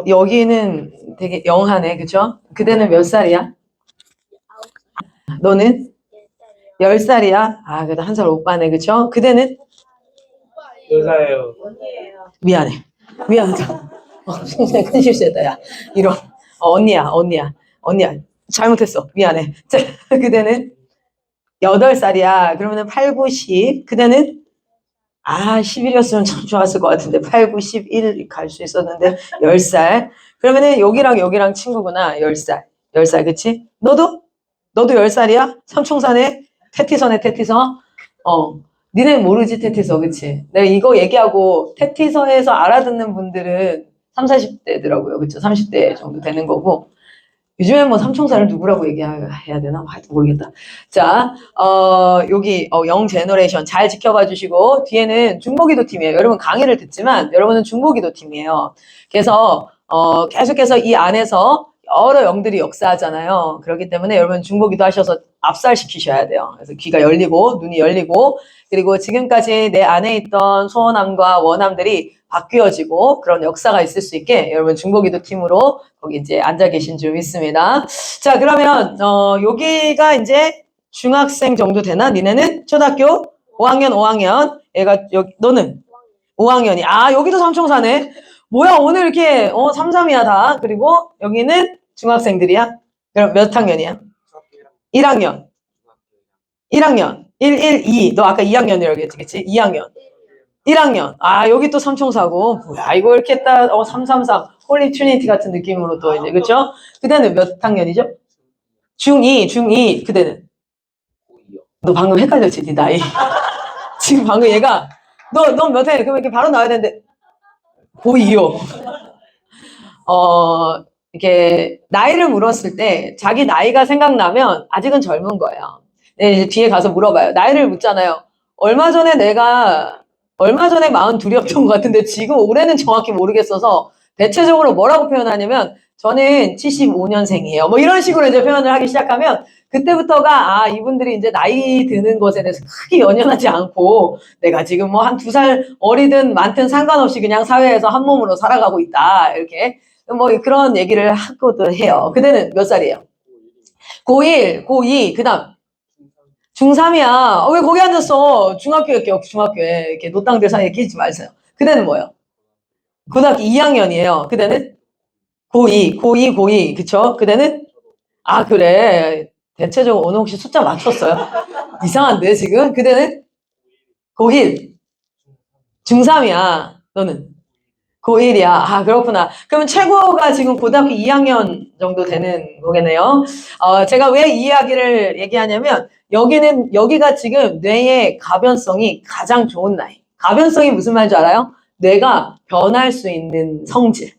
여기는 되게 영하네, 그쵸? 그대는 몇 살이야? 너는? 10살이야? 그래도 한 살 오빠네, 그쵸? 그대는? 여자예요. 미안해. 미안하다. 굉장히 큰 실수했다, 야. 이런. 언니야. 잘못했어. 미안해. 자, 그대는? 8살이야. 그러면은 8, 9, 10. 그대는? 11이었으면 참 좋았을 것 같은데. 8, 9, 11 갈 수 있었는데, 10살. 그러면은 여기랑 친구구나. 10살. 10살, 그치? 너도 10살이야? 삼총사네? 테티서네. 니네 모르지, 테티서, 그치? 내가 이거 얘기하고 테티서에서 알아듣는 분들은 3, 40대더라고요. 그쵸? 30대 정도 되는 거고. 요즘엔 뭐 삼총사를 누구라고 얘기해야 되나? 하여튼 모르겠다. 자, 여기, 영 제너레이션 잘 지켜봐 주시고, 뒤에는 중보기도 팀이에요. 여러분 강의를 듣지만, 여러분은 중보기도 팀이에요. 그래서, 계속해서 이 안에서 여러 영들이 역사하잖아요. 그렇기 때문에 여러분 중보기도 하셔서 압살시키셔야 돼요. 그래서 귀가 열리고, 눈이 열리고, 그리고 지금까지 내 안에 있던 소원함과 원함들이 바뀌어지고 그런 역사가 있을 수 있게 여러분 중보기도 팀으로 거기 이제 앉아 계신 줄 믿습니다. 자, 그러면 여기가 이제 중학생 정도 되나? 니네는 초등학교 5학년. 얘가 여기 너는 5학년이. 여기도 삼총사네. 뭐야, 오늘 이렇게 3, 3이야 다. 그리고 여기는 중학생들이야. 그럼 몇 학년이야? 1학년. 1학년. 2. 너 아까 2학년이라고 했지, 그치? 2학년. 1학년. 여기 또 삼총사고. 뭐야, 이거 이렇게 했다. 333. 홀리 트리니티 같은 느낌으로 또 이제, 그쵸? 그대는 몇 학년이죠? 중2. 그대는? 너 방금 헷갈렸지, 네 나이. 지금 방금 얘가, 너 몇 해? 그럼 이렇게 바로 나와야 되는데, 고2요. 이렇게, 나이를 물었을 때, 자기 나이가 생각나면, 아직은 젊은 거예요. 네, 이제 뒤에 가서 물어봐요. 나이를 묻잖아요. 얼마 전에 42이었던 것 같은데 지금 올해는 정확히 모르겠어서 대체적으로 뭐라고 표현하냐면 저는 75년생이에요. 뭐 이런 식으로 이제 표현을 하기 시작하면 그때부터가 이분들이 이제 나이 드는 것에 대해서 크게 연연하지 않고 내가 지금 뭐 한 2살 어리든 많든 상관없이 그냥 사회에서 한 몸으로 살아가고 있다. 이렇게 뭐 그런 얘기를 하고도 해요. 그때는 몇 살이에요? 고1, 고2, 그 다음 중3이야. 왜 거기 앉았어? 중학교에 이렇게 노땅들 사이에 끼지 마세요. 그대는 뭐예요? 고등학교 2학년이에요. 그대는? 고2. 그쵸? 그대는? 그래. 대체적으로 오늘 혹시 숫자 맞췄어요? 이상한데, 지금? 그대는? 고1. 중3이야. 너는? 고1이야. 그렇구나. 그러면 최고가 지금 고등학교 2학년 정도 되는 거겠네요. 제가 왜 이 이야기를 얘기하냐면, 여기가 지금 뇌의 가변성이 가장 좋은 나이. 가변성이 무슨 말인지 알아요? 뇌가 변할 수 있는 성질.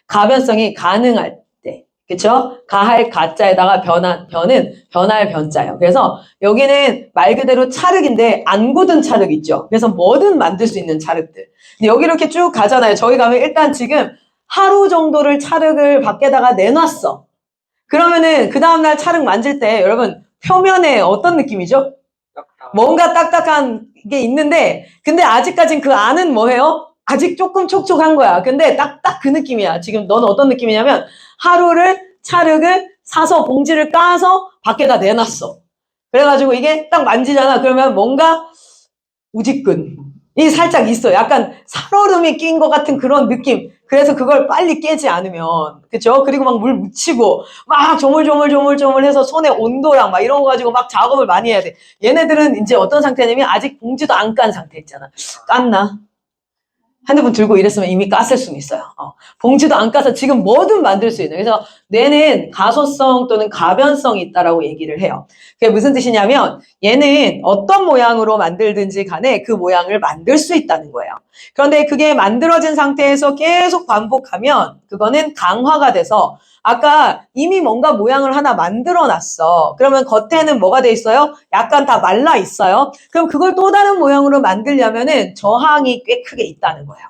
가변성이 가능할 때. 그쵸? 가할 가자에다가 변은 변할 변자예요. 그래서 여기는 말 그대로 찰흙인데 안 굳은 찰흙 있죠. 그래서 뭐든 만들 수 있는 찰흙들. 여기 이렇게 쭉 가잖아요. 저희 가면 일단 지금 하루 정도를 찰흙을 밖에다가 내놨어. 그러면은 그 다음날 찰흙 만질 때 여러분 표면에 어떤 느낌이죠? 뭔가 딱딱한 게 있는데 근데 아직까진 그 안은 뭐예요? 아직 조금 촉촉한 거야. 근데 딱 그 느낌이야. 지금 너는 어떤 느낌이냐면 하루를 찰흙을 사서 봉지를 까서 밖에다 내놨어. 그래가지고 이게 딱 만지잖아. 그러면 뭔가 우직근이 살짝 있어. 약간 살얼음이 낀 것 같은 그런 느낌. 그래서 그걸 빨리 깨지 않으면, 그쵸? 그리고 막 물 묻히고, 막 조물조물 해서 손의 온도랑 막 이런 거 가지고 막 작업을 많이 해야 돼. 얘네들은 이제 어떤 상태냐면 아직 봉지도 안 깐 상태 있잖아. 깠나? 핸드폰 들고 이랬으면 이미 깠을 수는 있어요. 봉지도 안 까서 지금 뭐든 만들 수 있는. 그래서 뇌는 가소성 또는 가변성이 있다라고 얘기를 해요. 그게 무슨 뜻이냐면 얘는 어떤 모양으로 만들든지 간에 그 모양을 만들 수 있다는 거예요. 그런데 그게 만들어진 상태에서 계속 반복하면 그거는 강화가 돼서 아까 이미 뭔가 모양을 하나 만들어 놨어. 그러면 겉에는 뭐가 돼 있어요? 약간 다 말라 있어요. 그럼 그걸 또 다른 모양으로 만들려면은 저항이 꽤 크게 있다는 거예요.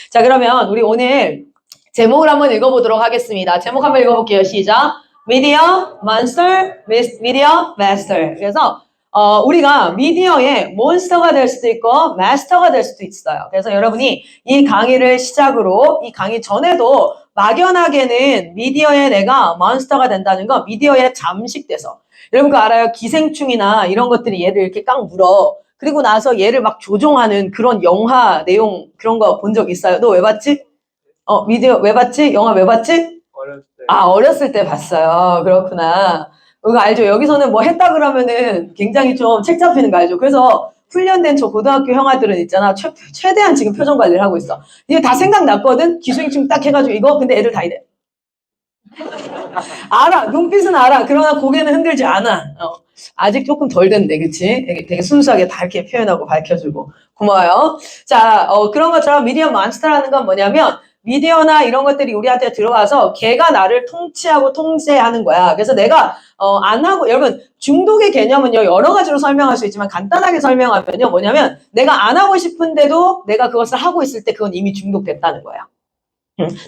자, 그러면 우리 오늘 제목을 한번 읽어보도록 하겠습니다. 제목 한번 읽어볼게요. 시작. Media Monster, Media Master. 그래서 우리가 미디어의 몬스터가 될 수도 있고 마스터가 될 수도 있어요. 그래서 여러분이 이 강의를 시작으로 이 강의 전에도 막연하게는 미디어에 내가 몬스터가 된다는 거 미디어에 잠식돼서 여러분 그거 알아요? 기생충이나 이런 것들이 얘를 이렇게 깡 물어. 그리고 나서 얘를 막 조종하는 그런 영화 내용 그런 거 본 적 있어요? 너 왜 봤지? 미디어 왜 봤지? 영화 왜 봤지? 어렸을 때. 아, 어렸을 때 봤어요. 그렇구나. 그거 알죠? 여기서는 뭐 했다 그러면은 굉장히 좀 책 잡히는 거 알죠? 그래서 훈련된 저 고등학교 형아들은 있잖아. 최대한 지금 표정 관리를 하고 있어. 이게 다 생각났거든? 기생충 딱 해가지고 이거? 근데 애들 다 이래. 알아. 눈빛은 알아. 그러나 고개는 흔들지 않아. 아직 조금 덜 됐네. 그치? 되게 순수하게 다 이렇게 표현하고 밝혀주고. 고마워요. 자, 그런 것처럼 미디어 몬스터라는 건 뭐냐면 미디어나 이런 것들이 우리한테 들어와서 걔가 나를 통치하고 통제하는 거야. 그래서 내가 안 하고 여러분 중독의 개념은요 여러 가지로 설명할 수 있지만 간단하게 설명하면요 뭐냐면 내가 안 하고 싶은데도 내가 그것을 하고 있을 때 그건 이미 중독됐다는 거야.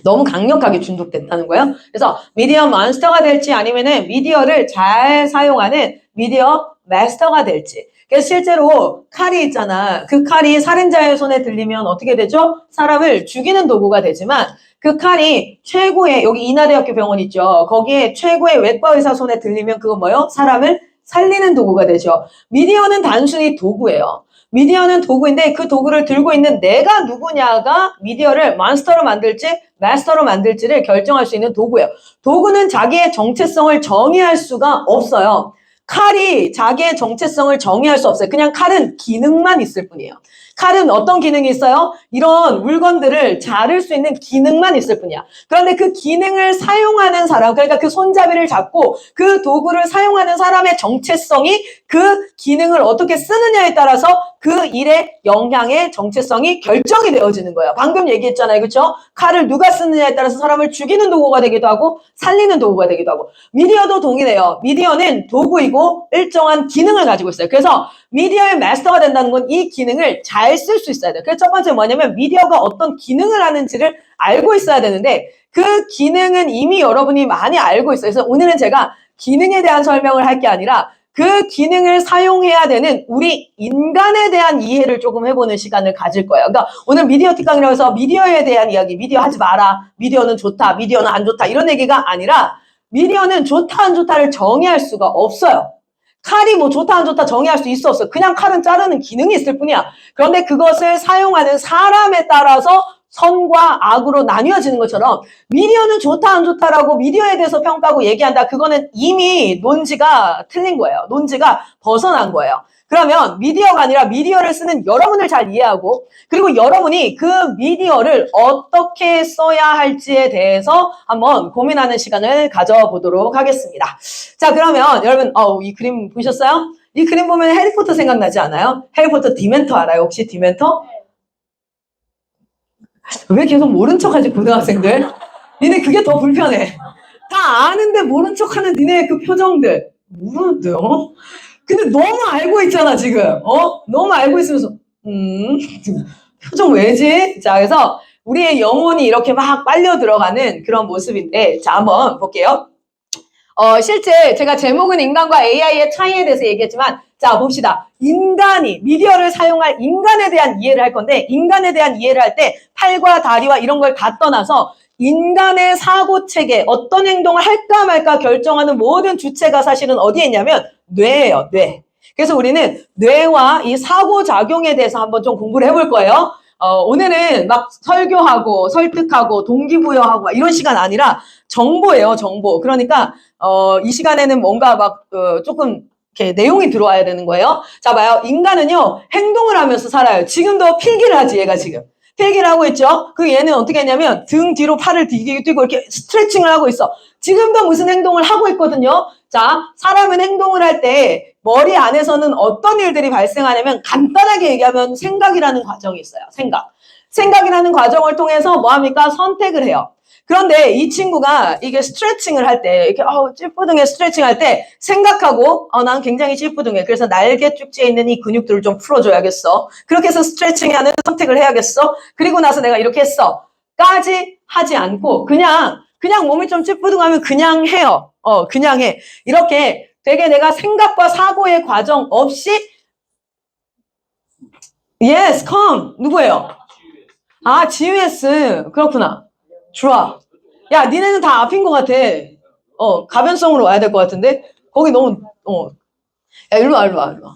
너무 강력하게 중독됐다는 거예요. 그래서 미디어 몬스터가 될지 아니면은 미디어를 잘 사용하는 미디어 마스터가 될지. 그래서 실제로 칼이 있잖아. 그 칼이 살인자의 손에 들리면 어떻게 되죠? 사람을 죽이는 도구가 되지만 그 칼이 최고의 여기 인하대학교 병원 있죠. 거기에 최고의 외과 의사 손에 들리면 그건 뭐예요? 사람을 살리는 도구가 되죠. 미디어는 단순히 도구예요. 미디어는 도구인데 그 도구를 들고 있는 내가 누구냐가 미디어를 몬스터로 만들지 마스터로 만들지를 결정할 수 있는 도구예요. 도구는 자기의 정체성을 정의할 수가 없어요. 칼이 자기의 정체성을 정의할 수 없어요. 그냥 칼은 기능만 있을 뿐이에요. 칼은 어떤 기능이 있어요? 이런 물건들을 자를 수 있는 기능만 있을 뿐이야. 그런데 그 기능을 사용하는 사람, 그러니까 그 손잡이를 잡고 그 도구를 사용하는 사람의 정체성이 그 기능을 어떻게 쓰느냐에 따라서 그 일의 영향의 정체성이 결정이 되어지는 거예요. 방금 얘기했잖아요. 그렇죠? 칼을 누가 쓰느냐에 따라서 사람을 죽이는 도구가 되기도 하고 살리는 도구가 되기도 하고 미디어도 동일해요. 미디어는 도구이고 일정한 기능을 가지고 있어요. 그래서 미디어의 마스터가 된다는 건 이 기능을 잘 쓸 수 있어야 돼요. 그래서 첫 번째 뭐냐면 미디어가 어떤 기능을 하는지를 알고 있어야 되는데 그 기능은 이미 여러분이 많이 알고 있어요. 그래서 오늘은 제가 기능에 대한 설명을 할 게 아니라 그 기능을 사용해야 되는 우리 인간에 대한 이해를 조금 해보는 시간을 가질 거예요. 그러니까 오늘 미디어 특강이라고 해서 미디어에 대한 이야기, 미디어 하지 마라, 미디어는 좋다, 미디어는 안 좋다 이런 얘기가 아니라 미디어는 좋다 안 좋다를 정의할 수가 없어요. 칼이 뭐 좋다 안 좋다 정의할 수 있어 없어. 그냥 칼은 자르는 기능이 있을 뿐이야. 그런데 그것을 사용하는 사람에 따라서 선과 악으로 나뉘어지는 것처럼 미디어는 좋다 안 좋다라고 미디어에 대해서 평가하고 얘기한다. 그거는 이미 논지가 틀린 거예요. 논지가 벗어난 거예요. 그러면 미디어가 아니라 미디어를 쓰는 여러분을 잘 이해하고 그리고 여러분이 그 미디어를 어떻게 써야 할지에 대해서 한번 고민하는 시간을 가져보도록 하겠습니다. 자, 그러면 여러분 이 그림 보셨어요? 이 그림 보면 해리포터 생각나지 않아요? 해리포터 디멘터 알아요? 혹시 디멘터? 왜 계속 모른 척하지 고등학생들? 니네 그게 더 불편해. 다 아는데 모른 척하는 니네 그 표정들 모르는데요? 근데 너무 알고 있잖아 지금. 너무 알고 있으면서 표정 왜지? 자, 그래서 우리의 영혼이 이렇게 막 빨려 들어가는 그런 모습인데 자, 한번 볼게요. 실제 제가 제목은 인간과 AI의 차이에 대해서 얘기했지만 자, 봅시다. 인간이 미디어를 사용할 인간에 대한 이해를 할 건데 인간에 대한 이해를 할 때 팔과 다리와 이런 걸 다 떠나서 인간의 사고체계 어떤 행동을 할까 말까 결정하는 모든 주체가 사실은 어디에 있냐면 뇌예요. 뇌. 그래서 우리는 뇌와 이 사고작용에 대해서 한번 좀 공부를 해볼 거예요. 오늘은 막 설교하고 설득하고 동기부여하고 이런 시간 아니라 정보예요. 정보. 그러니까 이 시간에는 뭔가 막 조금 이렇게 내용이 들어와야 되는 거예요. 자, 봐요. 인간은요 행동을 하면서 살아요. 지금도 필기를 하지 얘가 지금. 필기를 하고 있죠. 그 얘는 어떻게 했냐면 등 뒤로 팔을 뛰고 이렇게 스트레칭을 하고 있어. 지금도 무슨 행동을 하고 있거든요. 자, 사람은 행동을 할 때 머리 안에서는 어떤 일들이 발생하냐면 간단하게 얘기하면 생각이라는 과정이 있어요. 생각이라는 과정을 통해서 뭐 합니까? 선택을 해요. 그런데 이 친구가 이게 스트레칭을 할 때 이렇게 찌뿌둥해 스트레칭 할 때 생각하고 난 굉장히 찌뿌둥해. 그래서 날개 쭉지에 있는 이 근육들을 좀 풀어줘야겠어. 그렇게 해서 스트레칭하는 선택을 해야겠어. 그리고 나서 내가 이렇게 했어. 까지 하지 않고 그냥 몸이 좀 찌뿌둥하면 그냥 해요. 그냥 해. 이렇게 되게 내가 생각과 사고의 과정 없이 yes, come. 누구예요? 아, GUS. 그렇구나. 좋아. 야, 니네는 다 앞인 것 같아. 가변성으로 와야 될 것 같은데? 거기 너무, 야, 일로 와, 일로 와, 일로 와.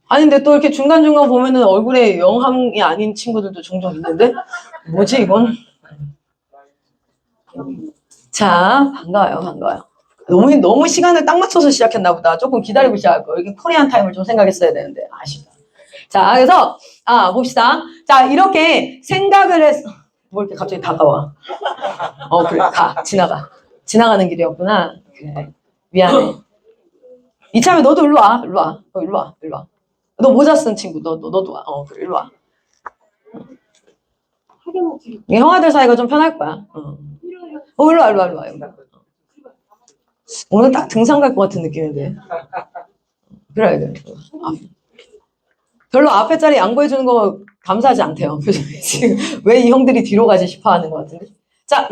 아니, 근데 또 이렇게 중간중간 보면은 얼굴에 영함이 아닌 친구들도 종종 있는데? 뭐지, 이건? 자, 반가워요, 반가워요. 너무 시간을 딱 맞춰서 시작했나 보다. 조금 기다리고 시작할 거. 여기 코리안 타임을 좀 생각했어야 되는데. 아쉽다. 자, 그래서, 봅시다. 자, 이렇게 생각을 해서, 뭐 이렇게 갑자기 다가와. 그래, 지나가. 지나가는 길이었구나. 그래. 미안해. 이참에 너도 일로 와, 일로 와. 일로 와, 일로 와. 너 모자 쓴 친구, 너도 와. 그래, 일로 와. 이 형아들 사이가 좀 편할 거야. 일로 와, 일로 와, 일로 와. 오늘 딱 등산 갈 것 같은 느낌인데. 그래. 별로 앞에 자리 양보해주는 거 감사하지 않대요. 지금 왜 이 형들이 뒤로 가지 싶어 하는 것 같은데. 자,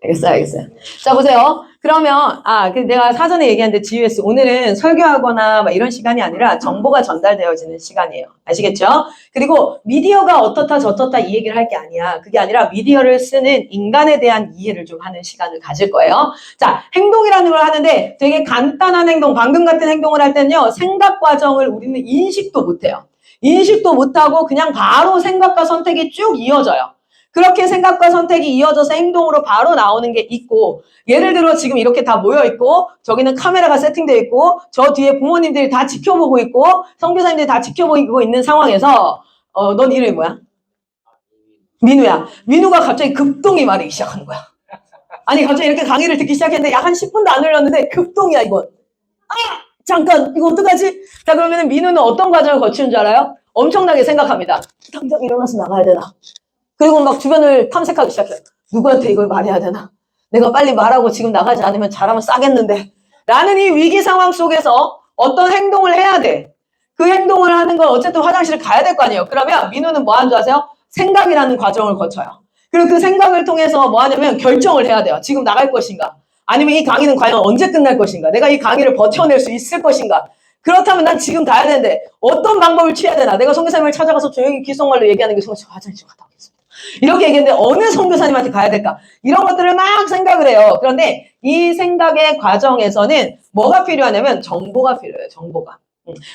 알겠어요. 자, 보세요. 그러면, 내가 사전에 얘기했는데, GUS, 오늘은 설교하거나 막 이런 시간이 아니라 정보가 전달되어지는 시간이에요. 아시겠죠? 그리고 미디어가 어떻다 저떻다 이 얘기를 할 게 아니야. 그게 아니라 미디어를 쓰는 인간에 대한 이해를 좀 하는 시간을 가질 거예요. 자, 행동이라는 걸 하는데 되게 간단한 행동, 방금 같은 행동을 할 때는요, 생각 과정을 우리는 인식도 못해요. 인식도 못하고 그냥 바로 생각과 선택이 쭉 이어져요. 그렇게 생각과 선택이 이어져서 행동으로 바로 나오는 게 있고, 예를 들어 지금 이렇게 다 모여있고, 저기는 카메라가 세팅되어 있고, 저 뒤에 부모님들이 다 지켜보고 있고, 선교사님들이 다 지켜보고 있는 상황에서, 넌 이름이 뭐야? 민우야. 민우가 갑자기 급동이 말이기 시작하는 거야. 아니, 갑자기 이렇게 강의를 듣기 시작했는데, 약 한 10분도 안 흘렀는데, 급동이야, 이건. 잠깐, 이거 어떡하지? 자, 그러면 민우는 어떤 과정을 거치는 줄 알아요? 엄청나게 생각합니다. 당장 일어나서 나가야 되나? 그리고 막 주변을 탐색하기 시작해요. 누구한테 이걸 말해야 되나? 내가 빨리 말하고 지금 나가지 않으면 잘하면 싸겠는데. 라는 이 위기 상황 속에서 어떤 행동을 해야 돼. 그 행동을 하는 건 어쨌든 화장실을 가야 될 거 아니에요. 그러면 민우는 뭐 하는 줄 아세요? 생각이라는 과정을 거쳐요. 그리고 그 생각을 통해서 뭐 하냐면 결정을 해야 돼요. 지금 나갈 것인가? 아니면 이 강의는 과연 언제 끝날 것인가? 내가 이 강의를 버텨낼 수 있을 것인가? 그렇다면 난 지금 가야 되는데 어떤 방법을 취해야 되나? 내가 선교사님을 찾아가서 조용히 귓속말로 얘기하는 게 선교사님 화장실 좀 갔다 오겠습니다. 이렇게 얘기했는데 어느 선교사님한테 가야 될까? 이런 것들을 막 생각을 해요. 그런데 이 생각의 과정에서는 뭐가 필요하냐면 정보가 필요해요. 정보가.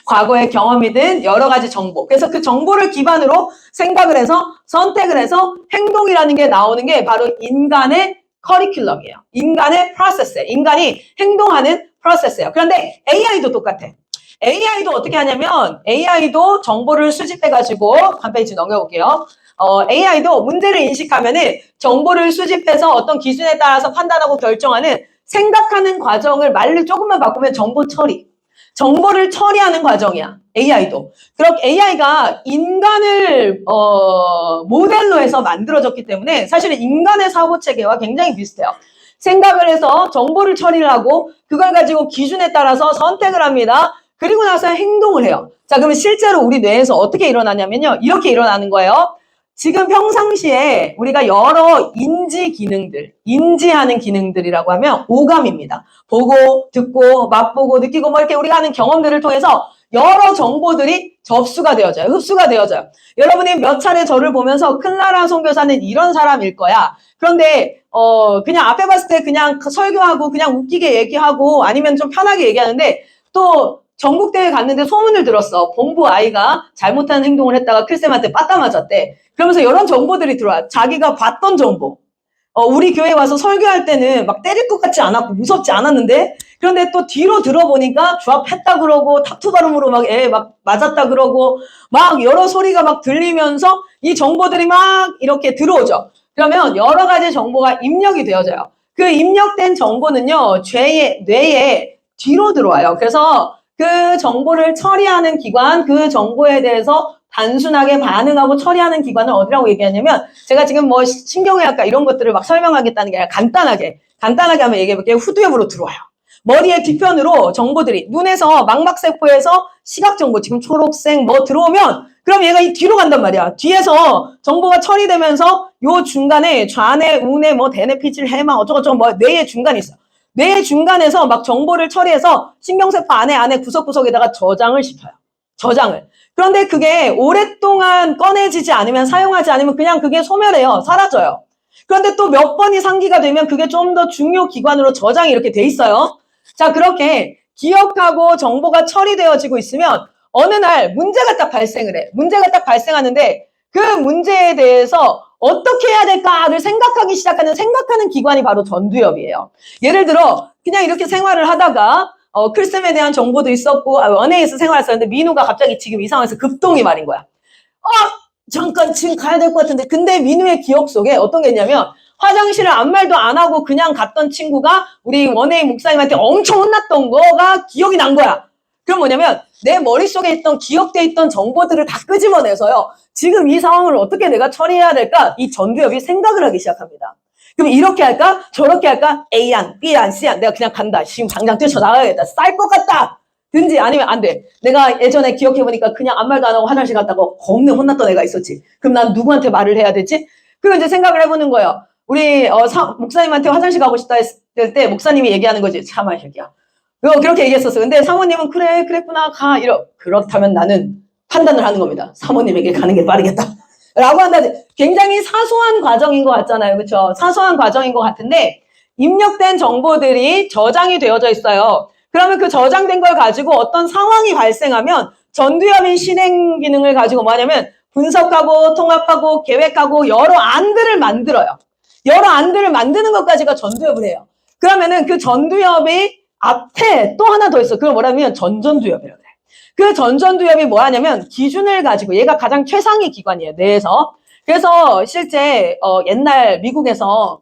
과거의 경험이든 여러 가지 정보. 그래서 그 정보를 기반으로 생각을 해서 선택을 해서 행동이라는 게 나오는 게 바로 인간의 커리큘럼이에요. 인간의 프로세스예요. 인간이 행동하는 프로세스예요. 그런데 AI도 똑같아. AI도 어떻게 하냐면 AI도 정보를 수집해가지고 한 페이지 넘겨볼게요. AI도 문제를 인식하면은 정보를 수집해서 어떤 기준에 따라서 판단하고 결정하는 생각하는 과정을 말을 조금만 바꾸면 정보 처리. 정보를 처리하는 과정이야. AI도. 그렇게 AI가 인간을 모델로 해서 만들어졌기 때문에 사실은 인간의 사고 체계와 굉장히 비슷해요. 생각을 해서 정보를 처리를 하고 그걸 가지고 기준에 따라서 선택을 합니다. 그리고 나서 행동을 해요. 자, 그러면 실제로 우리 뇌에서 어떻게 일어나냐면요. 이렇게 일어나는 거예요. 지금 평상시에 우리가 여러 인지 기능들, 인지하는 기능들이라고 하면 오감입니다. 보고, 듣고, 맛보고, 느끼고 뭐 이렇게 우리가 하는 경험들을 통해서 여러 정보들이 접수가 되어져요. 흡수가 되어져요. 여러분이 몇 차례 저를 보면서 클라라 선교사는 이런 사람일 거야. 그런데 그냥 앞에 봤을 때 그냥 설교하고 그냥 웃기게 얘기하고 아니면 좀 편하게 얘기하는데 또 전국대회 갔는데 소문을 들었어. 본부 아이가 잘못한 행동을 했다가 클쌤한테 빠따 맞았대. 그러면서 이런 정보들이 들어와. 자기가 봤던 정보. 우리 교회 와서 설교할 때는 막 때릴 것 같지 않았고 무섭지 않았는데 그런데 또 뒤로 들어보니까 주합했다 그러고 타투 발음으로 막 애 막 맞았다 그러고 막 여러 소리가 막 들리면서 이 정보들이 막 이렇게 들어오죠. 그러면 여러 가지 정보가 입력이 되어져요. 그 입력된 정보는요. 뇌에 뒤로 들어와요. 그래서 그 정보를 처리하는 기관, 그 정보에 대해서 단순하게 반응하고 처리하는 기관을 어디라고 얘기하냐면 제가 지금 뭐 신경의학과 이런 것들을 막 설명하겠다는 게 아니라 간단하게 한번 얘기해볼게요. 후두엽으로 들어와요. 머리의 뒤편으로 정보들이 눈에서 망막세포에서 시각정보 지금 초록색 뭐 들어오면 그럼 얘가 이 뒤로 간단 말이야. 뒤에서 정보가 처리되면서 요 중간에 좌뇌, 우뇌, 뭐 대뇌, 피질, 해마 어쩌고저쩌고 뭐 뇌의 중간이 있어. 뇌 중간에서 막 정보를 처리해서 신경세포 안에 구석구석에다가 저장을 시켜요. 저장을. 그런데 그게 오랫동안 꺼내지지 않으면, 사용하지 않으면 그냥 그게 소멸해요. 사라져요. 그런데 또 몇 번이 상기가 되면 그게 좀 더 중요 기관으로 저장이 이렇게 돼 있어요. 자, 그렇게 기억하고 정보가 처리되어지고 있으면 어느 날 문제가 딱 발생을 해. 문제가 딱 발생하는데 그 문제에 대해서 어떻게 해야 될까를 생각하기 시작하는, 생각하는 기관이 바로 전두엽이에요. 예를 들어 그냥 이렇게 생활을 하다가 클쌤에 대한 정보도 있었고 원에이에서 생활했었는데 민우가 갑자기 지금 이 상황에서 급동이 말인 거야. 잠깐 지금 가야 될 것 같은데. 근데 민우의 기억 속에 어떤 게 있냐면 화장실을 아무 말도 안 하고 그냥 갔던 친구가 우리 원에이 목사님한테 엄청 혼났던 거가 기억이 난 거야. 그럼 뭐냐면 내 머릿속에 있던, 기억돼 있던 정보들을 다 끄집어내서요, 지금 이 상황을 어떻게 내가 처리해야 될까? 이 전두엽이 생각을 하기 시작합니다. 그럼 이렇게 할까? 저렇게 할까? A안, B안, C안. 내가 그냥 간다. 지금 당장 뛰쳐나가야겠다. 쌀 것 같다. 든지 아니면 안 돼. 내가 예전에 기억해보니까 그냥 아무 말도 안 하고 화장실 갔다고 겁내 혼났던 애가 있었지. 그럼 난 누구한테 말을 해야 되지? 그리고 이제 생각을 해보는 거예요. 우리 목사님한테 화장실 가고 싶다 했을 때 목사님이 얘기하는 거지. 참아 이 새끼야. 그렇게 얘기했었어. 근데 사모님은 그래 그랬구나 가. 그렇다면 나는 판단을 하는 겁니다. 사모님에게 가는 게 빠르겠다. 라고 한다. 굉장히 사소한 과정인 것 같잖아요. 그렇죠? 사소한 과정인 것 같은데 입력된 정보들이 저장이 되어져 있어요. 그러면 그 저장된 걸 가지고 어떤 상황이 발생하면 전두엽이 실행 기능을 가지고 뭐냐면 분석하고 통합하고 계획하고 여러 안들을 만들어요. 여러 안들을 만드는 것까지가 전두엽을 해요. 그러면은 그 전두엽이 앞에 또 하나 더 있어. 그걸 뭐라면 전전두엽이라고 그래. 그 전전두엽이 뭐 하냐면 기준을 가지고, 얘가 가장 최상위 기관이에요. 뇌에서. 그래서 실제 옛날 미국에서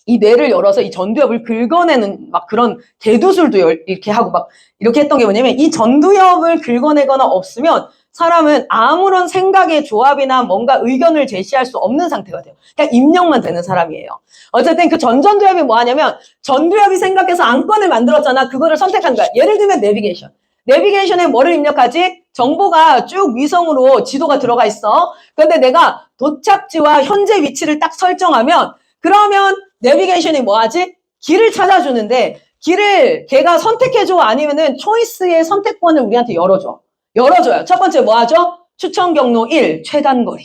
이 뇌를 열어서 이 전두엽을 긁어내는 막 그런 개두술도 이렇게 하고 막 이렇게 했던 게 뭐냐면, 이 전두엽을 긁어내거나 없으면 사람은 아무런 생각의 조합이나 뭔가 의견을 제시할 수 없는 상태가 돼요. 그냥 입력만 되는 사람이에요. 어쨌든 그 전전두엽이 뭐 하냐면 전두엽이 생각해서 안건을 만들었잖아. 그거를 선택한 거야. 예를 들면 내비게이션. 내비게이션에 뭐를 입력하지? 정보가 쭉 위성으로 지도가 들어가 있어. 그런데 내가 도착지와 현재 위치를 딱 설정하면, 그러면 내비게이션이 뭐 하지? 길을 찾아주는데 길을 걔가 선택해줘? 아니면은 초이스의 선택권을 우리한테 열어줘요. 첫 번째 뭐 하죠? 추천 경로 1, 최단거리.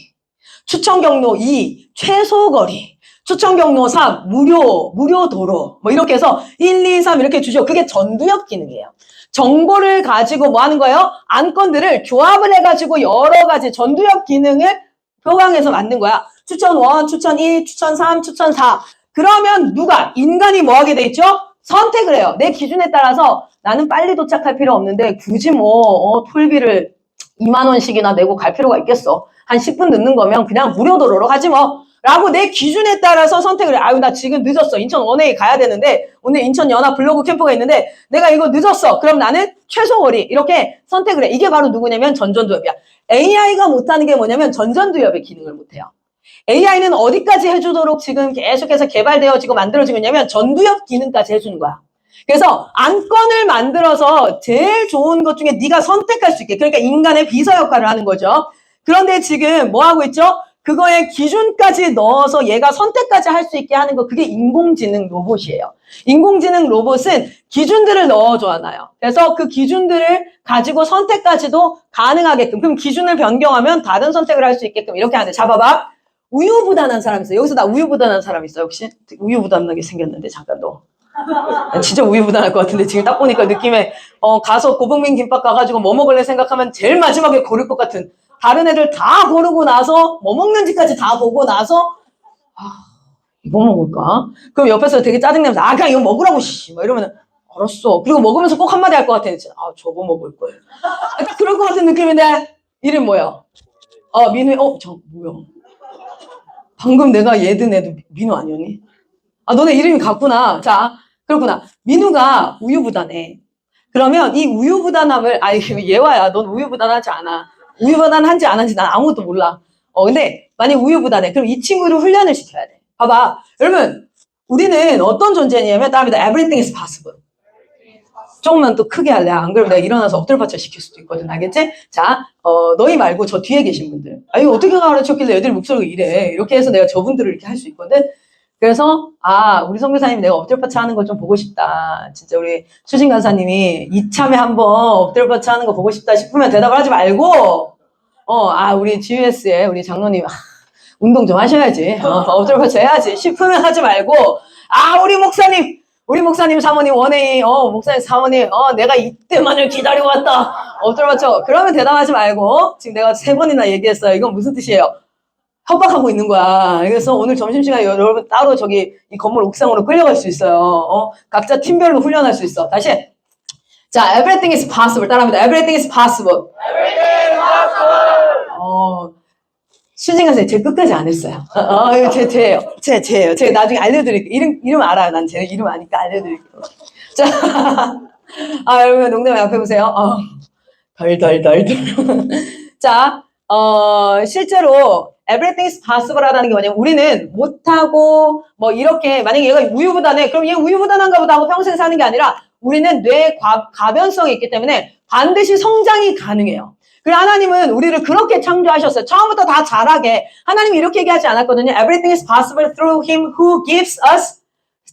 추천 경로 2, 최소거리. 추천 경로 3, 무료 도로. 뭐 이렇게 해서 1, 2, 3 이렇게 주죠. 그게 전두엽 기능이에요. 정보를 가지고 뭐 하는 거예요? 안건들을 조합을 해가지고 여러 가지 전두엽 기능을 표방해서 만든 거야. 추천 1, 추천 2, 추천 3, 추천 4. 그러면 누가? 인간이 뭐 하게 돼 있죠? 선택을 해요. 내 기준에 따라서 나는 빨리 도착할 필요 없는데 굳이 톨비를 2만 원씩이나 내고 갈 필요가 있겠어. 한 10분 늦는 거면 그냥 무료 도로로 가지 뭐. 라고 내 기준에 따라서 선택을 해. 아유, 나 지금 늦었어. 인천 원웨이 가야 되는데 오늘 인천 연합 블로그 캠프가 있는데 내가 이거 늦었어. 그럼 나는 최소거리 이렇게 선택을 해. 이게 바로 누구냐면 전전두엽이야. AI가 못하는 게 뭐냐면 전전두엽의 기능을 못해요. AI는 어디까지 해주도록 지금 계속해서 개발되어지고 만들어지고 있냐면 전두엽 기능까지 해주는 거야. 그래서 안건을 만들어서 제일 좋은 것 중에 네가 선택할 수 있게, 그러니까 인간의 비서 역할을 하는 거죠. 그런데 지금 뭐 하고 있죠? 그거에 기준까지 넣어서 얘가 선택까지 할 수 있게 하는 거, 그게 인공지능 로봇이에요. 인공지능 로봇은 기준들을 넣어줘야하나요. 그래서 그 기준들을 가지고 선택까지도 가능하게끔, 그럼 기준을 변경하면 다른 선택을 할 수 있게끔 이렇게 하는데, 잡아봐. 우유부단한 사람 있어요. 여기서 나 우유부단한 사람 있어요, 혹시? 우유부단하게 생겼는데, 잠깐 너. 진짜 우유부단할 것 같은데, 지금 딱 보니까 느낌에, 가서 고봉민 김밥 가가지고 뭐 먹을래 생각하면 제일 마지막에 고를 것 같은, 다른 애들 다 고르고 나서, 뭐 먹는지까지 다 보고 나서, 이거 먹을까? 그럼 옆에서 되게 짜증내면서, 그냥 이거 먹으라고, 막 이러면, 알았어. 그리고 먹으면서 꼭 한마디 할 것 같아. 저거 먹을 거예요. 딱 그럴 것 같은 느낌인데, 이름 뭐야? 민우, 뭐야? 방금 내가 얘든 애도 민우 아니었니? 너네 이름이 같구나. 자, 그렇구나. 민우가 우유부단해. 그러면 이 우유부단함을, 얘와야, 넌 우유부단하지 않아. 우유부단한지 안 한지 난 아무것도 몰라. 근데 만약 우유부단해. 그럼 이 친구를 훈련을 시켜야 돼. 봐봐. 여러분, 우리는 어떤 존재냐면, 다음에 everything is possible. 조금만 또 크게 할래. 안 그러면 내가 일어나서 엎드려받쳐 시킬 수도 있거든. 알겠지? 자, 너희 말고 저 뒤에 계신 분들. 이거 어떻게 가르쳤길래 애들 목소리가 이래. 이렇게 해서 내가 저분들을 이렇게 할 수 있거든. 그래서 우리 선교사님 내가 엎드려뻗치 하는 걸 좀 보고 싶다. 진짜 우리 수진 간사님이 이참에 한번 엎드려뻗치 하는 거 보고 싶다 싶으면 대답을 하지 말고 우리 GUS에 우리 장로님 운동 좀 하셔야지. 엎드려뻗치 해야지 싶으면 하지 말고 우리 목사님 사모님 원웨이 목사님 사모님 내가 이때만을 기다리고 왔다. 엎드려뻗쳐. 그러면 대답하지 말고 지금 내가 3번이나 얘기했어요. 이건 무슨 뜻이에요? 협박하고 있는 거야. 그래서 오늘 점심시간에 여러분 따로 저기 이 건물 옥상으로 끌려갈 수 있어요. 각자 팀별로 훈련할 수 있어. 다시. 자, everything is possible. 따라합니다. Everything is possible. Everything is possible. 수진 선생님, 제 끝까지 안 했어요. 이거 제예요. 제가 나중에 알려드릴게요. 이름 알아요. 난 제 이름 아니까 알려드릴게요. 자, 여러분 농담 앞에 보세요. 덜. 자, 실제로 everything is possible 하다는 게 뭐냐면 우리는 못하고 뭐 이렇게 만약에 얘가 우유부단해 그럼 얘 우유부단한가 보다 하고 평생 사는 게 아니라 우리는 뇌 가변성이 있기 때문에 반드시 성장이 가능해요. 그리고 하나님은 우리를 그렇게 창조하셨어요. 처음부터 다 잘하게. 하나님이 이렇게 얘기하지 않았거든요. Everything is possible through him who gives us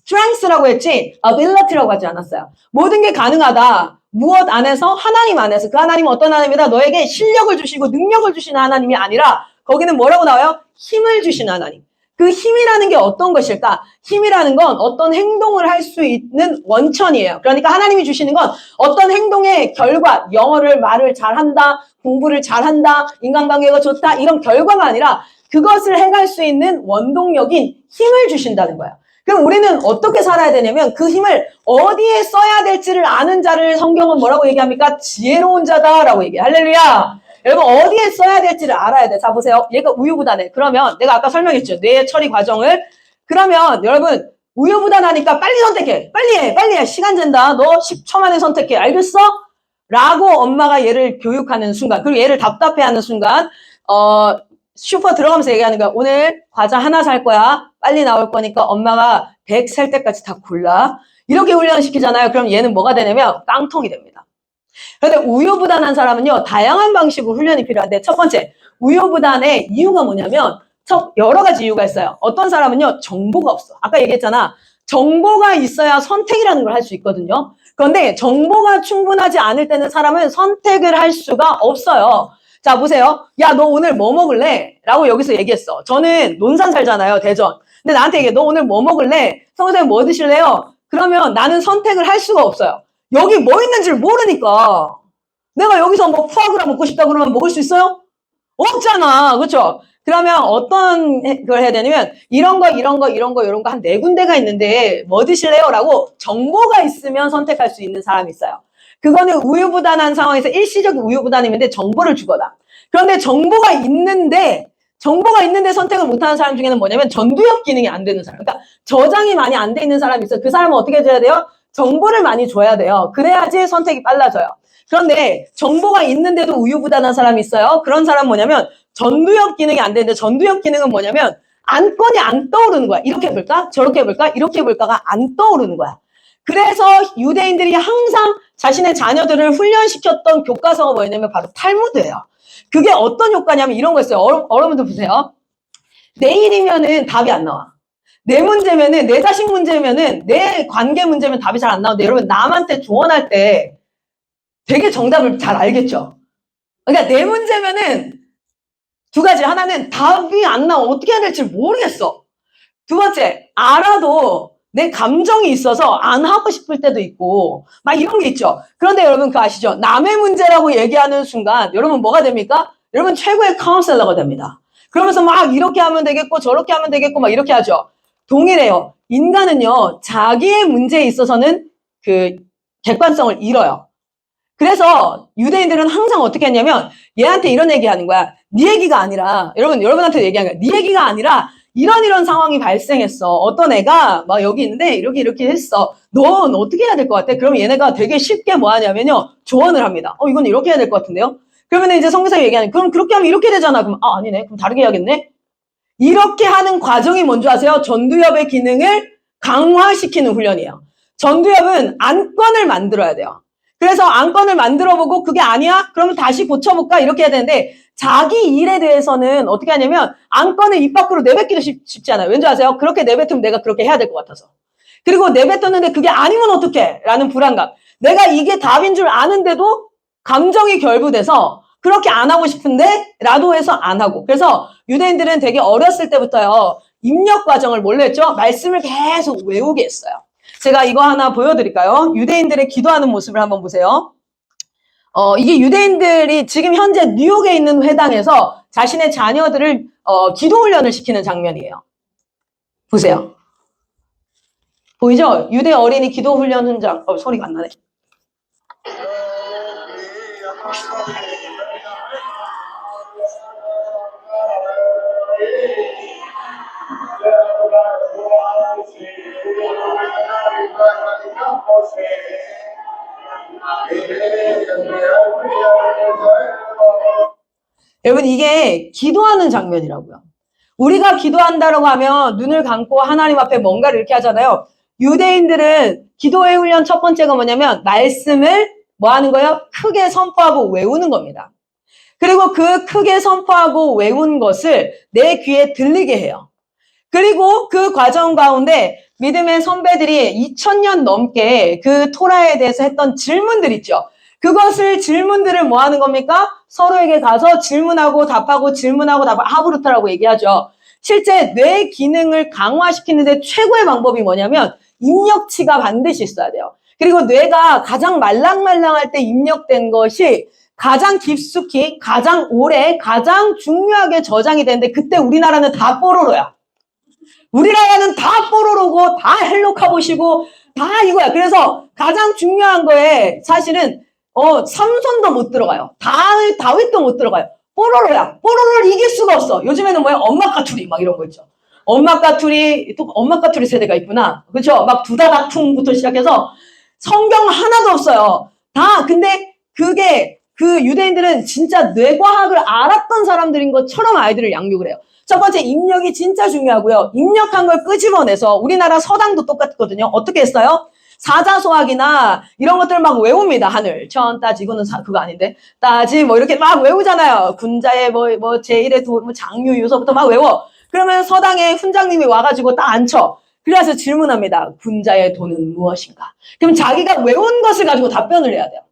strength라고 했지 ability라고 하지 않았어요. 모든 게 가능하다. 무엇 안에서? 하나님 안에서. 그 하나님은 어떤 하나님이다? 너에게 실력을 주시고 능력을 주시는 하나님이 아니라 거기는 뭐라고 나와요? 힘을 주시는 하나님. 그 힘이라는 게 어떤 것일까? 힘이라는 건 어떤 행동을 할 수 있는 원천이에요. 그러니까 하나님이 주시는 건 어떤 행동의 결과, 영어를 말을 잘한다, 공부를 잘한다, 인간관계가 좋다 이런 결과가 아니라 그것을 해갈 수 있는 원동력인 힘을 주신다는 거예요. 그럼 우리는 어떻게 살아야 되냐면 그 힘을 어디에 써야 될지를 아는 자를 성경은 뭐라고 얘기합니까? 지혜로운 자다라고 얘기해요. 할렐루야. 여러분 어디에 써야 될지를 알아야 돼. 자 보세요. 얘가 우유부단해. 그러면 내가 아까 설명했죠. 뇌 처리 과정을. 그러면 여러분 우유부단하니까 빨리 선택해. 빨리 해. 시간 잰다. 너 10초 만에 선택해. 알겠어? 라고 엄마가 얘를 교육하는 순간 그리고 얘를 답답해하는 순간 슈퍼 들어가면서 얘기하는 거야. 오늘 과자 하나 살 거야. 빨리 나올 거니까 엄마가 100 살 때까지 다 골라. 이렇게 훈련시키잖아요. 그럼 얘는 뭐가 되냐면 깡통이 됩니다. 그런데 우유부단한 사람은요. 다양한 방식으로 훈련이 필요한데 첫 번째 우유부단의 이유가 뭐냐면 여러 가지 이유가 있어요. 어떤 사람은요. 정보가 없어. 아까 얘기했잖아. 정보가 있어야 선택이라는 걸 할 수 있거든요. 그런데 정보가 충분하지 않을 때는 사람은 선택을 할 수가 없어요. 자 보세요. 야 너 오늘 뭐 먹을래? 라고 여기서 얘기했어. 저는 논산 살잖아요. 대전. 근데 나한테 얘기해. 너 오늘 뭐 먹을래? 선생님 뭐 드실래요? 그러면 나는 선택을 할 수가 없어요. 여기 뭐 있는지를 모르니까. 내가 여기서 뭐 푸아그라 먹고 싶다 그러면 먹을 수 있어요? 없잖아. 그렇죠? 그러면 어떤 걸 해야 되냐면 이런 거 한 4군데가 있는데 뭐 드실래요? 라고 정보가 있으면 선택할 수 있는 사람이 있어요. 그거는 우유부단한 상황에서 일시적인 우유부단임인데 정보를 주거나. 그런데 정보가 있는데 선택을 못하는 사람 중에는 뭐냐면 전두엽 기능이 안 되는 사람. 그러니까 저장이 많이 안 돼 있는 사람이 있어요. 그 사람은 어떻게 해줘야 돼요? 정보를 많이 줘야 돼요. 그래야지 선택이 빨라져요. 그런데 정보가 있는데도 우유부단한 사람이 있어요. 그런 사람은 뭐냐면 전두엽 기능이 안 되는데 전두엽 기능은 뭐냐면 안건이 안 떠오르는 거야. 이렇게 해볼까? 저렇게 해볼까? 이렇게 해볼까가 안 떠오르는 거야. 그래서 유대인들이 항상 자신의 자녀들을 훈련시켰던 교과서가 뭐였냐면 바로 탈무드예요. 그게 어떤 효과냐면 이런 거였어요. 여러분들 보세요. 내일이면은 답이 안 나와. 내 문제면은, 내 자식 문제면은, 내 관계 문제면 답이 잘 안 나오는데 여러분 남한테 조언할 때 되게 정답을 잘 알겠죠? 그러니까 내 문제면은 두 가지. 하나는 답이 안 나와. 어떻게 해야 될지 모르겠어. 두 번째, 알아도 내 감정이 있어서 안 하고 싶을 때도 있고 막 이런 게 있죠. 그런데 여러분 그거 아시죠? 남의 문제라고 얘기하는 순간 여러분 뭐가 됩니까? 여러분 최고의 카운셀러가 됩니다. 그러면서 막 이렇게 하면 되겠고 저렇게 하면 되겠고 막 이렇게 하죠. 동일해요. 인간은요. 자기의 문제에 있어서는 그 객관성을 잃어요. 그래서 유대인들은 항상 어떻게 했냐면 얘한테 이런 얘기하는 거야. 네 얘기가 아니라 여러분한테 얘기하는 거야. 네 얘기가 아니라 이런 상황이 발생했어. 어떤 애가 막 여기 있는데 이렇게 했어. 넌 어떻게 해야 될 것 같아? 그럼 얘네가 되게 쉽게 뭐 하냐면요. 조언을 합니다. 이건 이렇게 해야 될 것 같은데요? 그러면 이제 성경상이 얘기하는 그럼 그렇게 하면 이렇게 되잖아. 그럼 아니네. 그럼 다르게 해야겠네. 이렇게 하는 과정이 뭔지 아세요? 전두엽의 기능을 강화시키는 훈련이에요. 전두엽은 안건을 만들어야 돼요. 그래서 안건을 만들어보고 그게 아니야? 그러면 다시 고쳐볼까? 이렇게 해야 되는데 자기 일에 대해서는 어떻게 하냐면 안건을 입 밖으로 내뱉기도 쉽지 않아요. 왠지 아세요? 그렇게 내뱉으면 내가 그렇게 해야 될 것 같아서. 그리고 내뱉었는데 그게 아니면 어떡해? 라는 불안감. 내가 이게 답인 줄 아는데도 감정이 결부돼서 그렇게 안 하고 싶은데 라도 해서 안 하고. 그래서 유대인들은 되게 어렸을 때부터요. 입력 과정을 뭘로 했죠? 말씀을 계속 외우게 했어요. 제가 이거 하나 보여드릴까요? 유대인들의 기도하는 모습을 한번 보세요. 이게 유대인들이 지금 현재 뉴욕에 있는 회당에서 자신의 자녀들을 기도 훈련을 시키는 장면이에요. 보세요. 보이죠? 유대 어린이 기도 훈련 현장. 소리가 안 나네. 여러분 이게 기도하는 장면이라고요. 우리가 기도한다라고 하면 눈을 감고 하나님 앞에 뭔가를 이렇게 하잖아요. 유대인들은 기도의 훈련 첫 번째가 뭐냐면 말씀을 뭐 하는 거예요? 크게 선포하고 외우는 겁니다. 그리고 그 크게 선포하고 외운 것을 내 귀에 들리게 해요. 그리고 그 과정 가운데 믿음의 선배들이 2000년 넘게 그 토라에 대해서 했던 질문들 있죠. 그것을 질문들을 뭐 하는 겁니까? 서로에게 가서 질문하고 답하고 질문하고 답하고 하브루타라고 얘기하죠. 실제 뇌 기능을 강화시키는데 최고의 방법이 뭐냐면 입력치가 반드시 있어야 돼요. 그리고 뇌가 가장 말랑말랑할 때 입력된 것이 가장 깊숙이, 가장 오래, 가장 중요하게 저장이 되는데 그때 우리나라는 다 뽀로로야. 우리나라는 다 뽀로로고 다 헬로카봇이고 다 이거야. 그래서 가장 중요한 거에 사실은 삼손도 못 들어가요. 다윗도 못 들어가요. 뽀로로야. 뽀로로를 이길 수가 없어. 요즘에는 뭐야? 엄마 까투리 막 이런 거 있죠. 엄마 까투리, 또 엄마 까투리 세대가 있구나. 그렇죠? 막 두다닥퉁부터 시작해서 성경 하나도 없어요. 근데 그게 그 유대인들은 진짜 뇌과학을 알았던 사람들인 것처럼 아이들을 양육을 해요. 첫 번째 입력이 진짜 중요하고요. 입력한 걸 끄집어내서 우리나라 서당도 똑같거든요. 어떻게 했어요? 사자소학이나 이런 것들 막 외웁니다. 하늘, 천, 따지, 이거는 그거 아닌데. 따지, 뭐 이렇게 막 외우잖아요. 군자의 뭐 제1의 장유, 유서부터 막 외워. 그러면 서당에 훈장님이 와가지고 딱 앉혀. 그래서 질문합니다. 군자의 돈은 무엇인가? 그럼 자기가 외운 것을 가지고 답변을 해야 돼요.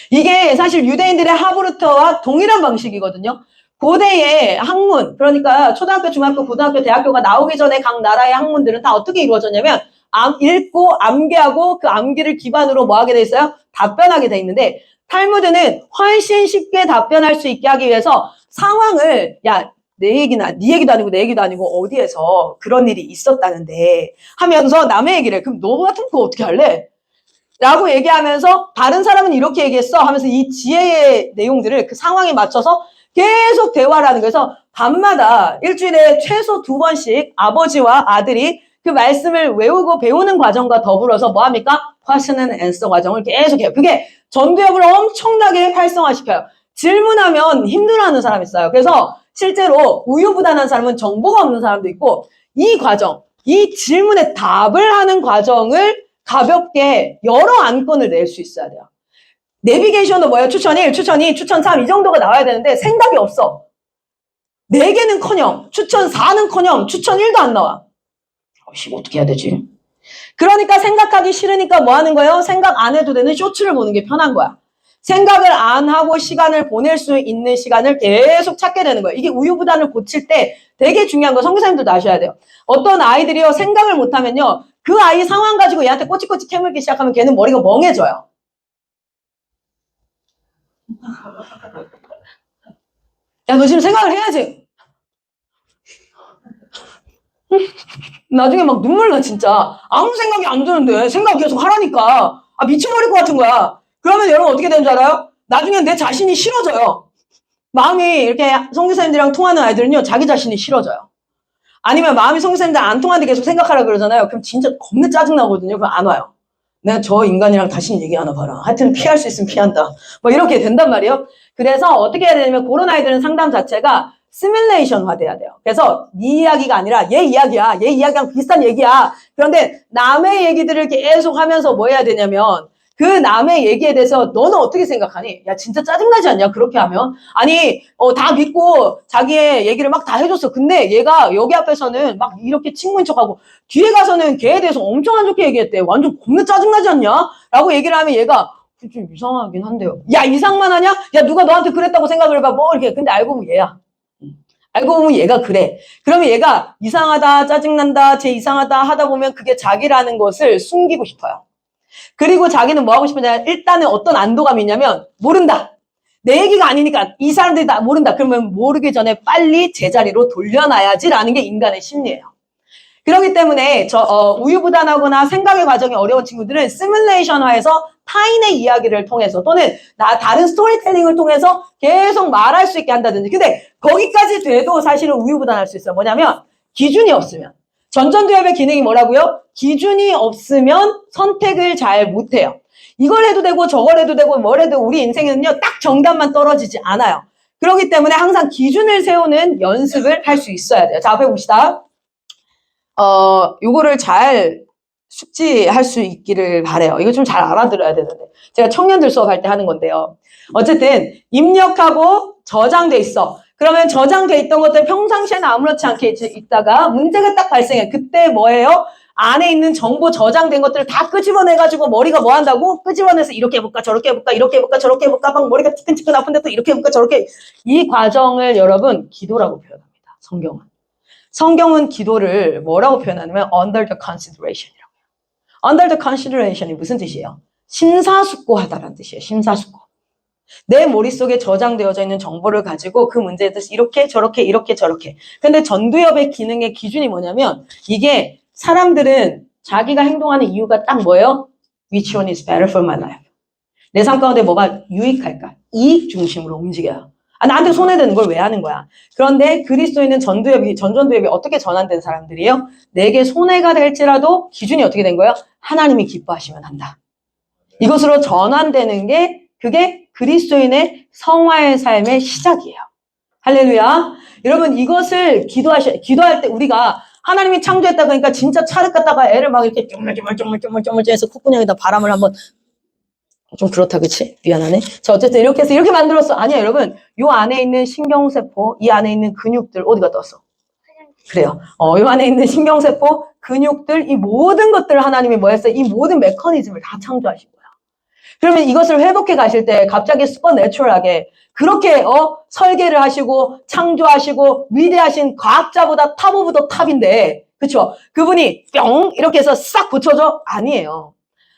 이게 사실 유대인들의 하브루트와 동일한 방식이거든요. 고대의 학문, 그러니까 초등학교, 중학교, 고등학교, 대학교가 나오기 전에 각 나라의 학문들은 다 어떻게 이루어졌냐면 읽고 암기하고 그 암기를 기반으로 뭐 하게 돼 있어요? 답변하게 돼 있는데 탈무드는 훨씬 쉽게 답변할 수 있게 하기 위해서 상황을 내 얘기나 네 얘기도 아니고 내 얘기도 아니고 어디에서 그런 일이 있었다는데 하면서 남의 얘기를 해. 그럼 너 같은 거 어떻게 할래? 라고 얘기하면서 다른 사람은 이렇게 얘기했어 하면서 이 지혜의 내용들을 그 상황에 맞춰서 계속 대화를 하는 거예요. 그래서 밤마다 일주일에 최소 2번씩 아버지와 아들이 그 말씀을 외우고 배우는 과정과 더불어서 뭐 합니까? question and answer 과정을 계속해요. 그게 전두엽을 엄청나게 활성화시켜요. 질문하면 힘들어하는 사람이 있어요. 그래서 실제로 우유부단한 사람은 정보가 없는 사람도 있고 이 과정, 이 질문에 답을 하는 과정을 가볍게 여러 안건을 낼 수 있어야 돼요. 내비게이션도 뭐예요? 추천 1, 추천 2, 추천 3 이 정도가 나와야 되는데 생각이 없어. 4개는커녕 추천 4는커녕 추천 1도 안 나와. 이거 어떻게 해야 되지? 그러니까 생각하기 싫으니까 뭐 하는 거예요? 생각 안 해도 되는 쇼츠를 보는 게 편한 거야. 생각을 안 하고 시간을 보낼 수 있는 시간을 계속 찾게 되는 거예요. 이게 우유부단을 고칠 때 되게 중요한 거 선교사님들도 아셔야 돼요. 어떤 아이들이요 생각을 못하면요 그 아이 상황 가지고 얘한테 꼬치꼬치 캐물기 시작하면 걔는 머리가 멍해져요. 야, 너 지금 생각을 해야지. 나중에 막 눈물 나, 진짜. 아무 생각이 안 드는데, 생각 계속 하라니까. 미쳐버릴 것 같은 거야. 그러면 여러분 어떻게 되는 줄 알아요? 나중에 내 자신이 싫어져요. 마음이 이렇게 선교사님들이랑 통하는 아이들은요, 자기 자신이 싫어져요. 아니면 마음이 선교사님들 안 통하는데 계속 생각하라 그러잖아요. 그럼 진짜 겁나 짜증나거든요. 그럼 안 와요. 내가 저 인간이랑 다시 얘기하나 봐라. 하여튼 피할 수 있으면 피한다. 뭐 이렇게 된단 말이에요. 그래서 어떻게 해야 되냐면 그런 아이들은 상담 자체가 시뮬레이션화 돼야 돼요. 그래서 네 이야기가 아니라 얘 이야기야. 얘 이야기랑 비슷한 얘기야. 그런데 남의 얘기들을 계속 하면서 뭐 해야 되냐면 그 남의 얘기에 대해서 너는 어떻게 생각하니? 야, 진짜 짜증나지 않냐? 그렇게 하면. 아니, 다 믿고 자기의 얘기를 막 다 해줬어. 근데 얘가 여기 앞에서는 막 이렇게 친구인 척하고 뒤에 가서는 걔에 대해서 엄청 안 좋게 얘기했대. 완전 겁나 짜증나지 않냐? 라고 얘기를 하면 얘가 좀 이상하긴 한데요. 야, 이상만 하냐? 야, 누가 너한테 그랬다고 생각을 해봐. 뭐 이렇게. 근데 알고 보면 얘야. 알고 보면 얘가 그래. 그러면 얘가 이상하다, 짜증난다, 쟤 이상하다 하다 보면 그게 자기라는 것을 숨기고 싶어요. 그리고 자기는 뭐 하고 싶으냐? 일단은 어떤 안도감이 있냐면 모른다. 내 얘기가 아니니까 이 사람들이 다 모른다. 그러면 모르기 전에 빨리 제자리로 돌려놔야지라는 게 인간의 심리예요. 그렇기 때문에 우유부단하거나 생각의 과정이 어려운 친구들은 시뮬레이션화해서 타인의 이야기를 통해서 또는 다른 스토리텔링을 통해서 계속 말할 수 있게 한다든지. 근데 거기까지 돼도 사실은 우유부단할 수 있어요. 뭐냐면 기준이 없으면. 전전두엽의 기능이 뭐라고요? 기준이 없으면 선택을 잘 못해요. 이걸 해도 되고 저걸 해도 되고 뭘 해도 우리 인생에는요 딱 정답만 떨어지지 않아요. 그렇기 때문에 항상 기준을 세우는 연습을 할 수 있어야 돼요. 자, 앞에 봅시다. 요거를 잘 숙지할 수 있기를 바래요. 이거 좀 잘 알아들어야 되는데. 제가 청년들 수업할 때 하는 건데요. 어쨌든 입력하고 저장돼 있어. 그러면 저장돼 있던 것들 평상시에는 아무렇지 않게 있다가 문제가 딱 발생해. 그때 뭐예요? 안에 있는 정보 저장된 것들을 다 끄집어내가지고 머리가 뭐 한다고? 끄집어내서 이렇게 해볼까 저렇게 해볼까 이렇게 해볼까 저렇게 해볼까 막 머리가 티끈티끈 아픈데 또 이렇게 해볼까 저렇게. 이 과정을 여러분 기도라고 표현합니다. 성경은 기도를 뭐라고 표현하냐면 under the consideration이라고요. under the consideration이 무슨 뜻이에요? 심사숙고하다라는 뜻이에요. 심사숙고. 내 머릿속에 저장되어져 있는 정보를 가지고 그 문제에 대해서 이렇게 저렇게 이렇게 저렇게. 근데 전두엽의 기능의 기준이 뭐냐면 이게 사람들은 자기가 행동하는 이유가 딱 뭐예요? Which one is better for my life? 내 삶 가운데 뭐가 유익할까? 이익 중심으로 움직여요. 나한테 손해되는 걸 왜 하는 거야? 그런데 그리스도인은 전전두엽이 어떻게 전환된 사람들이에요? 내게 손해가 될지라도 기준이 어떻게 된 거예요? 하나님이 기뻐하시면 한다. 이것으로 전환되는 게 그게 그리스도인의 성화의 삶의 시작이에요. 할렐루야. 여러분 이것을 기도할 때 우리가 하나님이 창조했다 그러니까 진짜 차를 갖다가 애를 막 이렇게 쪼물쪼물 해서 콧구녕에다 바람을 한번 좀 그렇다 그치? 미안하네. 자 어쨌든 이렇게 해서 이렇게 만들었어. 아니야 여러분. 요 안에 있는 신경세포 이 안에 있는 근육들 어디 갔다 왔어? 그래요. 요 안에 있는 신경세포 근육들 이 모든 것들을 하나님이 뭐 했어요? 이 모든 메커니즘을 다 창조하신 거야. 그러면 이것을 회복해 가실 때 갑자기 슈퍼내추럴하게 그렇게 설계를 하시고 창조하시고 위대하신 과학자보다 탑 오브 더 탑인데 그쵸? 그분이 뿅 이렇게 해서 싹 붙여줘? 아니에요.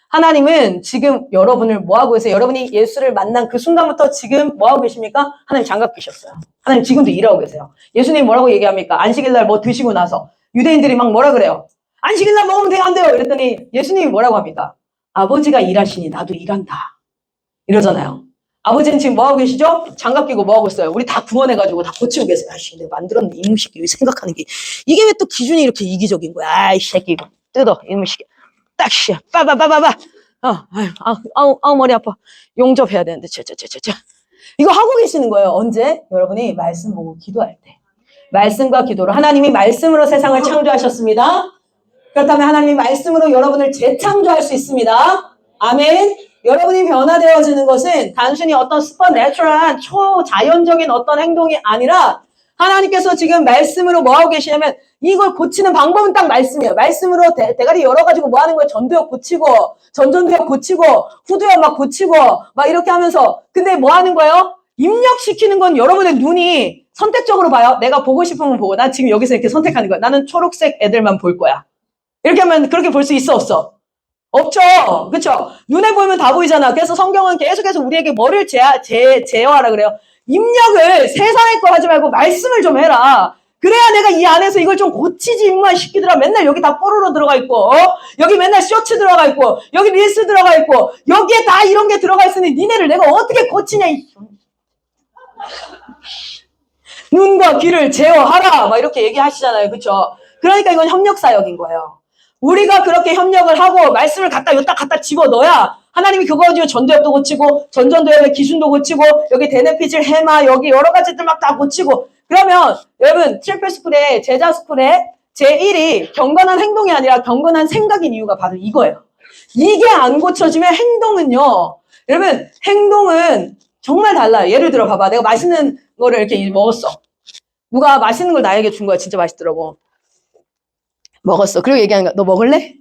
하나님은 지금 여러분을 뭐하고 계세요? 여러분이 예수를 만난 그 순간부터 지금 뭐하고 계십니까? 하나님 장갑 끼셨어요. 하나님 지금도 일하고 계세요. 예수님 뭐라고 얘기합니까? 안식일날 뭐 드시고 나서 유대인들이 막 뭐라 그래요? 안식일날 먹으면 돼요? 안 돼요? 이랬더니 예수님이 뭐라고 합니까? 아버지가 일하시니 나도 일한다. 이러잖아요. 아버지는 지금 뭐하고 계시죠? 장갑 끼고 뭐하고 있어요? 우리 다 구원해가지고 다 고치고 계세요. 아이씨, 내가 만들었네. 이놈 새끼 생각하는 게. 이게 왜 또 기준이 이렇게 이기적인 거야? 아이, 새끼. 뜯어. 이놈 새끼. 딱, 씨. 빠바바바바. 아우, 머리 아파. 용접해야 되는데. 이거 하고 계시는 거예요. 언제? 여러분이 말씀 보고 기도할 때. 말씀과 기도로. 하나님이 말씀으로 세상을 창조하셨습니다. 그렇다면 하나님이 말씀으로 여러분을 재창조할 수 있습니다. 아멘. 여러분이 변화되어지는 것은 단순히 어떤 슈퍼내추럴한 초자연적인 어떤 행동이 아니라 하나님께서 지금 말씀으로 뭐 하고 계시냐면 이걸 고치는 방법은 딱 말씀이에요. 말씀으로 대가리 열어가지고 뭐 하는 거예요? 전두엽 고치고 전전두엽 고치고 후두엽 막 고치고 막 이렇게 하면서 근데 뭐 하는 거예요? 입력시키는 건 여러분의 눈이 선택적으로 봐요. 내가 보고 싶으면 보고 난 지금 여기서 이렇게 선택하는 거야. 나는 초록색 애들만 볼 거야. 이렇게 하면 그렇게 볼 수 있어 없어? 없죠. 그쵸? 눈에 보이면 다 보이잖아. 그래서 성경은 계속해서 우리에게 뭐를 제어하라 그래요? 입력을 세상의 거 하지 말고 말씀을 좀 해라. 그래야 내가 이 안에서 이걸 좀 고치지 임마 시키더라. 맨날 여기 다 뽀로로 들어가 있고 여기 맨날 쇼츠 들어가 있고 여기 릴스 들어가 있고 여기에 다 이런 게 들어가 있으니 니네를 내가 어떻게 고치냐 눈과 귀를 제어하라 막 이렇게 얘기하시잖아요. 그쵸? 그러니까 이건 협력사역인 거예요. 우리가 그렇게 협력을 하고 말씀을 여기다 갖다 집어넣어야 하나님이 그거 가지고 전두엽도 고치고 전전두엽의 기준도 고치고 여기 데네피질 해마 여기 여러 가지들 막 다 고치고 그러면 여러분 트리플스쿨의 제자스쿨의 제1이 경건한 행동이 아니라 경건한 생각인 이유가 바로 이거예요. 이게 안 고쳐지면 행동은요. 여러분, 행동은 정말 달라요. 예를 들어 봐봐. 내가 맛있는 거를 이렇게 먹었어. 누가 맛있는 걸 나에게 준 거야. 진짜 맛있더라고. 먹었어. 그리고 얘기하는 거야. 너 먹을래?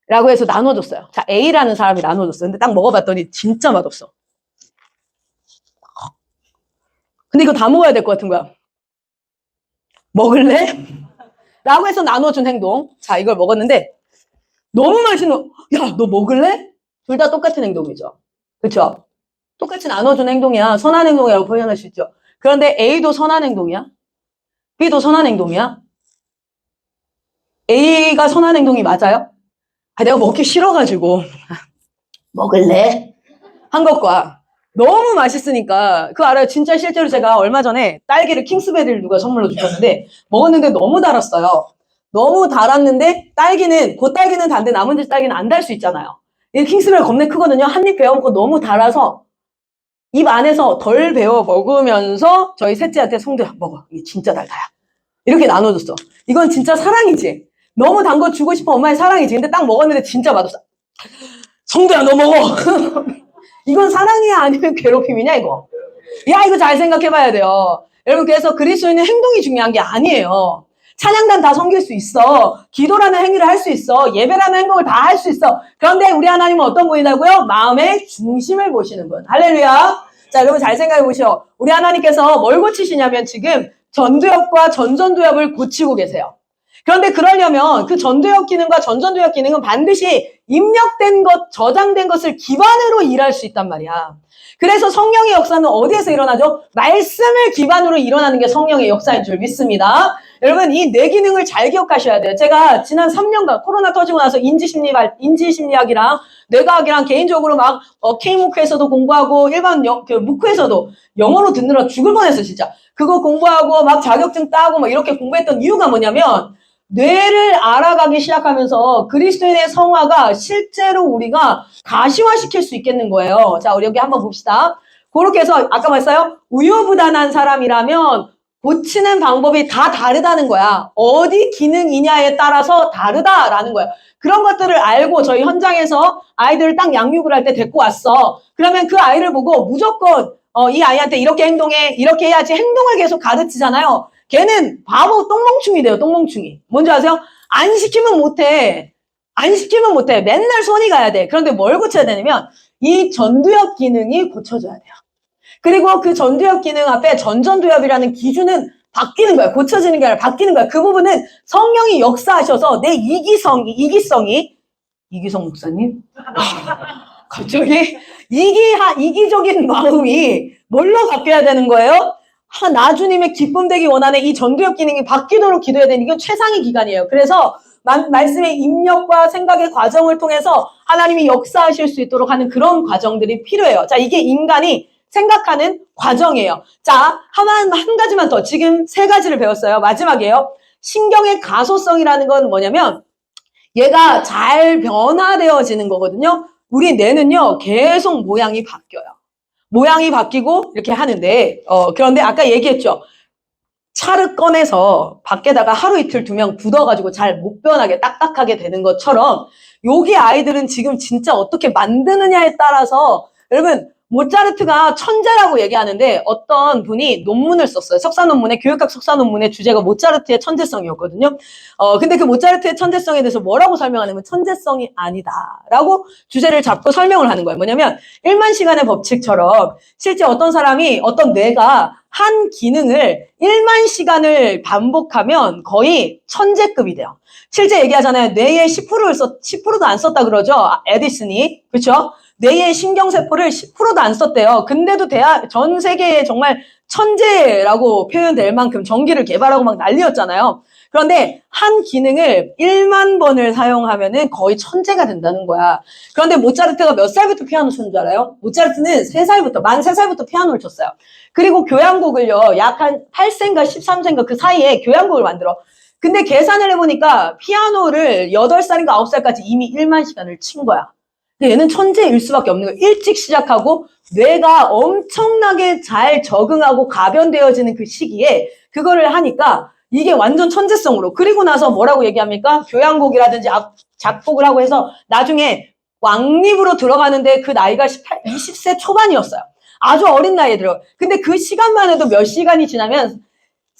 라고 해서 나눠줬어요. 자, A라는 사람이 나눠줬어. 근데 딱 먹어봤더니 진짜 맛없어. 근데 이거 다 먹어야 될 것 같은 거야. 먹을래? 라고 해서 나눠준 행동. 자, 이걸 먹었는데 너무 맛있는, 야, 너 먹을래? 둘 다 똑같은 행동이죠. 그렇죠? 똑같이 나눠준 행동이야. 선한 행동이라고 표현할 수 있죠. 그런데 A도 선한 행동이야? B도 선한 행동이야? A가 선한 행동이 맞아요? 아, 내가 먹기 싫어가지고 먹을래? 한 것과 너무 맛있으니까 그거 알아요? 진짜 실제로 제가 얼마 전에 딸기를 킹스베리를 누가 선물로 주셨는데 먹었는데 너무 달았어요. 너무 달았는데 딸기는 그 딸기는 단데 나머지 딸기는 안 달 수 있잖아요. 이 킹스베리 겁내 크거든요. 한 입 베어 먹고 너무 달아서 입 안에서 덜 베어 먹으면서 저희 셋째한테 성도야 먹어. 이게 진짜 달다야. 이렇게 나눠줬어. 이건 진짜 사랑이지. 너무 단 거 주고 싶어 엄마의 사랑이지. 근데 딱 먹었는데 진짜 맛없어. 성도야 너 먹어. 이건 사랑이야 아니면 괴롭힘이냐 이거. 야 이거 잘 생각해봐야 돼요. 여러분 그래서 그리스도인은 행동이 중요한 게 아니에요. 찬양단 다 섬길 수 있어. 기도라는 행위를 할 수 있어. 예배라는 행동을 다 할 수 있어. 그런데 우리 하나님은 어떤 분이라고요? 마음의 중심을 보시는 분. 할렐루야. 자 여러분 잘 생각해 보시오. 우리 하나님께서 뭘 고치시냐면 지금 전두엽과 전전두엽을 고치고 계세요. 그런데 그러려면 그 전두엽 기능과 전전두엽 기능은 반드시 입력된 것, 저장된 것을 기반으로 일할 수 있단 말이야. 그래서 성령의 역사는 어디에서 일어나죠? 말씀을 기반으로 일어나는 게 성령의 역사인 줄 믿습니다. 여러분 이 네 기능을 잘 기억하셔야 돼요. 제가 지난 3년간 코로나 터지고 나서 인지심리학이랑 뇌과학이랑 개인적으로 막 K무크에서도 공부하고 일반 무크에서도 영어로 듣느라 죽을 뻔했어 진짜. 그거 공부하고 막 자격증 따고 막 이렇게 공부했던 이유가 뭐냐면 뇌를 알아가기 시작하면서 그리스도인의 성화가 실제로 우리가 가시화시킬 수 있겠는 거예요. 자, 우리 여기 한번 봅시다. 그렇게 해서 아까 말했어요. 우유부단한 사람이라면 고치는 방법이 다 다르다는 거야. 어디 기능이냐에 따라서 다르다라는 거야. 그런 것들을 알고 저희 현장에서 아이들을 딱 양육을 할 때 데리고 왔어. 그러면 그 아이를 보고 무조건 이 아이한테 이렇게 행동해, 이렇게 해야지 행동을 계속 가르치잖아요. 걔는 바보 똥멍충이 돼요, 똥멍충이. 뭔지 아세요? 안 시키면 못해. 안 시키면 못해. 맨날 손이 가야 돼. 그런데 뭘 고쳐야 되냐면 이 전두엽 기능이 고쳐져야 돼요. 그리고 그 전두엽 기능 앞에 전전두엽이라는 기준은 바뀌는 거야. 고쳐지는 게 아니라 바뀌는 거야. 그 부분은 성령이 역사하셔서 내 이기성 목사님? 갑자기 이기적인 마음이 뭘로 바뀌어야 되는 거예요? 나주님의 기쁨 되기 원하는 이 전두엽 기능이 바뀌도록 기도해야 되는 이건 최상의 기간이에요. 그래서 말씀의 입력과 생각의 과정을 통해서 하나님이 역사하실 수 있도록 하는 그런 과정들이 필요해요. 자, 이게 인간이 생각하는 과정이에요. 자, 한 가지만 더. 지금 3가지를 배웠어요. 마지막이에요. 신경의 가소성이라는 건 뭐냐면 얘가 잘 변화되어지는 거거든요. 우리 뇌는요, 계속 모양이 바뀌어요. 모양이 바뀌고 이렇게 하는데 그런데 아까 얘기했죠. 차를 꺼내서 밖에다가 하루 이틀 두면 굳어가지고 잘 못 변하게 딱딱하게 되는 것처럼 여기 아이들은 지금 진짜 어떻게 만드느냐에 따라서 여러분 모차르트가 천재라고 얘기하는데 어떤 분이 논문을 썼어요. 석사 논문에 교육학 석사 논문의 주제가 모차르트의 천재성이었거든요. 근데 그 모차르트의 천재성에 대해서 뭐라고 설명하냐면 천재성이 아니다라고 주제를 잡고 설명을 하는 거예요. 뭐냐면 1만 시간의 법칙처럼 실제 어떤 사람이 어떤 뇌가 한 기능을 1만 시간을 반복하면 거의 천재급이 돼요. 실제 얘기하잖아요. 뇌의 10%도 안 썼다 그러죠. 에디슨이. 그렇죠? 뇌의 신경세포를 10%도 안 썼대요. 근데도 전 세계에 정말 천재라고 표현될 만큼 전기를 개발하고 막 난리였잖아요. 그런데 한 기능을 1만 번을 사용하면은 거의 천재가 된다는 거야. 그런데 모차르트가 몇 살부터 피아노 쳤는 줄 알아요? 모차르트는 만 3살부터 피아노를 쳤어요. 그리고 교향곡을요, 약 한 8세인가 13세인가 그 사이에 교향곡을 만들어. 근데 계산을 해보니까 피아노를 8살인가 9살까지 이미 1만 시간을 친 거야. 근데 얘는 천재일 수밖에 없는 거예요. 일찍 시작하고 뇌가 엄청나게 잘 적응하고 가변되어지는 그 시기에 그거를 하니까 이게 완전 천재성으로. 그리고 나서 뭐라고 얘기합니까? 교향곡이라든지 작복을 하고 해서 나중에 왕립으로 들어가는데 그 나이가 20세 초반이었어요. 아주 어린 나이에 들어요. 근데 그 시간만 해도 몇 시간이 지나면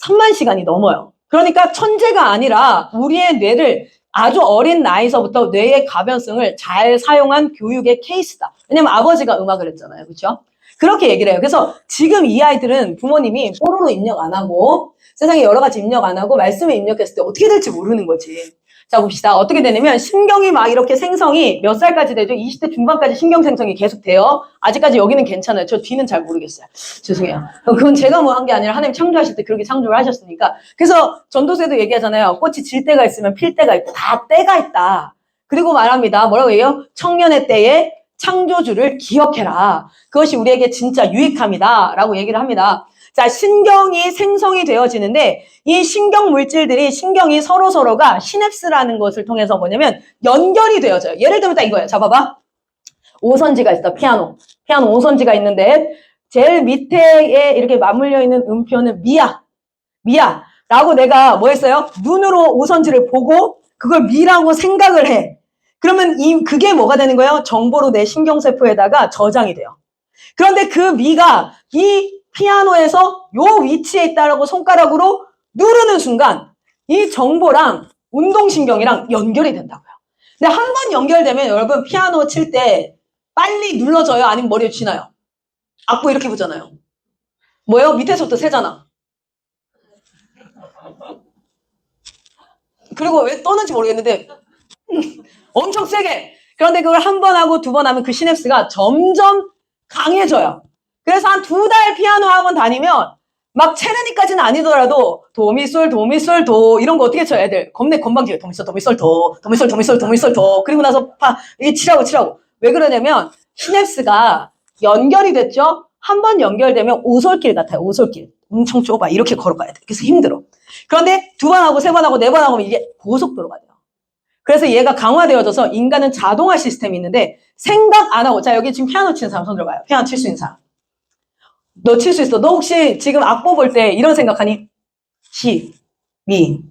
3만 시간이 넘어요. 그러니까 천재가 아니라 우리의 뇌를 아주 어린 나이서부터 뇌의 가변성을 잘 사용한 교육의 케이스다. 왜냐면 아버지가 음악을 했잖아요. 그렇죠? 그렇게 얘기를 해요. 그래서 지금 이 아이들은 부모님이 뽀로로 입력 안 하고 세상에 여러 가지 입력 안 하고 말씀에 입력했을 때 어떻게 될지 모르는 거지. 자, 봅시다. 어떻게 되냐면 신경이 막 이렇게 생성이 몇 살까지 되죠? 20대 중반까지 신경 생성이 계속 돼요. 아직까지 여기는 괜찮아요. 저 뒤는 잘 모르겠어요. 죄송해요. 그건 제가 뭐 한 게 아니라 하나님 창조하실 때 그렇게 창조를 하셨으니까. 그래서 전도서에도 얘기하잖아요. 꽃이 질 때가 있으면 필 때가 있고 다 때가 있다. 그리고 말합니다. 뭐라고 해요? 청년의 때에 창조주를 기억해라. 그것이 우리에게 진짜 유익함이다. 라고 얘기를 합니다. 자, 신경이 생성이 되어지는데 이 신경 물질들이 신경이 서로가 시냅스라는 것을 통해서 뭐냐면 연결이 되어져요. 예를 들면 딱 이거예요. 자, 봐봐. 오선지가 있어. 피아노 5선지가 있는데 제일 밑에에 이렇게 맞물려 있는 음표는 미야라고 내가 뭐 했어요? 눈으로 오선지를 보고 그걸 미라고 생각을 해. 그러면 그게 뭐가 되는 거예요? 정보로 내 신경세포에다가 저장이 돼요. 그런데 그 미가 이 피아노에서 요 위치에 있다라고 손가락으로 누르는 순간 이 정보랑 운동신경이랑 연결이 된다고요. 근데 한 번 연결되면 여러분 피아노 칠 때 빨리 눌러져요? 아니면 머리에 쥐나요? 악보 이렇게 보잖아요. 뭐예요? 밑에서부터 세잖아. 그리고 왜 떠는지 모르겠는데 엄청 세게. 그런데 그걸 한 번 하고 두 번 하면 그 시냅스가 점점 강해져요. 그래서 한 2달 피아노 학원 다니면 막 체르니까지는 아니더라도 도미솔 도 이런 거 어떻게 쳐 애들 건방지게 도미솔 도 그리고 나서 이게 치라고 왜 그러냐면 시냅스가 연결이 됐죠. 한 번 연결되면 오솔길 같아요. 오솔길 엄청 좁아 이렇게 걸어가야 돼. 그래서 힘들어. 그런데 2번 하고 3번 하고 4번 하고 이게 고속도로가 돼요. 그래서 얘가 강화되어져서 인간은 자동화 시스템이 있는데 생각 안 하고 자 여기 지금 피아노 치는 사람 손 들어봐요. 피아노 칠 수 있는 사람. 너 칠 수 있어. 너 혹시 지금 악보 볼 때 이런 생각하니? 시, 미,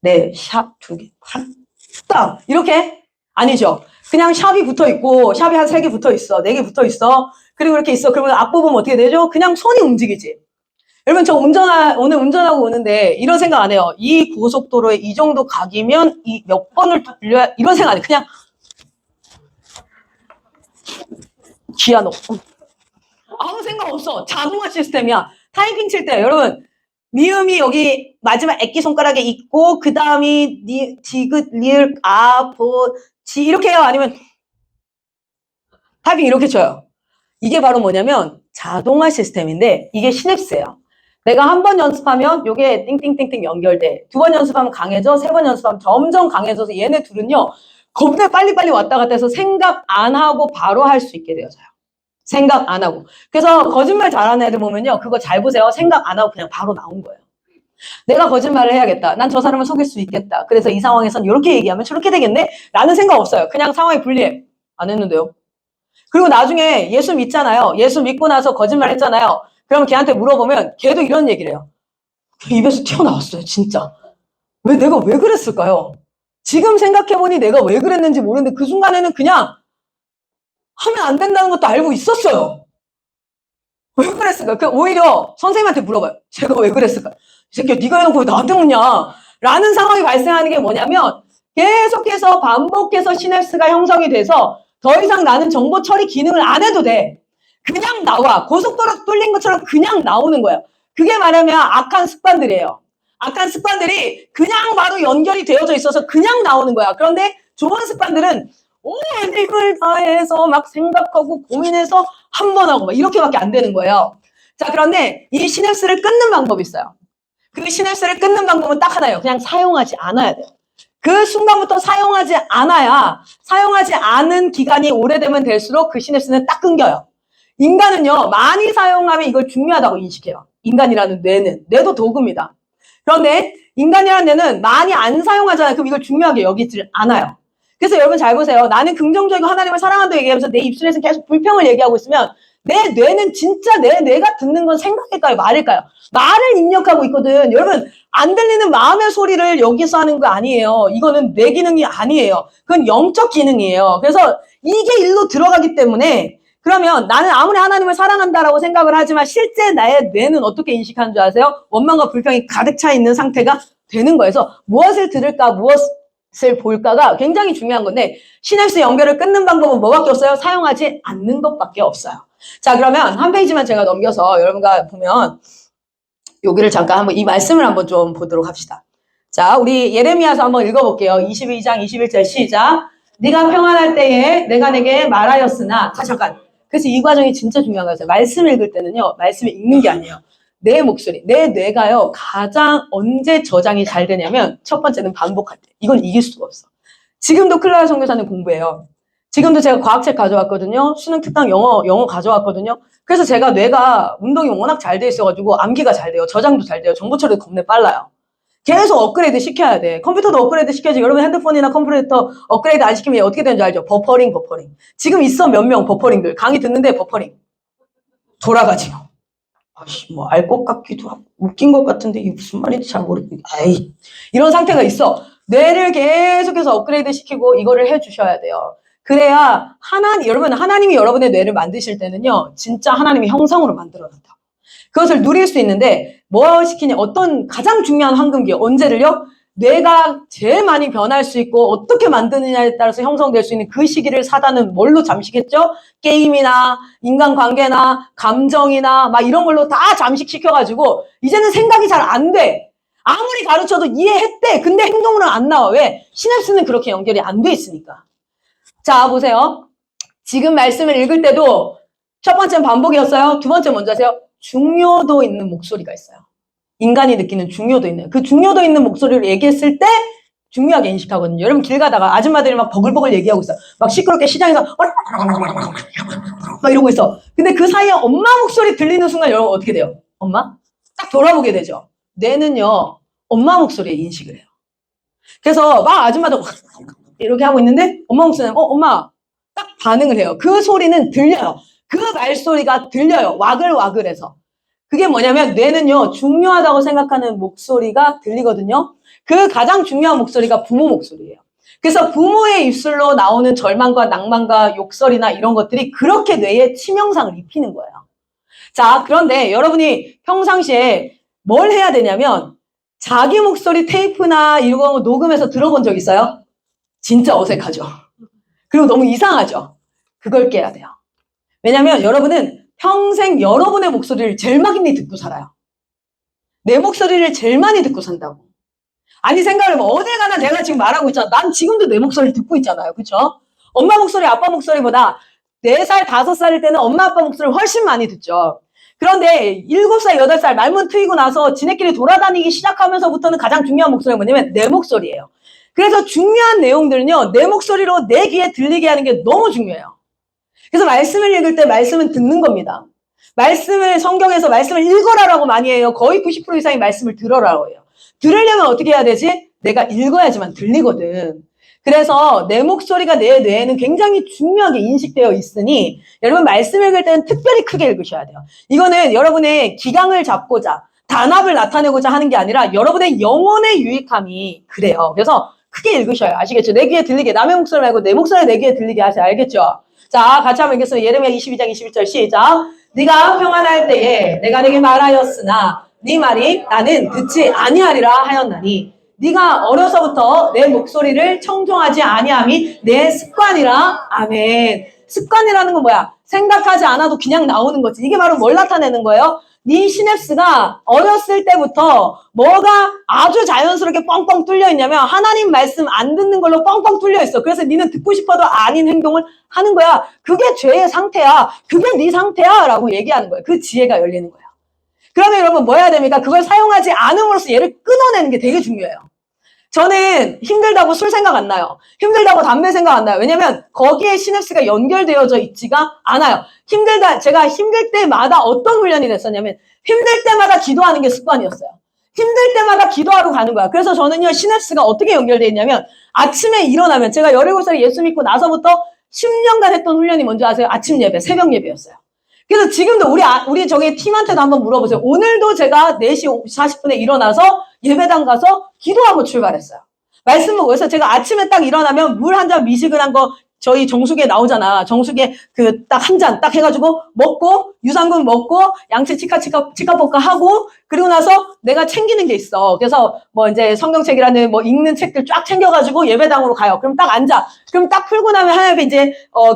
네, 샵 2개, 딱 이렇게? 아니죠. 그냥 샵이 붙어있고 샵이 한 3개 붙어있어. 4개 붙어있어. 그리고 이렇게 있어. 그러면 악보 보면 어떻게 되죠? 그냥 손이 움직이지. 여러분 저 오늘 운전하고 오는데 이런 생각 안 해요. 이 고속도로에 이 정도 각이면 이 몇 번을 돌려야 이런 생각 안 해. 그냥 기아노 아무 생각 없어. 자동화 시스템이야. 타이핑 칠 때 여러분 미음이 여기 마지막 액기 손가락에 있고 그 다음이 디귿 리을 지 이렇게 해요. 아니면 타이핑 이렇게 쳐요. 이게 바로 뭐냐면 자동화 시스템인데 이게 시냅스예요. 내가 한 번 연습하면 이게 띵띵띵띵 연결돼. 2번 연습하면 강해져. 3번 연습하면 점점 강해져서 얘네 둘은요. 겁나 빨리빨리 왔다 갔다 해서 생각 안 하고 바로 할 수 있게 되어져요. 생각 안 하고. 그래서 거짓말 잘하는 애들 보면요. 그거 잘 보세요. 생각 안 하고 그냥 바로 나온 거예요. 내가 거짓말을 해야겠다. 난 저 사람을 속일 수 있겠다. 그래서 이 상황에선 이렇게 얘기하면 저렇게 되겠네? 라는 생각 없어요. 그냥 상황이 불리해. 안 했는데요. 그리고 나중에 예수 믿잖아요. 예수 믿고 나서 거짓말 했잖아요. 그러면 걔한테 물어보면 걔도 이런 얘기를 해요. 걔 입에서 튀어나왔어요. 진짜. 내가 왜 그랬을까요? 지금 생각해보니 내가 왜 그랬는지 모르는데 그 순간에는 그냥 하면 안 된다는 것도 알고 있었어요. 왜 그랬을까? 오히려 선생님한테 물어봐요. 제가 왜 그랬을까? 이 새끼야 네가 해놓고 왜 나한테 묻냐? 라는 상황이 발생하는 게 뭐냐면 계속해서 반복해서 시냅스가 형성이 돼서 더 이상 나는 정보 처리 기능을 안 해도 돼. 그냥 나와. 고속도로 뚫린 것처럼 그냥 나오는 거예요. 그게 말하면 악한 습관들이에요. 악한 습관들이 그냥 바로 연결이 되어져 있어서 그냥 나오는 거야. 그런데 좋은 습관들은 온 힘을 다해서 막 생각하고 고민해서 한 번 하고 막 이렇게밖에 안 되는 거예요. 자, 그런데 이 시냅스를 끊는 방법이 있어요. 그 시냅스를 끊는 방법은 딱 하나예요. 그냥 사용하지 않아야 돼요. 그 순간부터 사용하지 않아야 사용하지 않은 기간이 오래되면 될수록 그 시냅스는 딱 끊겨요. 인간은요. 많이 사용하면 이걸 중요하다고 인식해요. 인간이라는 뇌도 도구입니다. 그런데 인간이라는 뇌는 많이 안 사용하잖아요. 그럼 이걸 중요하게 여기질 않아요. 그래서 여러분 잘 보세요. 나는 긍정적이고 하나님을 사랑한다고 얘기하면서 내 입술에서 계속 불평을 얘기하고 있으면 내 뇌는 진짜 내 뇌가 듣는 건 생각일까요? 말일까요? 말을 입력하고 있거든. 여러분, 안 들리는 마음의 소리를 여기서 하는 거 아니에요. 이거는 뇌 기능이 아니에요. 그건 영적 기능이에요. 그래서 이게 일로 들어가기 때문에 그러면 나는 아무리 하나님을 사랑한다라고 생각을 하지만 실제 나의 뇌는 어떻게 인식하는 줄 아세요? 원망과 불평이 가득 차 있는 상태가 되는 거예요. 그래서 무엇을 들을까, 무엇을 볼까가 굉장히 중요한 건데 시냅스 연결을 끊는 방법은 뭐밖에 없어요? 사용하지 않는 것밖에 없어요. 자, 그러면 한 페이지만 제가 넘겨서 여러분과 보면 여기를 잠깐 한번 이 말씀을 한번 좀 보도록 합시다. 자, 우리 예레미야서 한번 읽어볼게요. 22장 21절 시작. 네가 평안할 때에 내가 내게 말하였으나 자, 잠깐. 그래서 이 과정이 진짜 중요한 거예요. 말씀을 읽을 때는요. 말씀을 읽는 게 아니에요. 내 목소리, 내 뇌가요. 가장 언제 저장이 잘 되냐면 첫 번째는 반복할 때. 이건 이길 수가 없어. 지금도 클라라 선교사는 공부해요. 지금도 제가 과학책 가져왔거든요. 수능 특강 영어 가져왔거든요. 그래서 제가 뇌가 운동이 워낙 잘 돼 있어가지고 암기가 잘 돼요. 저장도 잘 돼요. 정보 처리도 겁내 빨라요. 계속 업그레이드 시켜야 돼. 컴퓨터도 업그레이드 시켜야지. 여러분 핸드폰이나 컴퓨터 업그레이드 안 시키면 어떻게 되는지 알죠? 버퍼링. 지금 있어 몇 명 버퍼링들. 강의 듣는데 버퍼링. 돌아가지고. 아씨, 뭐 알 것 같기도 하고 웃긴 것 같은데 이게 무슨 말인지 잘 모르겠는데. 아이, 이런 상태가 있어. 뇌를 계속해서 업그레이드 시키고 이거를 해주셔야 돼요. 그래야 여러분 하나님이 여러분의 뇌를 만드실 때는요. 진짜 하나님이 형상으로 만들어놨다. 그것을 누릴 수 있는데 뭐 시키냐. 어떤 가장 중요한 황금기 언제를요? 뇌가 제일 많이 변할 수 있고 어떻게 만드느냐에 따라서 형성될 수 있는 그 시기를 사단은 뭘로 잠식했죠? 게임이나 인간관계나 감정이나 막 이런 걸로 다 잠식시켜가지고 이제는 생각이 잘 안 돼. 아무리 가르쳐도 이해했대. 근데 행동으로 안 나와. 왜? 시냅스는 그렇게 연결이 안 돼 있으니까. 자, 보세요. 지금 말씀을 읽을 때도 첫 번째는 반복이었어요. 두 번째 먼저 하세요. 중요도 있는 목소리가 있어요. 인간이 느끼는 중요도 있는. 그 중요도 있는 목소리를 얘기했을 때 중요하게 인식하거든요. 여러분 길 가다가 아줌마들이 막 버글버글 얘기하고 있어. 막 시끄럽게 시장에서 막 이러고 있어. 근데 그 사이에 엄마 목소리 들리는 순간 여러분 어떻게 돼요? 엄마? 딱 돌아보게 되죠. 뇌는요. 엄마 목소리에 인식을 해요. 그래서 막 아줌마도 이렇게 하고 있는데 엄마 목소리는 엄마 딱 반응을 해요. 그 소리는 들려요. 그 말소리가 들려요. 와글와글해서. 그게 뭐냐면 뇌는요. 중요하다고 생각하는 목소리가 들리거든요. 그 가장 중요한 목소리가 부모 목소리예요. 그래서 부모의 입술로 나오는 절망과 낭만과 욕설이나 이런 것들이 그렇게 뇌에 치명상을 입히는 거예요. 자, 그런데 여러분이 평상시에 뭘 해야 되냐면 자기 목소리 테이프나 이런 거 녹음해서 들어본 적 있어요? 진짜 어색하죠. 그리고 너무 이상하죠. 그걸 깨야 돼요. 왜냐면 여러분은 평생 여러분의 목소리를 제일 많이 듣고 살아요. 내 목소리를 제일 많이 듣고 산다고. 아니 생각해보면 어딜 가나 내가 지금 말하고 있잖아. 난 지금도 내 목소리를 듣고 있잖아요. 그렇죠? 엄마 목소리, 아빠 목소리보다 4살, 5살일 때는 엄마, 아빠 목소리를 훨씬 많이 듣죠. 그런데 7살, 8살 말문 트이고 나서 지네끼리 돌아다니기 시작하면서부터는 가장 중요한 목소리가 뭐냐면 내 목소리예요. 그래서 중요한 내용들은요. 내 목소리로 내 귀에 들리게 하는 게 너무 중요해요. 그래서 말씀을 읽을 때 말씀은 듣는 겁니다. 성경에서 말씀을 읽어라라고 많이 해요. 거의 90% 이상의 말씀을 들어라고 해요. 들으려면 어떻게 해야 되지? 내가 읽어야지만 들리거든. 그래서 내 목소리가 내 뇌에는 굉장히 중요하게 인식되어 있으니 여러분 말씀 읽을 때는 특별히 크게 읽으셔야 돼요. 이거는 여러분의 기강을 잡고자 단합을 나타내고자 하는 게 아니라 여러분의 영혼의 유익함이 그래요. 그래서 크게 읽으셔요. 아시겠죠? 내 귀에 들리게. 남의 목소리 말고 내 목소리 내 귀에 들리게 하세요. 알겠죠? 자, 같이 한번 읽겠습니다. 예레미야 22장 21절 시작. 네가 평안할 때에 내가 네게 말하였으나 네 말이 나는 듣지 아니하리라 하였나니 네가 어려서부터 내 목소리를 청종하지 아니함이 내 습관이라. 아멘. 습관이라는 건 뭐야? 생각하지 않아도 그냥 나오는 거지. 이게 바로 뭘 나타내는 거예요? 네 시냅스가 어렸을 때부터 뭐가 아주 자연스럽게 뻥뻥 뚫려 있냐면 하나님 말씀 안 듣는 걸로 뻥뻥 뚫려 있어. 그래서 니는 듣고 싶어도 아닌 행동을 하는 거야. 그게 죄의 상태야. 그게 네 상태야 라고 얘기하는 거예요. 그 지혜가 열리는 거야. 그러면 여러분 뭐 해야 됩니까? 그걸 사용하지 않음으로써 얘를 끊어내는 게 되게 중요해요. 저는 힘들다고 술 생각 안 나요. 힘들다고 담배 생각 안 나요. 왜냐면 거기에 시냅스가 연결되어져 있지가 않아요. 제가 힘들 때마다 어떤 훈련이 됐었냐면 힘들 때마다 기도하는 게 습관이었어요. 힘들 때마다 기도하러 가는 거야. 그래서 저는요 시냅스가 어떻게 연결되어 있냐면 아침에 일어나면 제가 17살에 예수 믿고 나서부터 10년간 했던 훈련이 뭔지 아세요? 아침 예배, 새벽 예배였어요. 그래서 지금도 우리 저기 팀한테도 한번 물어보세요. 오늘도 제가 4시 40분에 일어나서 예배당 가서 기도하고 출발했어요. 말씀 보고. 그래서 제가 아침에 딱 일어나면 물 한 잔 미지근한 거 저희 정수기에 나오잖아. 정수기에 그 딱 한 잔 딱 해가지고 먹고 유산균 먹고 양치 치카치카 하고 그리고 나서 내가 챙기는 게 있어. 그래서 뭐 이제 성경책이라는 뭐 읽는 책들 쫙 챙겨가지고 예배당으로 가요. 그럼 딱 앉아. 그럼 딱 풀고 나면 하나님께 이제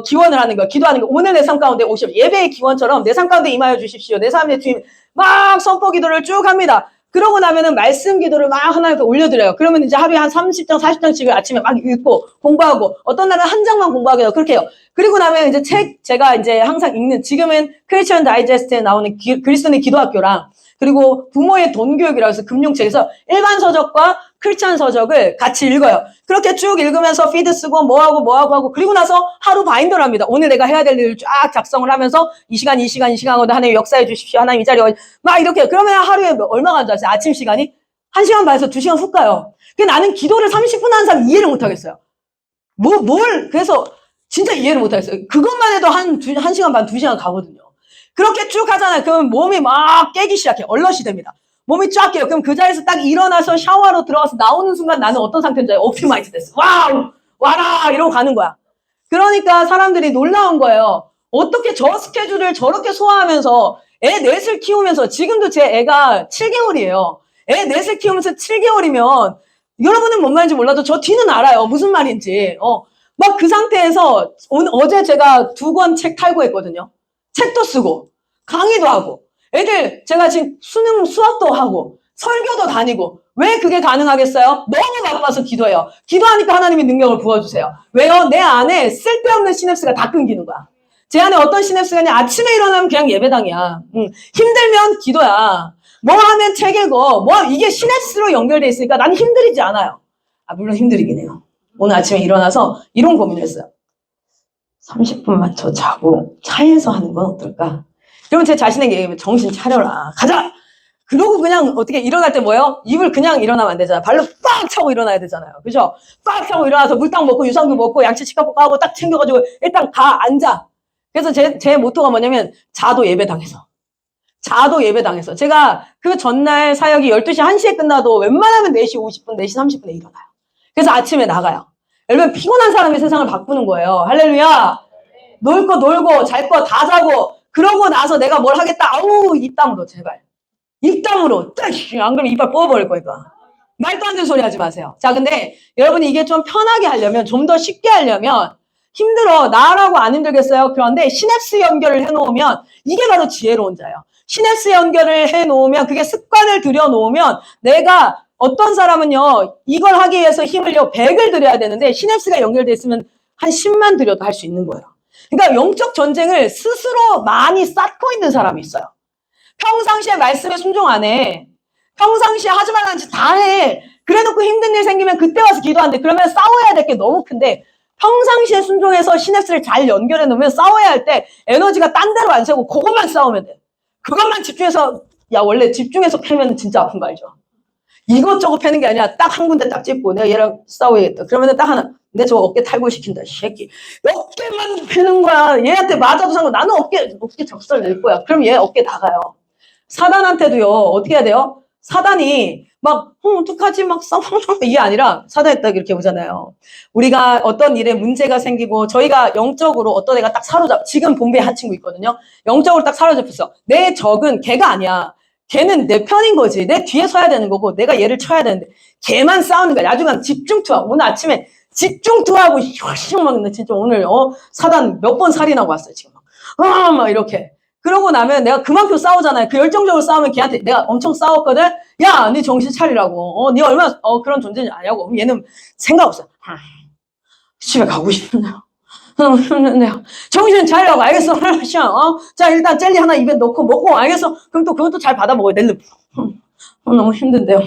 기원을 하는 거야. 기도하는 거. 오늘 내 삶 가운데 오십시오. 예배의 기원처럼 내 삶 가운데 임하여 주십시오. 내 삶의 주임 막 선포 기도를 쭉 합니다. 그러고 나면은 말씀 기도를 막 하나님께 올려드려요. 그러면 이제 하루에 한 30장, 40장씩을 아침에 막 읽고 공부하고 어떤 날은 한 장만 공부하게 해요. 그렇게 해요. 그리고 나면 이제 제가 이제 항상 읽는 지금은 크리스천 다이제스트에 나오는 그리스도인의 기도학교랑 그리고 부모의 돈 교육이라고 해서 금융책에서 일반 서적과 크리스천 서적을 같이 읽어요. 그렇게 쭉 읽으면서 피드 쓰고 뭐하고 하고 그리고 나서 하루 바인더를 합니다. 오늘 내가 해야 될 일을 쫙 작성을 하면서 이 시간 하고 하나님 역사해 주십시오. 하나님 이 자리에 막 이렇게 그러면 하루에 얼마가 안 좋았어요? 아침 시간이 1시간 반에서 2시간 훅 가요. 나는 기도를 30분 하는 사람 이해를 못 하겠어요. 그래서 진짜 이해를 못 하겠어요. 그것만 해도 한 1시간 반, 2시간 가거든요. 그렇게 쭉 하잖아요. 그러면 몸이 막 깨기 시작해. 얼럿이 됩니다. 몸이 쫙 깨요. 그럼 그 자리에서 딱 일어나서 샤워로 들어가서 나오는 순간 나는 어떤 상태인 줄 알아요? 옵티마이즈 됐어. 와우! 와라! 이러고 가는 거야. 그러니까 사람들이 놀라운 거예요. 어떻게 저 스케줄을 저렇게 소화하면서 애 넷을 키우면서 지금도 제 애가 7개월이에요. 애 넷을 키우면서 7개월이면 여러분은 뭔 말인지 몰라도 저 뒤는 알아요. 무슨 말인지. 막 그 상태에서 어제 제가 2권 책 탈고했거든요. 책도 쓰고 강의도 하고 애들 제가 지금 수능 수업도 하고 설교도 다니고 왜 그게 가능하겠어요? 너무 바빠서 기도해요. 기도하니까 하나님이 능력을 부어주세요. 왜요? 내 안에 쓸데없는 시냅스가 다 끊기는 거야. 제 안에 어떤 시냅스가 있냐? 아침에 일어나면 그냥 예배당이야. 힘들면 기도야. 뭐 하면 책 읽어. 이게 시냅스로 연결돼 있으니까 난 힘들이지 않아요. 물론 힘들이긴 해요. 오늘 아침에 일어나서 이런 고민을 했어요. 30분만 더 자고 차에서 하는 건 어떨까? 그러면 제 자신에게 얘기하면 정신 차려라. 가자! 그러고 그냥 어떻게 일어날 때 뭐예요? 입을 그냥 일어나면 안 되잖아요. 발로 빡 차고 일어나야 되잖아요. 그죠? 빡 차고 일어나서 물 딱 먹고 유산균 먹고 양치 치카볶아 하고 딱 챙겨가지고 일단 앉아. 그래서 제 모토가 뭐냐면 자도 예배당에서. 제가 그 전날 사역이 12시 1시에 끝나도 웬만하면 4시 50분, 4시 30분에 일어나요. 그래서 아침에 나가요. 여러분 피곤한 사람이 세상을 바꾸는 거예요. 할렐루야. 놀 거 놀고 잘 거 다 자고 그러고 나서 내가 뭘 하겠다. 아우 입담으로 제발. 입담으로. 안 그러면 이빨 뽑아버릴 거니까. 말도 안 되는 소리 하지 마세요. 자 근데 여러분이 이게 좀 편하게 하려면 좀 더 쉽게 하려면 힘들어. 나라고 안 힘들겠어요. 그런데 시냅스 연결을 해놓으면 이게 바로 지혜로운 자예요. 시냅스 연결을 해놓으면 그게 습관을 들여놓으면 내가 어떤 사람은요 이걸 하기 위해서 힘을요 100을 들여야 되는데 시냅스가 연결돼 있으면 한 10만 들여도 할 수 있는 거예요. 그러니까 영적 전쟁을 스스로 많이 쌓고 있는 사람이 있어요. 평상시에 말씀에 순종 안 해. 평상시에 하지 말라는 짓 다 해. 그래놓고 힘든 일 생기면 그때 와서 기도한대. 그러면 싸워야 될 게 너무 큰데 평상시에 순종해서 시냅스를 잘 연결해 놓으면 싸워야 할 때 에너지가 딴 데로 안 새고 그것만 싸우면 돼. 그것만 집중해서 원래 집중해서 패면 진짜 아픈 거 알죠? 이것저것 패는 게 아니라 딱 한 군데 딱 짚고 내가 얘랑 싸워야겠다. 그러면은 딱 하나. 내 저 어깨 탈골시킨다, 이 새끼. 어깨만 패는 거야. 얘한테 맞아도 상관. 나는 어깨 적설 낼 거야. 그럼 얘 어깨 나가요. 사단한테도요. 어떻게 해야 돼요? 사단이 막 어떡하지 막 싸워 이게 아니라 사단이 딱 이렇게 오잖아요. 우리가 어떤 일에 문제가 생기고 저희가 영적으로 어떤 애가 딱 지금 본부에 한 친구 있거든요. 영적으로 딱 사로잡혔어. 내 적은 걔가 아니야. 걔는 내 편인 거지. 내 뒤에 서야 되는 거고 내가 얘를 쳐야 되는데 걔만 싸우는 거야. 나중에 집중 투하. 오늘 아침에 집중 투하하고 막 진짜 오늘 사단 몇 번 살인하고 왔어요. 지금 막 이렇게. 그러고 나면 내가 그만큼 싸우잖아요. 그 열정적으로 싸우면 걔한테 내가 엄청 싸웠거든. 야, 네 정신 차리라고. 네 얼마나 그런 존재인지 아냐고. 그럼 얘는 생각 없어. 집에 가고 싶네요. 정신 차리라고. 알겠어. 자, 일단 젤리 하나 입에 넣고 먹고 알겠어. 그럼 또 그것도 잘 받아 먹어요. 낼름. 너무 힘든데요.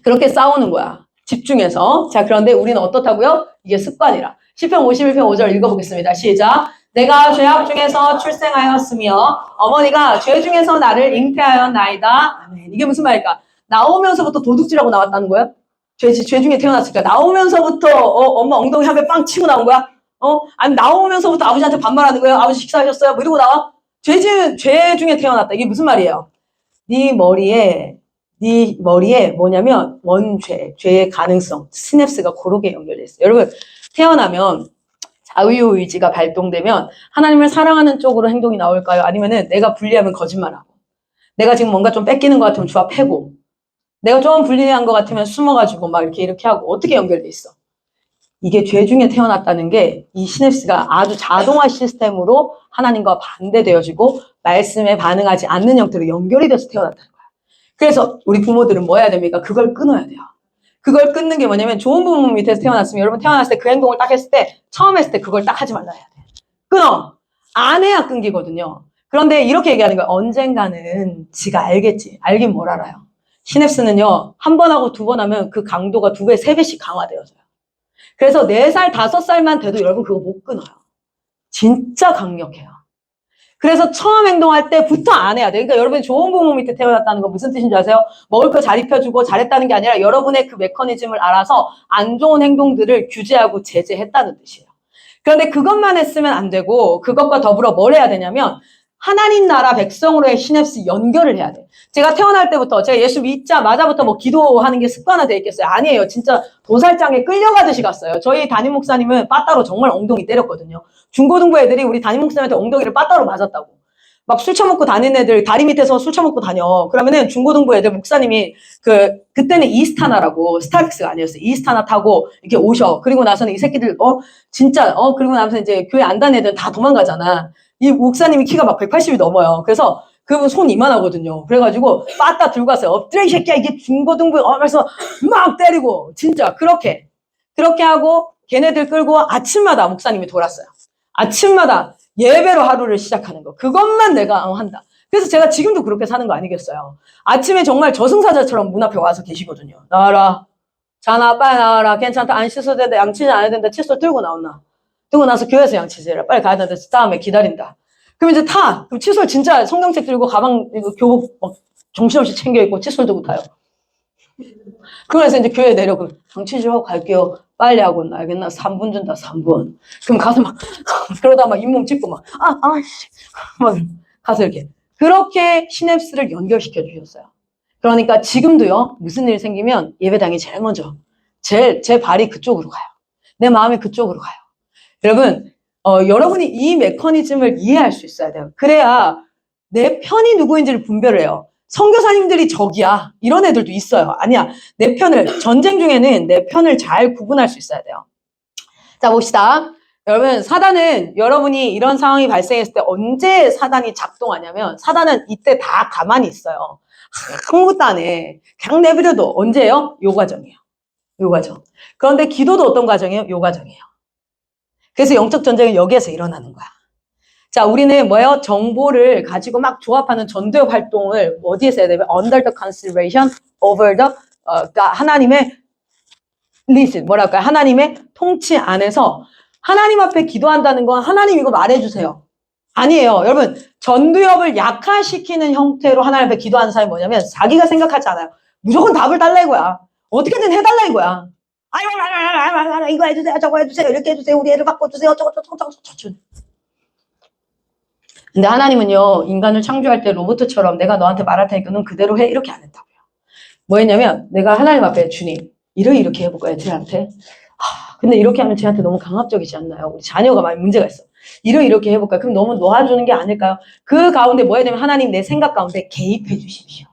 그렇게 싸우는 거야. 집중해서. 자, 그런데 우리는 어떻다고요? 이게 습관이라. 시편 51편 5절 읽어보겠습니다. 시작. 내가 죄악 중에서 출생하였으며 어머니가 죄 중에서 나를 잉태하였나이다. 아멘. 이게 무슨 말일까? 나오면서부터 도둑질하고 나왔다는 거야? 죄 중에 태어났을까? 나오면서부터 엄마 엉덩이 한 배 빵 치고 나온 거야? 아니 나오면서부터 아버지한테 반말하는 거야? 아버지 식사하셨어요? 뭐 이러고 나와? 죄 중에 태어났다. 이게 무슨 말이에요? 네 머리에 뭐냐면 죄의 가능성, 시냅스가 고르게 연결돼 있어요. 여러분, 태어나면 자유의지가 발동되면 하나님을 사랑하는 쪽으로 행동이 나올까요? 아니면은 내가 불리하면 거짓말하고, 내가 지금 뭔가 좀 뺏기는 것 같으면 주워 패고, 내가 좀 불리한 것 같으면 숨어가지고 막 이렇게 하고, 어떻게 연결돼 있어? 이게 죄 중에 태어났다는 게 이 시냅스가 아주 자동화 시스템으로 하나님과 반대되어지고 말씀에 반응하지 않는 형태로 연결이 돼서 태어났다는 거야. 그래서 우리 부모들은 뭐 해야 됩니까? 그걸 끊어야 돼요. 그걸 끊는 게 뭐냐면 좋은 부모 밑에서 태어났으면 여러분 태어났을 때 그 행동을 딱 했을 때 처음 했을 때 그걸 딱 하지 말라 해야 돼. 끊어. 안 해야 끊기거든요. 그런데 이렇게 얘기하는 거예요. 언젠가는 지가 알겠지. 알긴 뭘 알아요. 시냅스는요. 한 번 하고 두 번 하면 그 강도가 2배, 3배씩 강화되어져요. 그래서 4살, 5살만 돼도 여러분 그거 못 끊어요. 진짜 강력해요. 그래서 처음 행동할 때부터 안 해야 돼. 그러니까 여러분이 좋은 부모 밑에 태어났다는 건 무슨 뜻인지 아세요? 먹을 거 잘 입혀주고 잘했다는 게 아니라 여러분의 그 메커니즘을 알아서 안 좋은 행동들을 규제하고 제재했다는 뜻이에요. 그런데 그것만 했으면 안 되고 그것과 더불어 뭘 해야 되냐면 하나님 나라 백성으로의 시냅스 연결을 해야 돼. 제가 태어날 때부터 제가 예수 믿자마자부터 뭐 기도하는 게 습관화돼 있겠어요? 아니에요. 진짜 도살장에 끌려가듯이 갔어요. 저희 담임 목사님은 빠따로 정말 엉덩이 때렸거든요. 중고등부 애들이 우리 담임 목사님한테 엉덩이를 빠따로 맞았다고. 막 술 처먹고 다니는 애들 다리 밑에서 술 처먹고 다녀. 그러면은 중고등부 애들 목사님이 그때는 이스타나라고 스타렉스가 아니었어요. 이스타나 타고 이렇게 오셔. 그리고 나서는 이 새끼들 진짜 그리고 나서 이제 교회 안 다니는 애들 다 도망가잖아. 이 목사님이 키가 막 180이 넘어요. 그래서 그분 손 이만하거든요. 그래가지고 빠따 들고 왔어요. 엎드려 이 새끼야 이게 중고등부 그래서 막 때리고 진짜 그렇게 하고 걔네들 끌고 아침마다 목사님이 돌았어요. 아침마다 예배로 하루를 시작하는 거. 그것만 내가 한다. 그래서 제가 지금도 그렇게 사는 거 아니겠어요. 아침에 정말 저승사자처럼 문 앞에 와서 계시거든요. 나와라. 자나 빨리 나와라. 괜찮다. 안 씻어도 된다. 양치는 안 해도 된다. 칫솔 들고 나온나. 들고 나서 교회에서 양치제라. 빨리 가야 되는데 다음에 기다린다. 그럼 이제 타. 그럼 칫솔 진짜 성경책 들고 가방 교복 막 정신없이 챙겨 입고 칫솔 들고 타요. 그래서 이제 교회 내려고 양치 좀 하고 갈게요. 빨리 하고 알겠나? 3분 준다. 3분. 그럼 가서 막 그러다 막 잇몸 찍고 막 가서 이렇게 그렇게 시냅스를 연결시켜 주셨어요. 그러니까 지금도요. 무슨 일 생기면 예배당이 제일 먼저 제 발이 그쪽으로 가요. 내 마음이 그쪽으로 가요. 여러분 여러분이 이 메커니즘을 이해할 수 있어야 돼요. 그래야 내 편이 누구인지를 분별을 해요. 선교사님들이 적이야. 이런 애들도 있어요. 아니야. 내 편을 전쟁 중에는 내 편을 잘 구분할 수 있어야 돼요. 자 봅시다. 여러분 사단은 여러분이 이런 상황이 발생했을 때 언제 사단이 작동하냐면 사단은 이때 다 가만히 있어요. 아무것도 안 해. 그냥 내버려둬. 언제예요? 요 과정이에요. 요 과정. 그런데 기도도 어떤 과정이에요? 요 과정이에요. 그래서 영적 전쟁은 여기에서 일어나는 거야. 자, 우리는 뭐예요? 정보를 가지고 막 조합하는 전도의 활동을 어디에서 해야 되면 under the consideration over the 그러니까 하나님의 listen 뭐랄까요? 하나님의 통치 안에서 하나님 앞에 기도한다는 건 하나님 이거 말해주세요. 아니에요. 여러분 전도협을 약화시키는 형태로 하나님 앞에 기도하는 사람이 뭐냐면 자기가 생각하지 않아요. 무조건 답을 달라 이거야. 어떻게든 해달라 이거야. 이거 해주세요. 저거 해주세요. 이렇게 해주세요. 우리 애를 바꿔주세요. 저거. 근데 하나님은요, 인간을 창조할 때 로봇처럼 내가 너한테 말할 테니까 넌 그대로 해. 이렇게 안 했다고요. 뭐 했냐면, 내가 하나님 앞에 주님, 이렇게 해볼까요, 쟤한테? 근데 이렇게 하면 쟤한테 너무 강압적이지 않나요? 우리 자녀가 많이 문제가 있어. 이렇게 해볼까요? 그럼 너무 놓아주는 게 아닐까요? 그 가운데 뭐 해야 되면 하나님 내 생각 가운데 개입해 주십시오.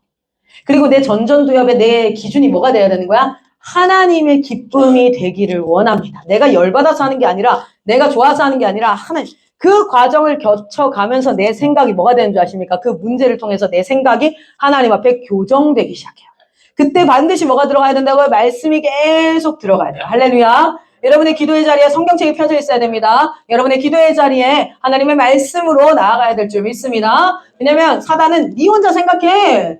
그리고 내 전전두엽에 내 기준이 뭐가 돼야 되는 거야? 하나님의 기쁨이 되기를 원합니다. 내가 열받아서 하는 게 아니라, 내가 좋아서 하는 게 아니라, 하나님. 그 과정을 거쳐가면서 내 생각이 뭐가 되는 줄 아십니까? 그 문제를 통해서 내 생각이 하나님 앞에 교정되기 시작해요. 그때 반드시 뭐가 들어가야 된다고요? 말씀이 계속 들어가야 돼요. 할렐루야. 여러분의 기도의 자리에 성경책이 펴져 있어야 됩니다. 여러분의 기도의 자리에 하나님의 말씀으로 나아가야 될 줄 믿습니다. 왜냐면 사단은 네 혼자 생각해.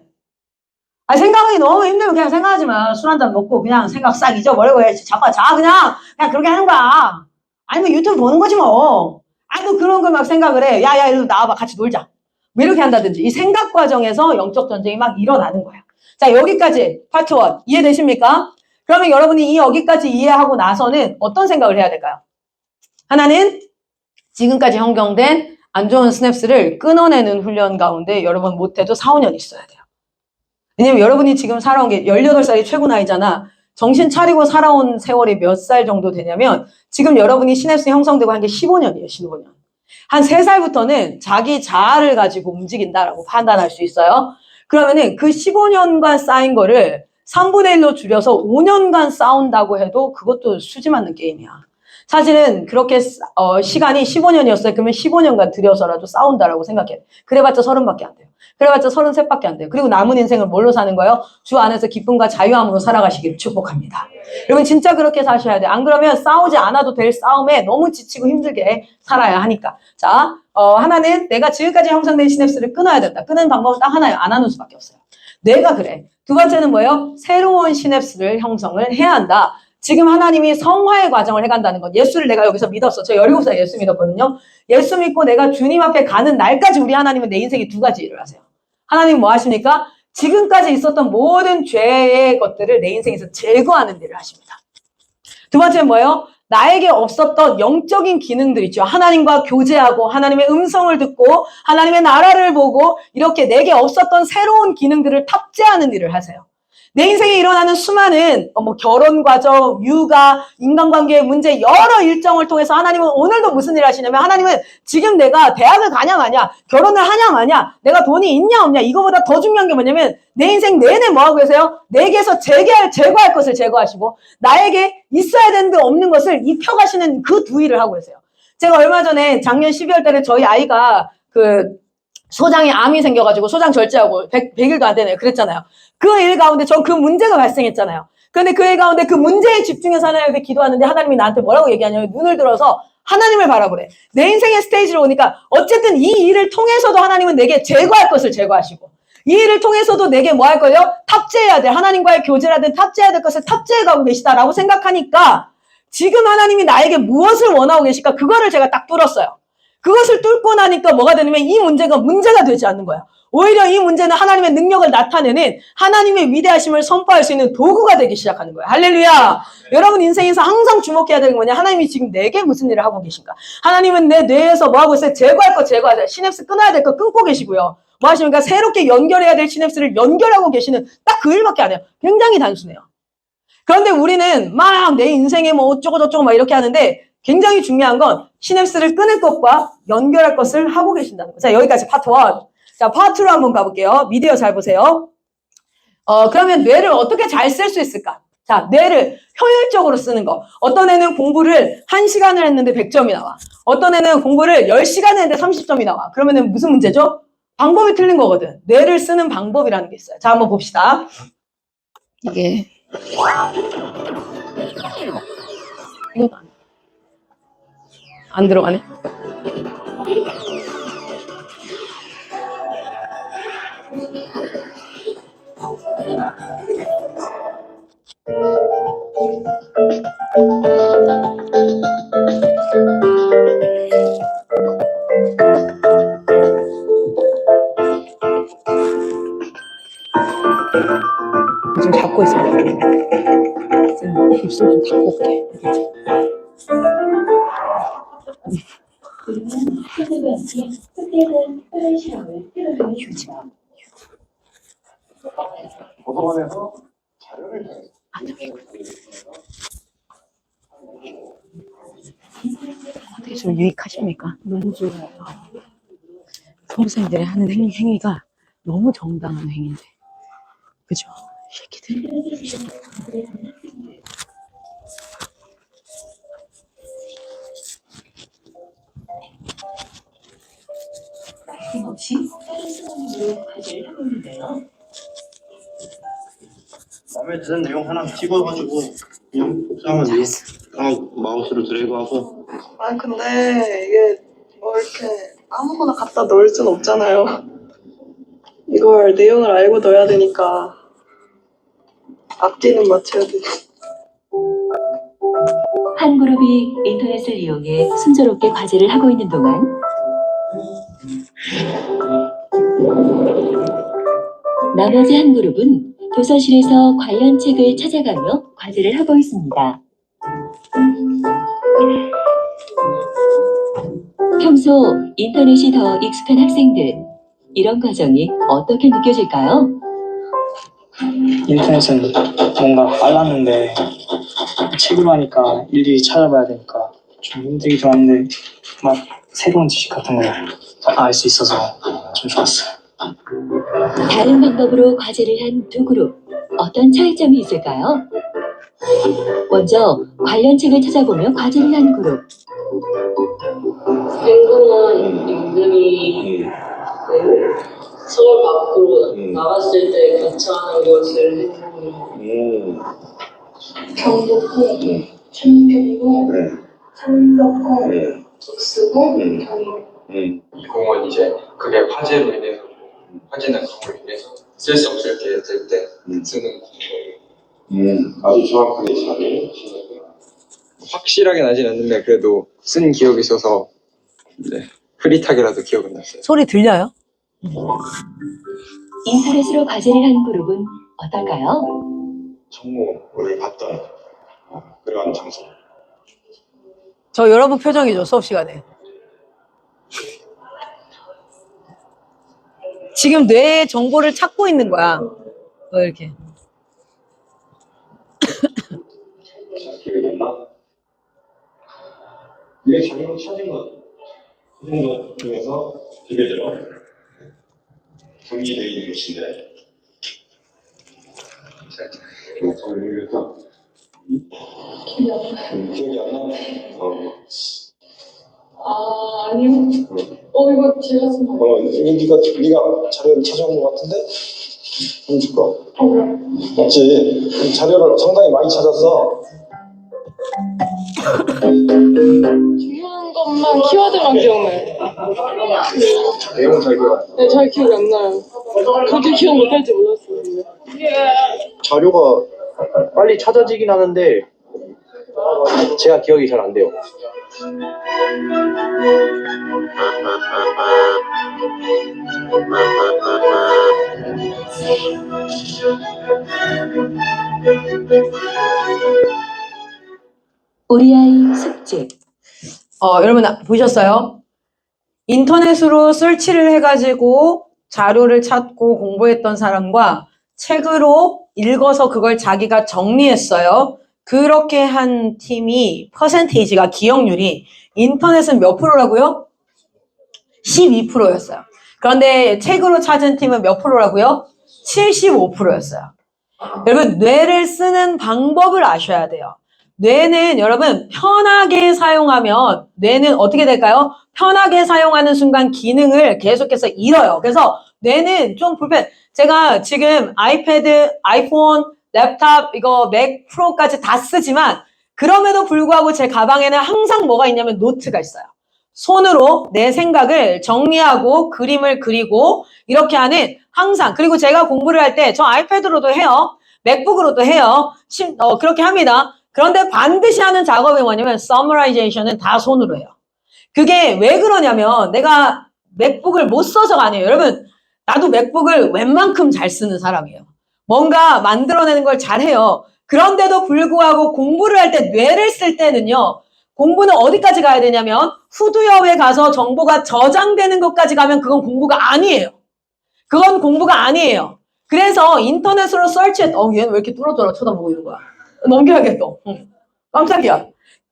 생각하기 너무 힘들면 그냥 생각하지 마. 술 한잔 먹고 그냥 생각 싹 잊어버리고 잠깐 자 그냥 그렇게 하는 거야. 아니면 유튜브 보는 거지 뭐. 또 그런 걸 막 생각을 해. 야, 일로 나와봐. 같이 놀자. 뭐 이렇게 한다든지. 이 생각 과정에서 영적 전쟁이 막 일어나는 거야. 자, 여기까지 파트 1. 이해되십니까? 그러면 여러분이 여기까지 이해하고 나서는 어떤 생각을 해야 될까요? 하나는 지금까지 형성된 안 좋은 스냅스를 끊어내는 훈련 가운데 여러분 못해도 4, 5년 있어야 돼요. 왜냐면 여러분이 지금 살아온 게 18살이 최고 나이잖아. 정신 차리고 살아온 세월이 몇 살 정도 되냐면 지금 여러분이 시냅스 형성되고 한 게 15년이에요. 15년. 한 3살부터는 자기 자아를 가지고 움직인다라고 판단할 수 있어요. 그러면은 그 15년간 쌓인 거를 3분의 1로 줄여서 5년간 쌓은다고 해도 그것도 수지 맞는 게임이야. 사실은 그렇게 시간이 15년이었어요. 그러면 15년간 들여서라도 싸운다라고 생각해. 그래봤자 30밖에 안 돼요. 그래봤자 33밖에 안 돼요. 그리고 남은 인생을 뭘로 사는 거예요? 주 안에서 기쁨과 자유함으로 살아가시기를 축복합니다. 여러분 진짜 그렇게 사셔야 돼요. 안 그러면 싸우지 않아도 될 싸움에 너무 지치고 힘들게 살아야 하니까. 자, 하나는 내가 지금까지 형성된 시냅스를 끊어야 된다. 끊는 방법은 딱 하나예요. 안 하는 수밖에 없어요. 뇌가 그래. 두 번째는 뭐예요? 새로운 시냅스를 형성을 해야 한다. 지금 하나님이 성화의 과정을 해간다는 건 예수를 내가 여기서 믿었어. 저 17살 예수 믿었거든요. 예수 믿고 내가 주님 앞에 가는 날까지 우리 하나님은 내 인생에 두 가지 일을 하세요. 하나님 뭐 하십니까? 지금까지 있었던 모든 죄의 것들을 내 인생에서 제거하는 일을 하십니다. 두 번째는 뭐예요? 나에게 없었던 영적인 기능들 있죠. 하나님과 교제하고 하나님의 음성을 듣고 하나님의 나라를 보고 이렇게 내게 없었던 새로운 기능들을 탑재하는 일을 하세요. 내 인생에 일어나는 수많은 결혼 과정, 육아, 인간관계의 문제 여러 일정을 통해서 하나님은 오늘도 무슨 일을 하시냐면 하나님은 지금 내가 대학을 가냐 마냐, 결혼을 하냐 마냐, 내가 돈이 있냐 없냐 이거보다 더 중요한 게 뭐냐면 내 인생 내내 뭐 하고 계세요? 내게서 제거할 것을 제거하시고 나에게 있어야 되는데 없는 것을 입혀가시는 그 두 일을 하고 계세요. 제가 얼마 전에 작년 12월 달에 저희 아이가 소장에 암이 생겨가지고 소장 절제하고 100일도 안 되네요. 그랬잖아요. 그 일 가운데 전 그 문제가 발생했잖아요. 그런데 그 일 가운데 그 문제에 집중해서 하나님께 기도하는데 하나님이 나한테 뭐라고 얘기하냐면 눈을 들어서 하나님을 바라보래. 내 인생의 스테이지로 오니까 어쨌든 이 일을 통해서도 하나님은 내게 제거할 것을 제거하시고 이 일을 통해서도 내게 뭐 할 거예요? 탑재해야 돼. 하나님과의 교제라든 탑재해야 될 것을 탑재해가고 계시다라고 생각하니까 지금 하나님이 나에게 무엇을 원하고 계실까? 그거를 제가 딱 뚫었어요. 그것을 뚫고 나니까 뭐가 되냐면 이 문제가 되지 않는 거야. 오히려 이 문제는 하나님의 능력을 나타내는 하나님의 위대하심을 선포할 수 있는 도구가 되기 시작하는 거예요. 할렐루야. 여러분 인생에서 항상 주목해야 되는 거냐? 하나님이 지금 내게 무슨 일을 하고 계신가? 하나님은 내 뇌에서 뭐 하고 있어요? 제거할 거 제거하세요. 시냅스 끊어야 될 거 끊고 계시고요. 뭐 하십니까? 새롭게 연결해야 될 시냅스를 연결하고 계시는 딱 그 일밖에 안 해요. 굉장히 단순해요. 그런데 우리는 막 내 인생에 뭐 어쩌고저쩌고 막 이렇게 하는데 굉장히 중요한 건 시냅스를 끊을 것과 연결할 것을 하고 계신다는 거예요. 자, 여기까지 파트 1. 자, 파트 2로 한번 가볼게요. 미디어 잘 보세요. 그러면 뇌를 어떻게 잘 쓸 수 있을까? 자, 뇌를 효율적으로 쓰는 거. 어떤 애는 공부를 1시간을 했는데 100점이 나와. 어떤 애는 공부를 10시간을 했는데 30점이 나와. 그러면은 무슨 문제죠? 방법이 틀린 거거든. 뇌를 쓰는 방법이라는 게 있어요. 자, 한번 봅시다. 이게 이것도 안 들어가네. 좀 잡고 있어. 입술 좀 닫고 올게. 도서관에서 자료를 어떻게 좀 유익하십니까? 너무 좋아요. 선생님들이 하는 행위가 너무 정당한 행위인데. 그죠? 새끼들. 없이 다른 수업으로 과제를 하고 있는데요. 마음에 드는 내용 하나 찍어가지고 그냥 복사하면 돼요. 마우스로 드래그하고. 아니 근데 이게 뭐 이렇게 아무거나 갖다 넣을 순 없잖아요. 이걸 내용을 알고 넣어야 되니까 앞뒤는 맞춰야 돼. 한 그룹이 인터넷을 이용해 순조롭게 과제를 하고 있는 동안 나머지 한 그룹은 도서실에서 관련 책을 찾아가며 과제를 하고 있습니다. 평소 인터넷이 더 익숙한 학생들, 이런 과정이 어떻게 느껴질까요? 인터넷은 뭔가 빨랐는데 책으로 하니까 일일이 찾아봐야 되니까 좀 힘들기도 한데 막 새로운 지식 같은 걸 알 수 있어서 좀 좋았어요. 다른 방법으로 과제를 한 두 그룹, 어떤 차이점이 있을까요? 먼저 관련 책을 찾아보며 과제를 한 그룹. 행동은 임금이 서울 밖으로 나갔을 때 거처하는 것을 경복궁, 창경궁, 삼덕궁, 독수궁, 경희궁. 이 공은 이제 그게 화재로 인해서 화재나 그로 인해서 쓸 수 없을 때 될 때 쓰는 공이에요. 아주 정확하게 잘 해주시는구나. 확실하게 나진 않는데 그래도 쓴 기억이 있어서 네, 흐릿하게라도 기억은 났어요. 소리 들려요? 인터넷으로 과제를 한 그룹은 어떨까요? 정모를 봤던 그런 장소. 저 여러분 표정이죠, 수업 시간에. 지금 뇌의 정보를 찾고 있는 거야. 이렇게. 기억이 안 나? 내 자료로 찾은 것 중에서 예를 들어 정리되어 있는 것인데 잘 모르겠다. 기억이 안 나? 아니요. 이거 제가 쓴 거. 이거 네가 자료를 찾아온 것 같은데? 한번 줄까? 맞지? 자료를 상당히 많이 찾았어. 중요한 것만 키워드만 기억나요. 내용 잘 기억. 네, 잘 기억이 안 나요. 그렇게 기억 못할 줄 몰랐어요. 자료가 빨리 찾아지긴 하는데 제가 기억이 잘 안 돼요. 우리 아이 숙제. 여러분 보셨어요? 인터넷으로 설치를 해가지고 자료를 찾고 공부했던 사람과 책으로 읽어서 그걸 자기가 정리했어요. 그렇게 한 팀이 퍼센테이지가 기억률이 인터넷은 몇 프로라고요? 12%였어요. 그런데 책으로 찾은 팀은 몇 프로라고요? 75%였어요. 여러분 뇌를 쓰는 방법을 아셔야 돼요. 뇌는 여러분 편하게 사용하면 뇌는 어떻게 될까요? 편하게 사용하는 순간 기능을 계속해서 잃어요. 그래서 뇌는 좀 제가 지금 아이패드, 아이폰, 랩탑, 이거 맥 프로까지 다 쓰지만 그럼에도 불구하고 제 가방에는 항상 뭐가 있냐면 노트가 있어요. 손으로 내 생각을 정리하고 그림을 그리고 이렇게 하는 항상. 그리고 제가 공부를 할 때 저 아이패드로도 해요. 맥북으로도 해요. 그렇게 합니다. 그런데 반드시 하는 작업이 뭐냐면 서머라이제이션은 다 손으로 해요. 그게 왜 그러냐면 내가 맥북을 못 써서가 아니에요. 여러분 나도 맥북을 웬만큼 잘 쓰는 사람이에요. 뭔가 만들어내는 걸 잘해요. 그런데도 불구하고 공부를 할 때 뇌를 쓸 때는요. 공부는 어디까지 가야 되냐면 후드엽에 가서 정보가 저장되는 것까지 가면 그건 공부가 아니에요. 그건 공부가 아니에요. 그래서 인터넷으로 얘는 왜 이렇게 뚫어져라 쳐다보고 있는 거야. 넘겨야겠다. 깜짝이야.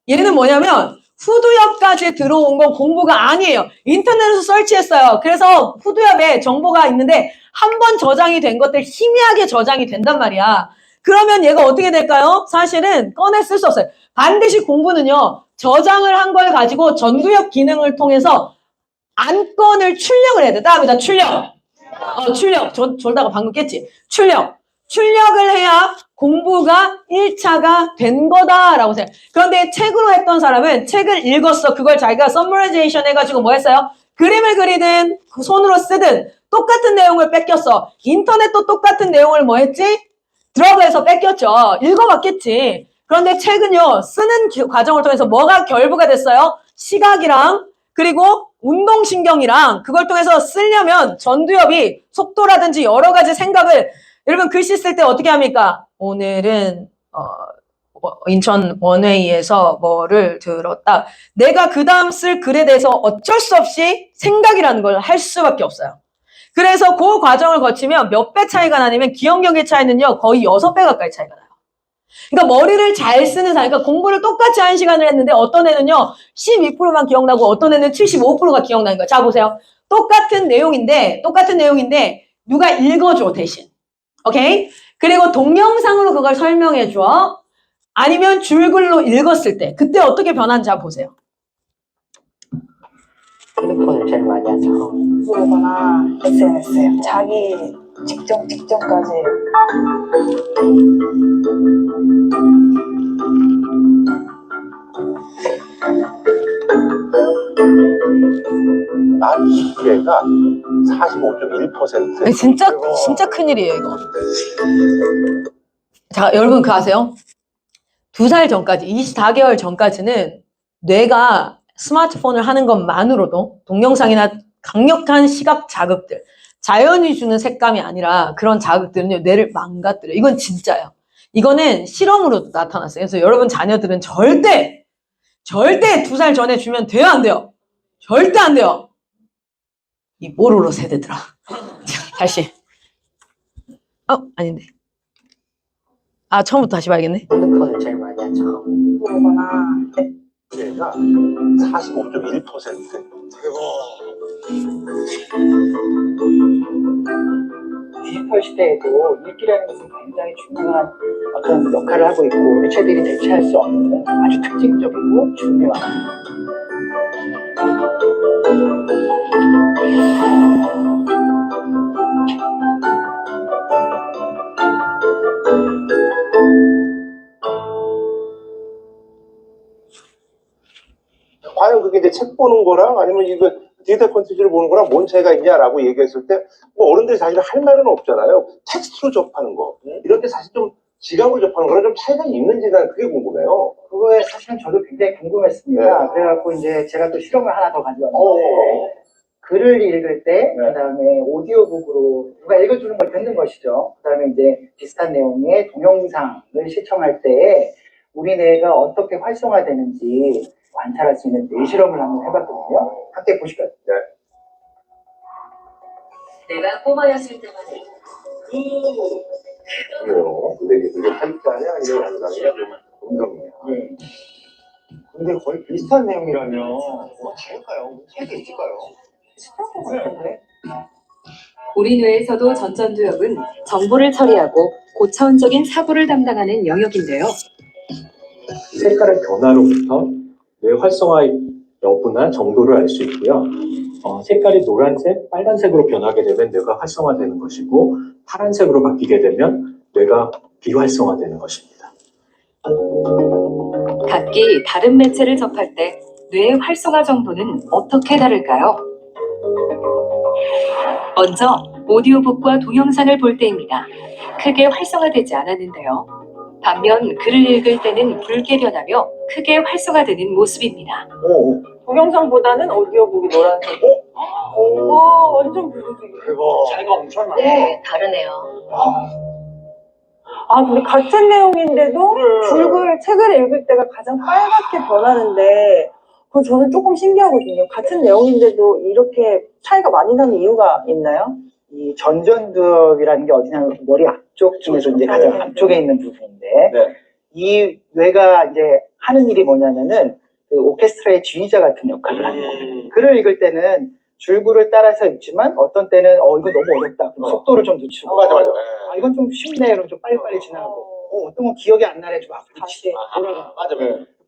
얘는 뭐냐면 후드엽까지 들어온 건 공부가 아니에요. 인터넷에서 설치했어요. 그래서 후드엽에 정보가 있는데 한 번 저장이 된 것들 희미하게 저장이 된단 말이야. 그러면 얘가 어떻게 될까요? 사실은 꺼내 쓸 수 없어요. 반드시 공부는요. 저장을 한 걸 가지고 전두엽 기능을 통해서 안건을 출력을 해야 돼. 다음이다. 출력. 출력. 졸다가 방금 깼지. 출력을 해야 공부가 1차가 된 거다라고 생각. 그런데 책으로 했던 사람은 책을 읽었어. 그걸 자기가 서머라이제이션 해가지고 뭐 했어요? 그림을 그리든 손으로 쓰든 똑같은 내용을 뺏겼어. 인터넷도 똑같은 내용을 뭐 했지? 드러그해서 뺏겼죠. 읽어봤겠지. 그런데 책은요. 쓰는 과정을 통해서 뭐가 결부가 됐어요? 시각이랑 그리고 운동신경이랑 그걸 통해서 쓰려면 전두엽이 속도라든지 여러 가지 생각을 여러분 글씨 쓸 때 어떻게 합니까? 오늘은 인천 원웨이에서 뭐를 들었다. 내가 그 다음 쓸 글에 대해서 어쩔 수 없이 생각이라는 걸 할 수밖에 없어요. 그래서 그 과정을 거치면 몇 배 차이가 나냐면 기억력의 차이는요, 거의 6배 가까이 차이가 나요. 그러니까 머리를 잘 쓰는 사람, 그러니까 공부를 똑같이 1시간을 했는데 어떤 애는요, 12%만 기억나고 어떤 애는 75%가 기억나는 거야. 자, 보세요. 똑같은 내용인데, 누가 읽어줘, 대신. 오케이? 그리고 동영상으로 그걸 설명해 줘. 아니면 줄글로 읽었을 때, 그때 어떻게 변하는지 한번 보세요. 핸드폰을 제일 많이 하죠. 보거나 SNS에 자기 직전까지 만 20대가 45.1%. 네, 진짜 큰일이에요, 이거. 자, 여러분 그거 아세요? 2살 전까지, 24개월 전까지는 뇌가 스마트폰을 하는 것만으로도 동영상이나 강력한 시각 자극들, 자연이 주는 색감이 아니라 그런 자극들은요, 뇌를 망가뜨려요. 이건 진짜예요. 이거는 실험으로도 나타났어요. 그래서 여러분 자녀들은 절대 2살 전에 주면 돼요, 안 돼요? 절대 안 돼요. 이 뽀로로 세대들아. 자, 다시. 아닌데. 처음부터 다시 봐야겠네. 핸드폰을 제일 많이 하죠. 보거나 가 45.1%. 디지털 시대에도 읽기라는 것은 굉장히 중요한 어떤 역할을 하고 있고 매체들이 대체할 수 없는 아주 특징적이고 중요한 과연 그게 이제 책 보는 거랑 아니면 이거 디지털 콘텐츠를 보는 거랑 뭔 차이가 있냐라고 얘기했을 때 뭐 어른들이 사실 할 말은 없잖아요. 텍스트로 접하는 거. 이런 게 사실 좀 지갑으로 접하는 거랑 좀 차이가 있는지 난 그게 궁금해요. 그거에 사실은 저도 굉장히 궁금했습니다. 네. 그래갖고 이제 제가 또 실험을 하나 더 가져왔는데 글을 읽을 때, 네. 그다음에 오디오북으로 누가 읽어주는 걸 듣는 것이죠. 그다음에 이제 비슷한 내용의 동영상을 시청할 때 우리 뇌가 어떻게 활성화되는지 관찰할 수 있는 뇌 실험을 한번 해봤거든요. 함께 보실까요? 네. 내가 꼬마였을 때만 그래요. 근데 이게 활자냐 아니면 양상이냐 음성이냐. 네. 근데 거의 비슷한 내용이라면 뭐가 다를까요? 차이가 있을까요? 우리 뇌에서도 전전두엽은 정보를 처리하고 고차원적인 사고를 담당하는 영역인데요. 색깔의 변화로부터 뇌 활성화 여부나 정도를 알 수 있고요. 색깔이 노란색, 빨간색으로 변하게 되면 뇌가 활성화되는 것이고 파란색으로 바뀌게 되면 뇌가 비활성화되는 것입니다. 각기 다른 매체를 접할 때 뇌의 활성화 정도는 어떻게 다를까요? 먼저 오디오북과 동영상을 볼 때입니다. 크게 활성화되지 않았는데요. 반면 글을 읽을 때는 붉게 변하며 크게 활성화되는 모습입니다. 동영상보다는 오디오북이 노란색. 완전 붉은색이에요. 대박. 차이가 엄청 나요. 네, 다르네요. 근데 같은 내용인데도 책을 읽을 때가 가장 빨갛게 변하는데 그건 저는 조금 신기하거든요. 같은 내용인데도 이렇게 차이가 많이 나는 이유가 있나요? 이 전전두엽이라는 게 어디냐면 머리 앞쪽 중에서 이제 가장 앞쪽에 있는 부분인데 네. 이 뇌가 이제 하는 일이 뭐냐면은 그 오케스트라의 지휘자 같은 역할을 하는 거예요. 글을 읽을 때는 줄글을 따라서 읽지만 어떤 때는 이거 너무 어렵다. 그럼 속도를 좀 늦추고 맞아. 이건 좀 쉽네. 그럼 좀 빨리빨리 지나가고 어떤 건 기억이 안 나네. 좀 앞으로 다시 돌아가. 맞아.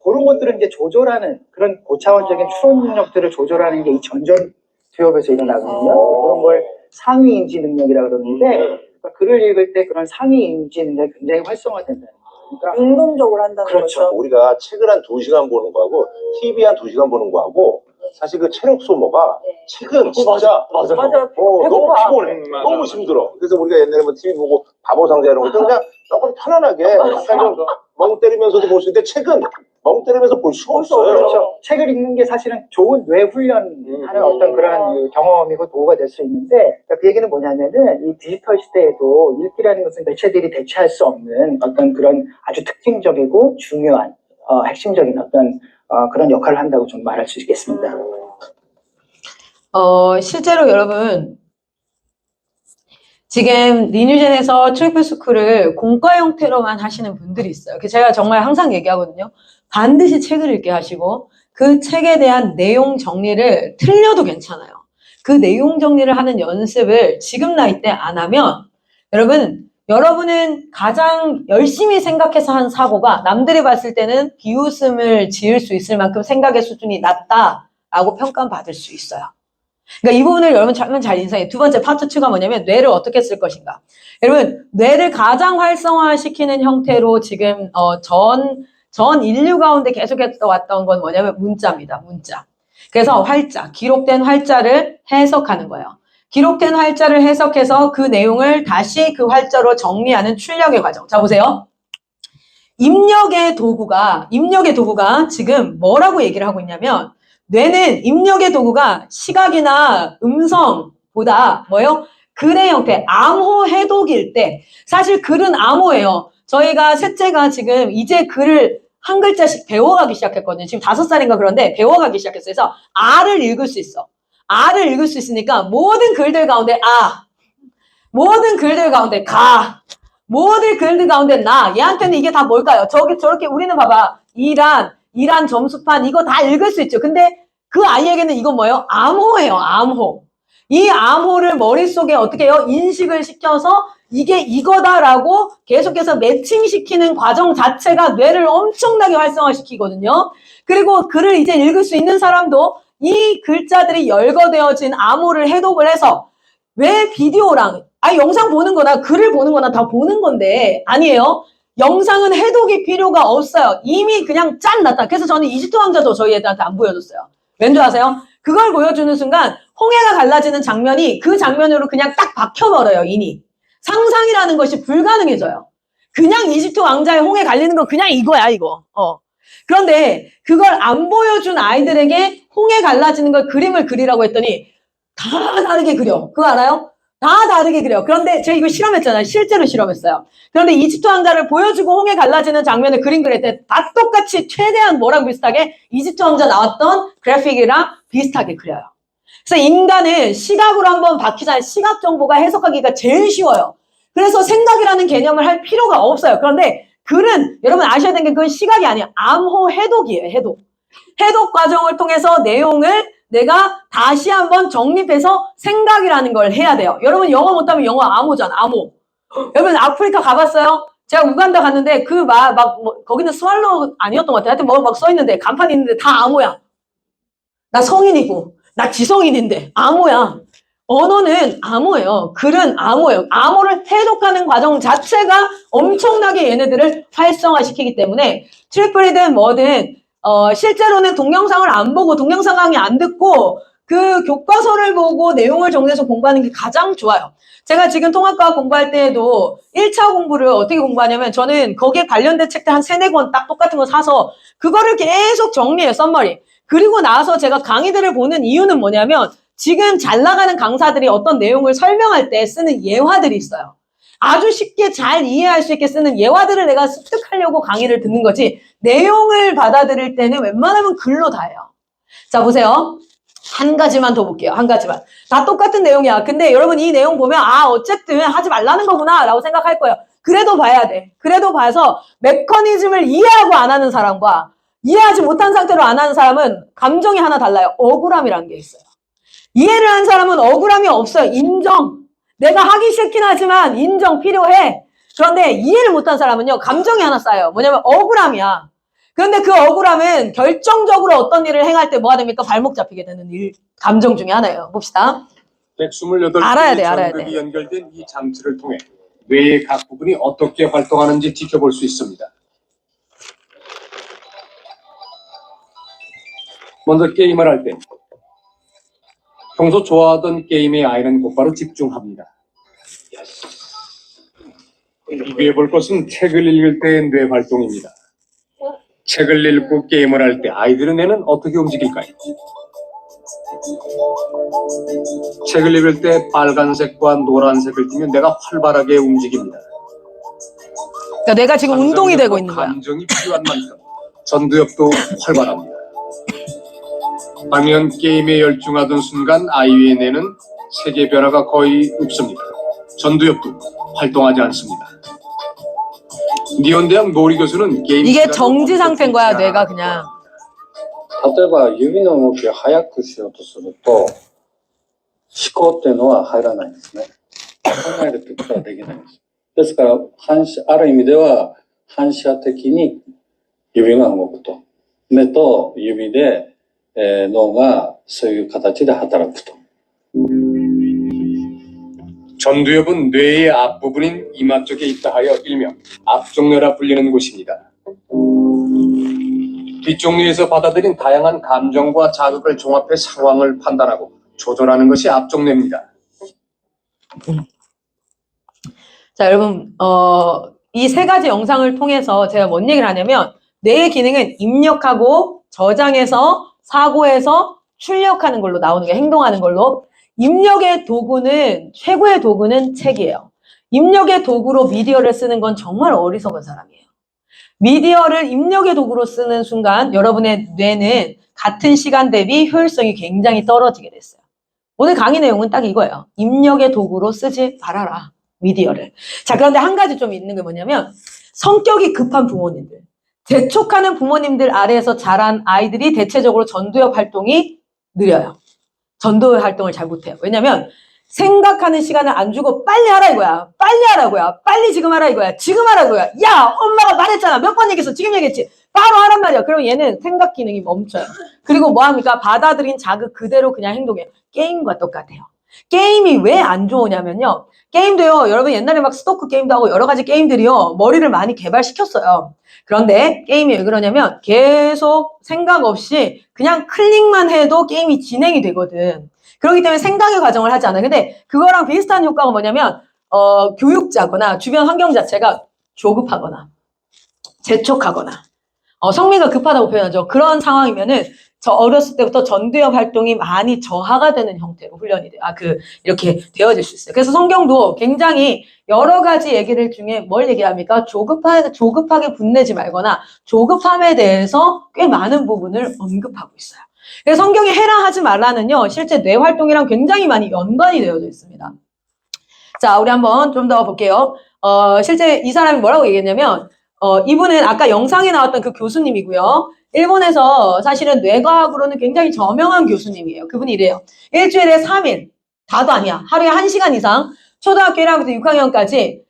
그런 것들은 이제 조절하는 그런 고차원적인 추론 능력들을 조절하는 게 이 전전두엽에서 일어나거든요. 그런 걸 상위 인지 능력이라고 그러는데 그러니까 글을 읽을 때 그런 상위 인지 능력이 굉장히 활성화된다는 거예요. 그러니까 능동적으로 한다는 그렇죠. 거죠. 우리가 책을 한 2시간 보는 거하고 TV 한 2시간 보는 거하고 사실 그 체력 소모가 책은 진짜 맞아. 너무 배고파. 피곤해. 너무 힘들어. 그래서 우리가 옛날에 뭐 TV 보고 바보 상자 이런 것도 그냥 조금 편안하게 약간 좀 멍 때리면서도 볼 수 있는데 책은 멍 때리면서 볼 수가 없어요. 그렇죠. 책을 읽는 게 사실은 좋은 뇌 훈련하는 어떤 그런 그 경험이고 도구가 될 수 있는데, 그러니까 그 얘기는 뭐냐면은 이 디지털 시대에도 읽기라는 것은 매체들이 대체할 수 없는 어떤 그런 아주 특징적이고 중요한 핵심적인 어떤 그런 역할을 한다고 좀 말할 수 있겠습니다. 실제로 여러분 지금 리뉴젠에서 트리플 스쿨을 공과 형태로만 하시는 분들이 있어요. 제가 정말 항상 얘기하거든요. 반드시 책을 읽게 하시고 그 책에 대한 내용 정리를 틀려도 괜찮아요. 그 내용 정리를 하는 연습을 지금 나이 때 안 하면 여러분은 가장 열심히 생각해서 한 사고가 남들이 봤을 때는 비웃음을 지을 수 있을 만큼 생각의 수준이 낮다라고 평가받을 수 있어요. 그러니까 이 부분을 여러분 잘 인상해요. 두 번째 파트 2가 뭐냐면 뇌를 어떻게 쓸 것인가. 여러분 뇌를 가장 활성화시키는 형태로 지금 전 인류 가운데 계속해서 왔던 건 뭐냐면 문자입니다. 문자. 그래서 활자, 기록된 활자를 해석하는 거예요. 기록된 활자를 해석해서 그 내용을 다시 그 활자로 정리하는 출력의 과정. 자 보세요. 입력의 도구가 지금 뭐라고 얘기를 하고 있냐면 뇌는 입력의 도구가 시각이나 음성보다 뭐예요? 글의 형태, 암호 해독일 때 사실 글은 암호예요. 저희가 셋째가 지금 이제 글을 한 글자씩 배워가기 시작했거든요. 지금 5살인가 그런데 배워가기 시작했어요. 그래서 R을 읽을 수 있어. R을 읽을 수 있으니까 모든 글들 가운데 모든 글들 가운데 모든 글들 가운데 얘한테는 이게 다 뭘까요? 저렇게 우리는 봐봐. 이란 점수판 이거 다 읽을 수 있죠. 근데 그 아이에게는 이건 뭐예요? 암호예요. 암호. 이 암호를 머릿속에 어떻게 해요? 인식을 시켜서 이게 이거다라고 계속해서 매칭시키는 과정 자체가 뇌를 엄청나게 활성화시키거든요. 그리고 글을 이제 읽을 수 있는 사람도 이 글자들이 열거되어진 암호를 해독을 해서 왜 비디오랑 영상 보는 거나 글을 보는 거나 다 보는 건데 아니에요. 영상은 해독이 필요가 없어요. 이미 그냥 짠 났다. 그래서 저는 이집트 왕자도 저희 애들한테 안 보여줬어요. 왠지 아세요? 그걸 보여주는 순간 홍해가 갈라지는 장면이 그 장면으로 그냥 딱 박혀버려요. 이미. 상상이라는 것이 불가능해져요. 그냥 이집트 왕자의 홍해 갈리는 건 그냥 이거야 이거. 그런데 그걸 안 보여준 아이들에게 홍해 갈라지는 걸 그림을 그리라고 했더니 다 다르게 그려. 그거 알아요? 다 다르게 그려. 그런데 제가 이거 실험했잖아요. 실제로 실험했어요. 그런데 이집트 왕자를 보여주고 홍해 갈라지는 장면을 그림 그릴 때 다 똑같이 최대한 뭐랑 비슷하게 이집트 왕자 나왔던 그래픽이랑 비슷하게 그려요. 그래서 인간은 시각으로 한번 박히잖아요. 시각 정보가 해석하기가 제일 쉬워요. 그래서 생각이라는 개념을 할 필요가 없어요. 그런데 글은 여러분 아셔야 되는 게 그건 시각이 아니에요. 암호 해독이에요. 해독. 해독 과정을 통해서 내용을 내가 다시 한번 정립해서 생각이라는 걸 해야 돼요. 여러분 영어 못하면 영어 암호잖아. 암호. 여러분 아프리카 가봤어요? 제가 우간다 갔는데 거기는 스왈로 아니었던 것 같아요. 하여튼 막 써있는데 간판이 있는데 다 암호야. 나 성인이고 나 지성인인데 암호야. 언어는 암호예요. 글은 암호예요. 암호를 해독하는 과정 자체가 엄청나게 얘네들을 활성화시키기 때문에 트리플이든 뭐든 실제로는 동영상을 안 보고 동영상 강의 안 듣고 그 교과서를 보고 내용을 정리해서 공부하는 게 가장 좋아요. 제가 지금 통합과학 공부할 때에도 1차 공부를 어떻게 공부하냐면 저는 거기에 관련된 책들 한 3-4권 딱 똑같은 거 사서 그거를 계속 정리해요. 썸머리. 그리고 나서 제가 강의들을 보는 이유는 뭐냐면 지금 잘 나가는 강사들이 어떤 내용을 설명할 때 쓰는 예화들이 있어요. 아주 쉽게 잘 이해할 수 있게 쓰는 예화들을 내가 습득하려고 강의를 듣는 거지 내용을 받아들일 때는 웬만하면 글로 다 해요. 자 보세요. 한 가지만 더 볼게요. 한 가지만. 다 똑같은 내용이야. 근데 여러분 이 내용 보면 어쨌든 하지 말라는 거구나 라고 생각할 거예요. 그래도 봐야 돼. 그래도 봐서 메커니즘을 이해하고 안 하는 사람과 이해하지 못한 상태로 안 하는 사람은 감정이 하나 달라요. 억울함이라는 게 있어요. 이해를 한 사람은 억울함이 없어요. 인정. 내가 하기 싫긴 하지만 인정 필요해. 그런데 이해를 못한 사람은요. 감정이 하나 쌓여요. 뭐냐면 억울함이야. 그런데 그 억울함은 결정적으로 어떤 일을 행할 때 뭐가 됩니까? 발목 잡히게 되는 감정 중에 하나예요. 봅시다. 128개의 알아야 돼. 전극이 연결된 이 장치를 통해 뇌의 각 부분이 어떻게 활동하는지 지켜볼 수 있습니다. 먼저 게임을 할 때 평소 좋아하던 게임의 아이는 곧바로 집중합니다. 비교해 볼 것은 책을 읽을 때의 뇌 활동입니다. 책을 읽고 게임을 할 때 아이들의 뇌는 어떻게 움직일까요? 책을 읽을 때 빨간색과 노란색을 띠면 뇌가 활발하게 움직입니다. 그러니까 내가 지금 운동이 되고 있는 거야. 감정이 필요한 만큼 전두엽도 활발합니다. 반면 게임에 열중하던 순간 아이의 뇌는 세계 변화가 거의 없습니다. 전두엽도 활동하지 않습니다. 니온대학 놀이 교수는 게임 이게 정지 상태인 거야, 뇌가 그냥. 例えば指の動きを速くしようとすると思考っていうのは入らないんですね。考えるってことはできないんです。ですからある意味では反射的に指が動くと。目と指で、脳がそういう形で働くと。 전두엽은 뇌의 앞부분인 이마 쪽에 있다 하여 일명 앞쪽뇌라 불리는 곳입니다. 뒤쪽 뇌에서 받아들인 다양한 감정과 자극을 종합해 상황을 판단하고 조절하는 것이 앞쪽뇌입니다. 자, 여러분, 이 세 가지 영상을 통해서 제가 뭔 얘기를 하냐면 뇌의 기능은 입력하고 저장해서 사고해서 출력하는 걸로 나오는 게 행동하는 걸로. 입력의 도구는 최고의 도구는 책이에요. 입력의 도구로 미디어를 쓰는 건 정말 어리석은 사람이에요. 미디어를 입력의 도구로 쓰는 순간 여러분의 뇌는 같은 시간 대비 효율성이 굉장히 떨어지게 됐어요. 오늘 강의 내용은 딱 이거예요. 입력의 도구로 쓰지 말아라, 미디어를. 자, 그런데 한 가지 좀 있는 게 뭐냐면 성격이 급한 부모님들, 재촉하는 부모님들 아래에서 자란 아이들이 대체적으로 전두엽 활동이 느려요. 전두엽 활동을 잘 못해요. 왜냐면 생각하는 시간을 안 주고 빨리 하라 이거야. 빨리 하라고야. 빨리 지금 하라 이거야. 지금 하라 이거야. 야, 엄마가 말했잖아. 몇 번 얘기했어. 지금 얘기했지. 바로 하란 말이야. 그럼 얘는 생각 기능이 멈춰요. 그리고 뭐 합니까? 받아들인 자극 그대로 그냥 행동해요. 게임과 똑같아요. 게임이 왜 안 좋으냐면요. 게임도요. 여러분 옛날에 막 스토크 게임도 하고 여러 가지 게임들이요. 머리를 많이 개발시켰어요. 그런데 게임이 왜 그러냐면 계속 생각 없이 그냥 클릭만 해도 게임이 진행이 되거든. 그렇기 때문에 생각의 과정을 하지 않아요. 근데 그거랑 비슷한 효과가 뭐냐면 교육자거나 주변 환경 자체가 조급하거나 재촉하거나 성미가 급하다고 표현하죠. 그런 상황이면은 저 어렸을 때부터 전두엽 활동이 많이 저하가 되는 형태로 훈련이 돼요. 이렇게 되어질 수 있어요. 그래서 성경도 굉장히 여러 가지 얘기를 중에 뭘 얘기합니까? 조급하게 분내지 말거나 조급함에 대해서 꽤 많은 부분을 언급하고 있어요. 그래서 성경이 해라 하지 말라는요, 실제 뇌 활동이랑 굉장히 많이 연관이 되어져 있습니다. 자, 우리 한번 좀 더 볼게요. 실제 이 사람이 뭐라고 얘기했냐면, 이분은 아까 영상에 나왔던 그 교수님이고요. 일본에서 사실은 뇌과학으로는 굉장히 저명한 교수님이에요. 그분이 이래요. 일주일에 3일, 다도 아니야. 하루에 1시간 이상, 초등학교 1학년부터 6학년까지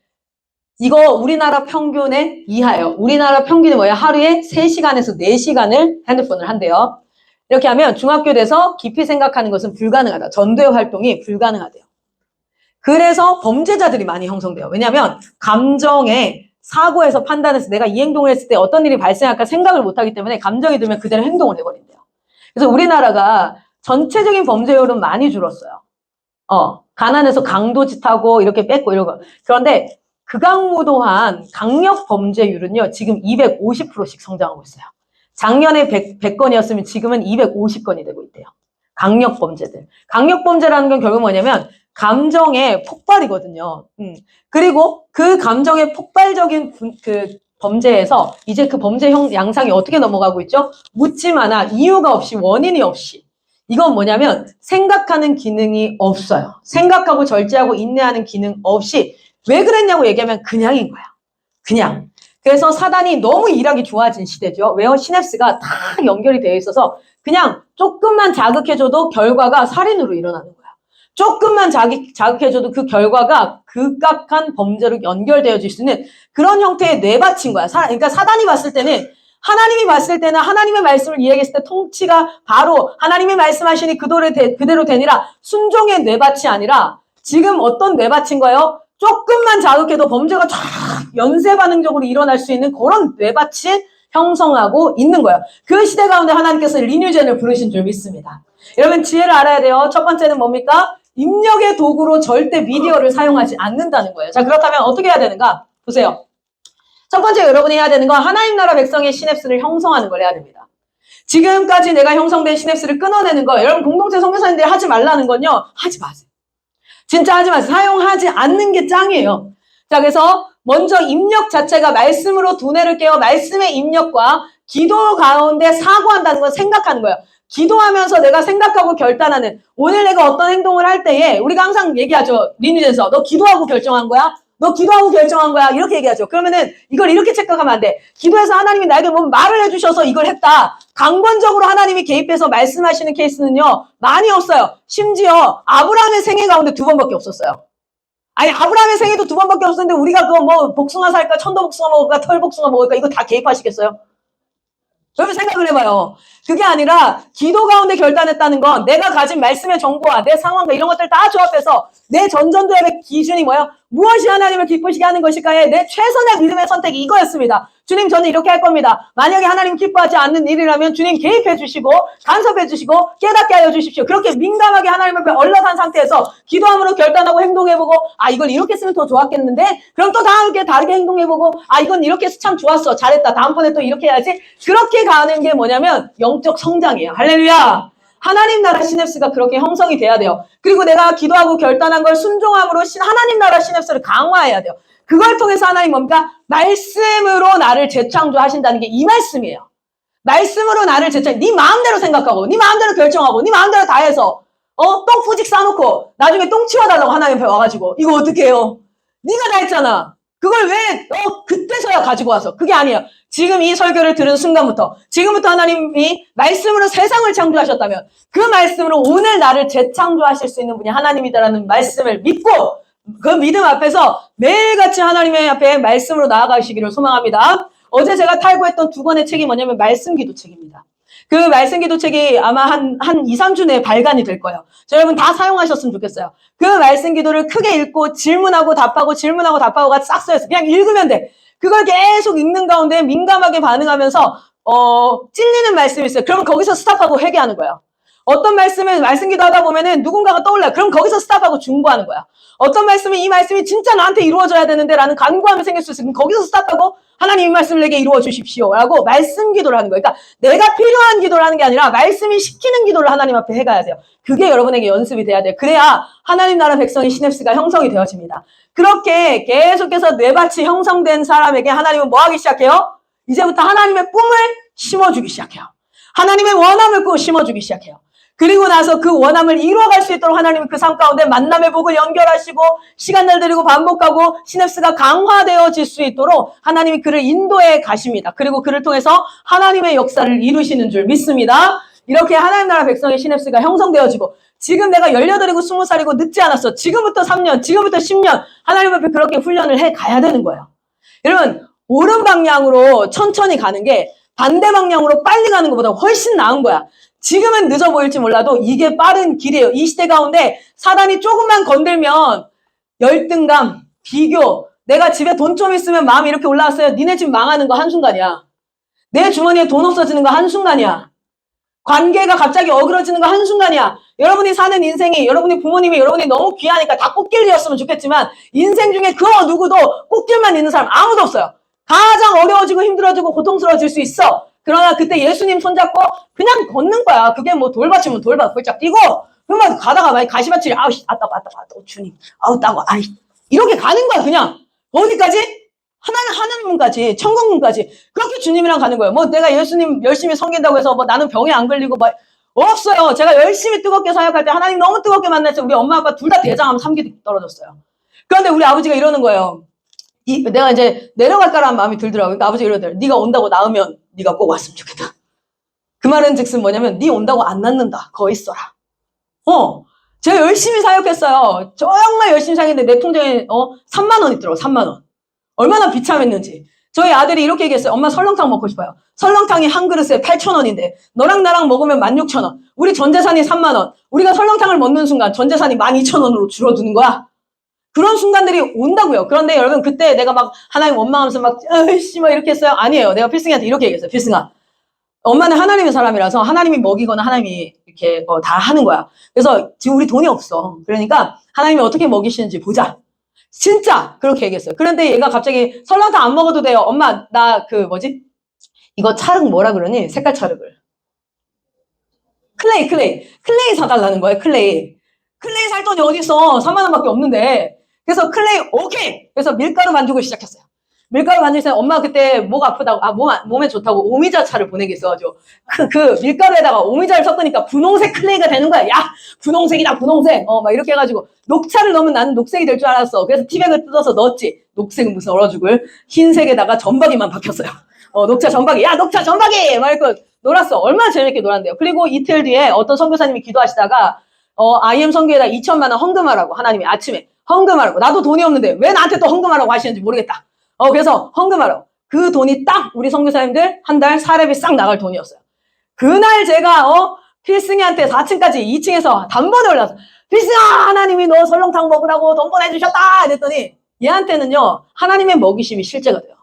이거 우리나라 평균의 이하예요. 우리나라 평균이 뭐야? 하루에 3시간에서 4시간을 핸드폰을 한대요. 이렇게 하면 중학교 돼서 깊이 생각하는 것은 불가능하다. 전두엽 활동이 불가능하대요. 그래서 범죄자들이 많이 형성돼요. 왜냐하면 감정에 사고해서 판단해서 내가 이 행동을 했을 때 어떤 일이 발생할까 생각을 못하기 때문에 감정이 들면 그대로 행동을 해버린대요. 그래서 우리나라가 전체적인 범죄율은 많이 줄었어요. 가난해서 강도짓하고 이렇게 뺐고 이러고. 그런데 극악무도한 강력 범죄율은요, 지금 250%씩 성장하고 있어요. 작년에 100건이었으면 지금은 250건이 되고 있대요. 강력 범죄들. 강력 범죄라는 건 결국 뭐냐면 감정의 폭발이거든요. 그리고 그 감정의 폭발적인 그 범죄에서 이제 그 범죄 양상이 어떻게 넘어가고 있죠? 묻지마나 이유가 없이 원인이 없이. 이건 뭐냐면 생각하는 기능이 없어요. 생각하고 절제하고 인내하는 기능 없이. 왜 그랬냐고 얘기하면 그냥인 거야. 그냥. 그래서 사단이 너무 일하기 좋아진 시대죠. 왜요? 시냅스가 다 연결이 되어 있어서 그냥 조금만 자극해줘도 결과가 살인으로 일어나는 거야. 조금만 자극해줘도 그 결과가 극악한 범죄로 연결되어질 수 있는 그런 형태의 뇌받친 거야. 그러니까 사단이 봤을 때는, 하나님이 봤을 때는 하나님의 말씀을 이야기했을 때 통치가 바로 하나님이 말씀하시니 그대로 되니라 순종의 뇌받이 아니라 지금 어떤 뇌받친 거예요? 조금만 자극해도 범죄가 쫙 연쇄 반응적으로 일어날 수 있는 그런 뇌밭이 형성하고 있는 거예요. 그 시대 가운데 하나님께서 리뉴젠을 부르신 줄 믿습니다. 여러분 지혜를 알아야 돼요. 첫 번째는 뭡니까? 입력의 도구로 절대 미디어를 사용하지 않는다는 거예요. 자, 그렇다면 어떻게 해야 되는가? 보세요. 첫 번째 여러분이 해야 되는 건 하나님 나라 백성의 시냅스를 형성하는 걸 해야 됩니다. 지금까지 내가 형성된 시냅스를 끊어내는 거, 여러분 공동체 선교사님들이 하지 말라는 건요, 하지 마세요. 진짜 하지 마세요. 사용하지 않는 게 짱이에요. 자, 그래서 먼저 입력 자체가 말씀으로 두뇌를 깨워 말씀의 입력과 기도 가운데 사고한다는 건 생각하는 거예요. 기도하면서 내가 생각하고 결단하는, 오늘 내가 어떤 행동을 할 때에 우리가 항상 얘기하죠. 리니전서, 너 기도하고 결정한 거야? 너 기도하고 결정한 거야? 이렇게 얘기하죠. 그러면은 이걸 이렇게 체크하면 안 돼. 기도해서 하나님이 나에게 뭐 말을 해주셔서 이걸 했다. 강권적으로 하나님이 개입해서 말씀하시는 케이스는요, 많이 없어요. 심지어 아브라함의 생애 가운데 2번밖에 없었어요. 아니, 아브라함의 생애도 2번밖에 없었는데 우리가 그거 뭐 복숭아 살까, 천도복숭아 먹을까, 털복숭아 먹을까, 이거 다 개입하시겠어요? 여러분 생각을 해봐요. 그게 아니라 기도 가운데 결단했다는 건 내가 가진 말씀의 정보와 내 상황과 이런 것들 다 조합해서 내 전전도의 기준이 뭐예요? 무엇이 하나님을 기쁘시게 하는 것일까에 내 최선의 믿음의 선택이 이거였습니다. 주님, 저는 이렇게 할 겁니다. 만약에 하나님 기뻐하지 않는 일이라면 주님 개입해 주시고 간섭해 주시고 깨닫게 하여 주십시오. 그렇게 민감하게 하나님 앞에 얼러간 상태에서 기도함으로 결단하고 행동해보고, 아, 이걸 이렇게 쓰면 더 좋았겠는데? 그럼 또 다음에 다르게 행동해보고, 아, 이건 이렇게 해서 참 좋았어. 잘했다. 다음번에 또 이렇게 해야지. 그렇게 가는 게 뭐냐면 영적 성장이에요. 할렐루야. 하나님 나라 시냅스가 그렇게 형성이 돼야 돼요. 그리고 내가 기도하고 결단한 걸 순종함으로 하나님 나라 시냅스를 강화해야 돼요. 그걸 통해서 하나님 뭡니까? 말씀으로 나를 재창조하신다는 게 이 말씀이에요. 말씀으로 나를 네 마음대로 생각하고 네 마음대로 결정하고 네 마음대로 다 해서 똥 fu직 싸놓고 나중에 똥 치워달라고 하나님 앞에 와가지고 이거 어떻게 해요? 네가 다 했잖아. 그걸 왜 그때서야 가지고 와서. 그게 아니에요. 지금 이 설교를 들은 순간부터, 지금부터 하나님이 말씀으로 세상을 창조하셨다면 그 말씀으로 오늘 나를 재창조하실 수 있는 분이 하나님이다라는 말씀을 믿고 그 믿음 앞에서 매일같이 하나님의 앞에 말씀으로 나아가시기를 소망합니다. 어제 제가 탈구했던 2권의 책이 뭐냐면 말씀기도 책입니다. 그 말씀기도 책이 아마 한 2, 3주 내에 발간이 될 거예요. 저 여러분 다 사용하셨으면 좋겠어요. 그 말씀기도를 크게 읽고 질문하고 답하고 질문하고 답하고가 싹 써있어요. 그냥 읽으면 돼. 그걸 계속 읽는 가운데 민감하게 반응하면서 찔리는 말씀이 있어요. 그러면 거기서 스탑하고 회개하는 거예요. 어떤 말씀은 말씀기도 하다 보면은 누군가가 떠올라요. 그럼 거기서 스탑하고 중보하는 거야. 어떤 말씀은 이 말씀이 진짜 나한테 이루어져야 되는데 라는 간구함이 생길 수 있어요. 그럼 거기서 스탑하고 하나님 이 말씀을 내게 이루어 주십시오 라고 말씀 기도를 하는 거예요. 그러니까 내가 필요한 기도를 하는 게 아니라 말씀이 시키는 기도를 하나님 앞에 해가야 돼요. 그게 여러분에게 연습이 돼야 돼요. 그래야 하나님 나라 백성의 시냅스가 형성이 되어집니다. 그렇게 계속해서 뇌밭이 형성된 사람에게 하나님은 뭐 하기 시작해요? 이제부터 하나님의 꿈을 심어주기 시작해요. 하나님의 원함을 심어주기 시작해요. 그리고 나서 그 원함을 이루어갈 수 있도록 하나님은 그 삶 가운데 만남의 복을 연결하시고 시간을 들이고 반복하고 시냅스가 강화되어질 수 있도록 하나님이 그를 인도해 가십니다. 그리고 그를 통해서 하나님의 역사를 이루시는 줄 믿습니다. 이렇게 하나님 나라 백성의 시냅스가 형성되어지고 지금 내가 18이고 20살이고 늦지 않았어. 지금부터 3년, 지금부터 10년 하나님 앞에 그렇게 훈련을 해 가야 되는 거예요. 여러분 오른 방향으로 천천히 가는 게 반대 방향으로 빨리 가는 것보다 훨씬 나은 거야. 지금은 늦어 보일지 몰라도 이게 빠른 길이에요. 이 시대 가운데 사단이 조금만 건들면 열등감, 비교, 내가 집에 돈 좀 있으면 마음이 이렇게 올라왔어요. 니네 집 망하는 거 한순간이야. 내 주머니에 돈 없어지는 거 한순간이야. 관계가 갑자기 어그러지는 거 한순간이야. 여러분이 사는 인생이, 여러분이 부모님이 여러분이 너무 귀하니까 다 꽃길이었으면 좋겠지만 인생 중에 그 누구도 꽃길만 있는 사람 아무도 없어요. 가장 어려워지고 힘들어지고 고통스러워질 수 있어. 그러나 그때 예수님 손잡고 그냥 걷는 거야. 그게 뭐 돌밭이면 돌밭 홀짝 뛰고 그러면 가다가 막 가시밭이 아우 아따 주님 아우 따고 아이 이렇게 가는 거야. 그냥 어디까지? 하나님문까지 천국문까지 그렇게 주님이랑 가는 거예요. 뭐 내가 예수님 열심히 섬긴다고 해서 뭐 나는 병에 안 걸리고 막 없어요. 제가 열심히 뜨겁게 사역할 때 하나님 너무 뜨겁게 만났어요. 우리 엄마 아빠 둘 다 대장암 3기 떨어졌어요. 그런데 우리 아버지가 이러는 거예요. 내가 이제 내려갈까라는 마음이 들더라고요. 근데 아버지가 이러더라고요. 네가 온다고 나으면 네가 꼭 왔으면 좋겠다. 그 말은 즉슨 뭐냐면 네 온다고 안 낫는다. 거기 있어라. 제가 열심히 사역했어요. 정말 열심히 사역했는데 내 통장에 3만 원 있더라고. 3만 원. 얼마나 비참했는지. 저희 아들이 이렇게 얘기했어요. 엄마 설렁탕 먹고 싶어요. 설렁탕이 한 그릇에 8,000원인데 너랑 나랑 먹으면 16,000원. 우리 전 재산이 3만 원. 우리가 설렁탕을 먹는 순간 전 재산이 12,000원으로 줄어드는 거야. 그런 순간들이 온다고요. 그런데 여러분 그때 내가 막 하나님 원망하면서 막 으이씨 막 이렇게 했어요. 아니에요. 내가 필승이한테 이렇게 얘기했어요. 필승아. 엄마는 하나님의 사람이라서 하나님이 먹이거나 하나님이 이렇게 다 하는 거야. 그래서 지금 우리 돈이 없어. 그러니까 하나님이 어떻게 먹이시는지 보자. 진짜 그렇게 얘기했어요. 그런데 얘가 갑자기 설렁탕 안 먹어도 돼요. 엄마 나 그 뭐지? 이거 찰흙 뭐라 그러니? 색깔 찰흙을. 클레이 사달라는 거예요. 클레이 살 돈이 어딨어. 3만 원밖에 없는데. 그래서 클레이 오케이. 그래서 밀가루 반죽을 시작했어요. 밀가루 만들 때 엄마 그때 목 아프다고 몸에 좋다고 오미자차를 보내겠어가지고 그 밀가루에다가 오미자를 섞으니까 분홍색 클레이가 되는 거야. 야 분홍색이다 분홍색. 막 이렇게 해가지고 녹차를 넣으면 나는 녹색이 될 줄 알았어. 그래서 티백을 뜯어서 넣었지. 녹색은 무슨 얼어 죽을 흰색에다가 점박이만 박혔어요. 녹차 점박이. 야 녹차 점박이. 막 이렇게 놀았어. 얼마나 재밌게 놀았는데요. 그리고 이틀 뒤에 어떤 선교사님이 기도하시다가 IM 선교에다 2천만 원 헌금하라고 하나님이 아침에 헌금하라고. 나도 돈이 없는데 왜 나한테 또 헌금하라고 하시는지 모르겠다. 그래서 헌금하라고. 그 돈이 딱 우리 선교사님들 한 달 사례비 싹 나갈 돈이었어요. 그날 제가 필승이한테 4층까지 2층에서 단번에 올라서 필승아 하나님이 너 설렁탕 먹으라고 돈 보내주셨다 이랬더니 얘한테는요 하나님의 먹이심이 실제가 돼요.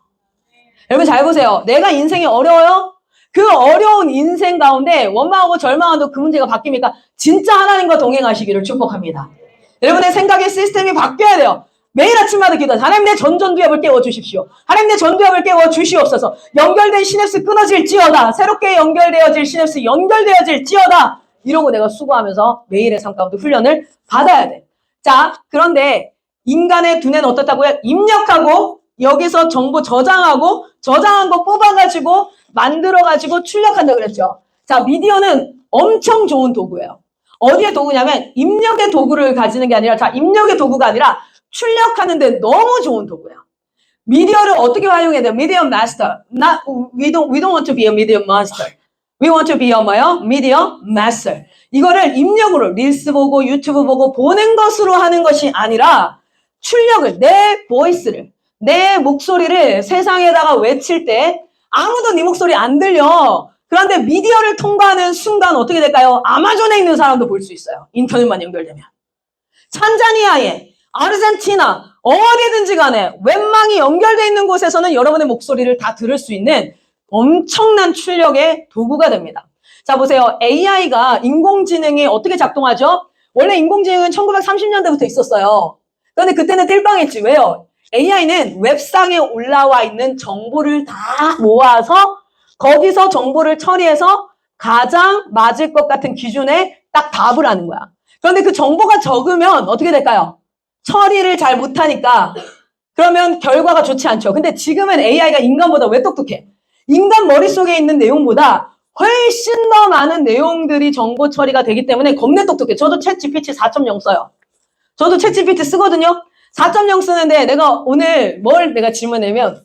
여러분 잘 보세요. 내가 인생이 어려워요? 그 어려운 인생 가운데 원망하고 절망하도 그 문제가 바뀝니까? 진짜 하나님과 동행하시기를 축복합니다. 여러분의 생각의 시스템이 바뀌어야 돼요. 매일 아침마다 기도하세요. 하나님 내 전전두엽을 깨워주십시오. 하나님 내 전두엽을 깨워주시옵소서. 연결된 시냅스 끊어질지어다. 새롭게 연결되어질 시냅스 연결되어질지어다. 이러고 내가 수고하면서 매일의 삶 가운데 훈련을 받아야 돼. 자, 그런데 인간의 두뇌는 어떻다고요? 입력하고 여기서 정보 저장하고 저장한 거 뽑아가지고 만들어가지고 출력한다 그랬죠. 자, 미디어는 엄청 좋은 도구예요. 어디에 도구냐면 입력의 도구를 가지는 게 아니라 입력의 도구가 아니라 출력하는데 너무 좋은 도구예요. 미디어를 어떻게 활용해야 돼요? Media master. We don't want to be a media master. We want to be a 뭐요? Media master. 이거를 입력으로 릴스 보고 유튜브 보고 보는 것으로 하는 것이 아니라 출력을 내 보이스를 내 목소리를 세상에다가 외칠 때 아무도 네 목소리 안 들려. 그런데 미디어를 통과하는 순간 어떻게 될까요? 아마존에 있는 사람도 볼 수 있어요. 인터넷만 연결되면. 탄자니아에 아르헨티나 어디든지 간에 웹망이 연결되어 있는 곳에서는 여러분의 목소리를 다 들을 수 있는 엄청난 출력의 도구가 됩니다. 자 보세요. AI가 인공지능이 어떻게 작동하죠? 원래 인공지능은 1930년대부터 있었어요. 그런데 그때는 띨빵했지. 왜요? AI는 웹상에 올라와 있는 정보를 다 모아서 거기서 정보를 처리해서 가장 맞을 것 같은 기준에 딱 답을 하는 거야. 그런데 그 정보가 적으면 어떻게 될까요? 처리를 잘 못하니까 그러면 결과가 좋지 않죠. 근데 지금은 AI가 인간보다 왜 똑똑해? 인간 머릿속에 있는 내용보다 훨씬 더 많은 내용들이 정보 처리가 되기 때문에 겁내 똑똑해. 저도 챗GPT 4.0 써요. 저도 챗GPT 쓰거든요. 4.0 쓰는데 내가 오늘 뭘 내가 질문하면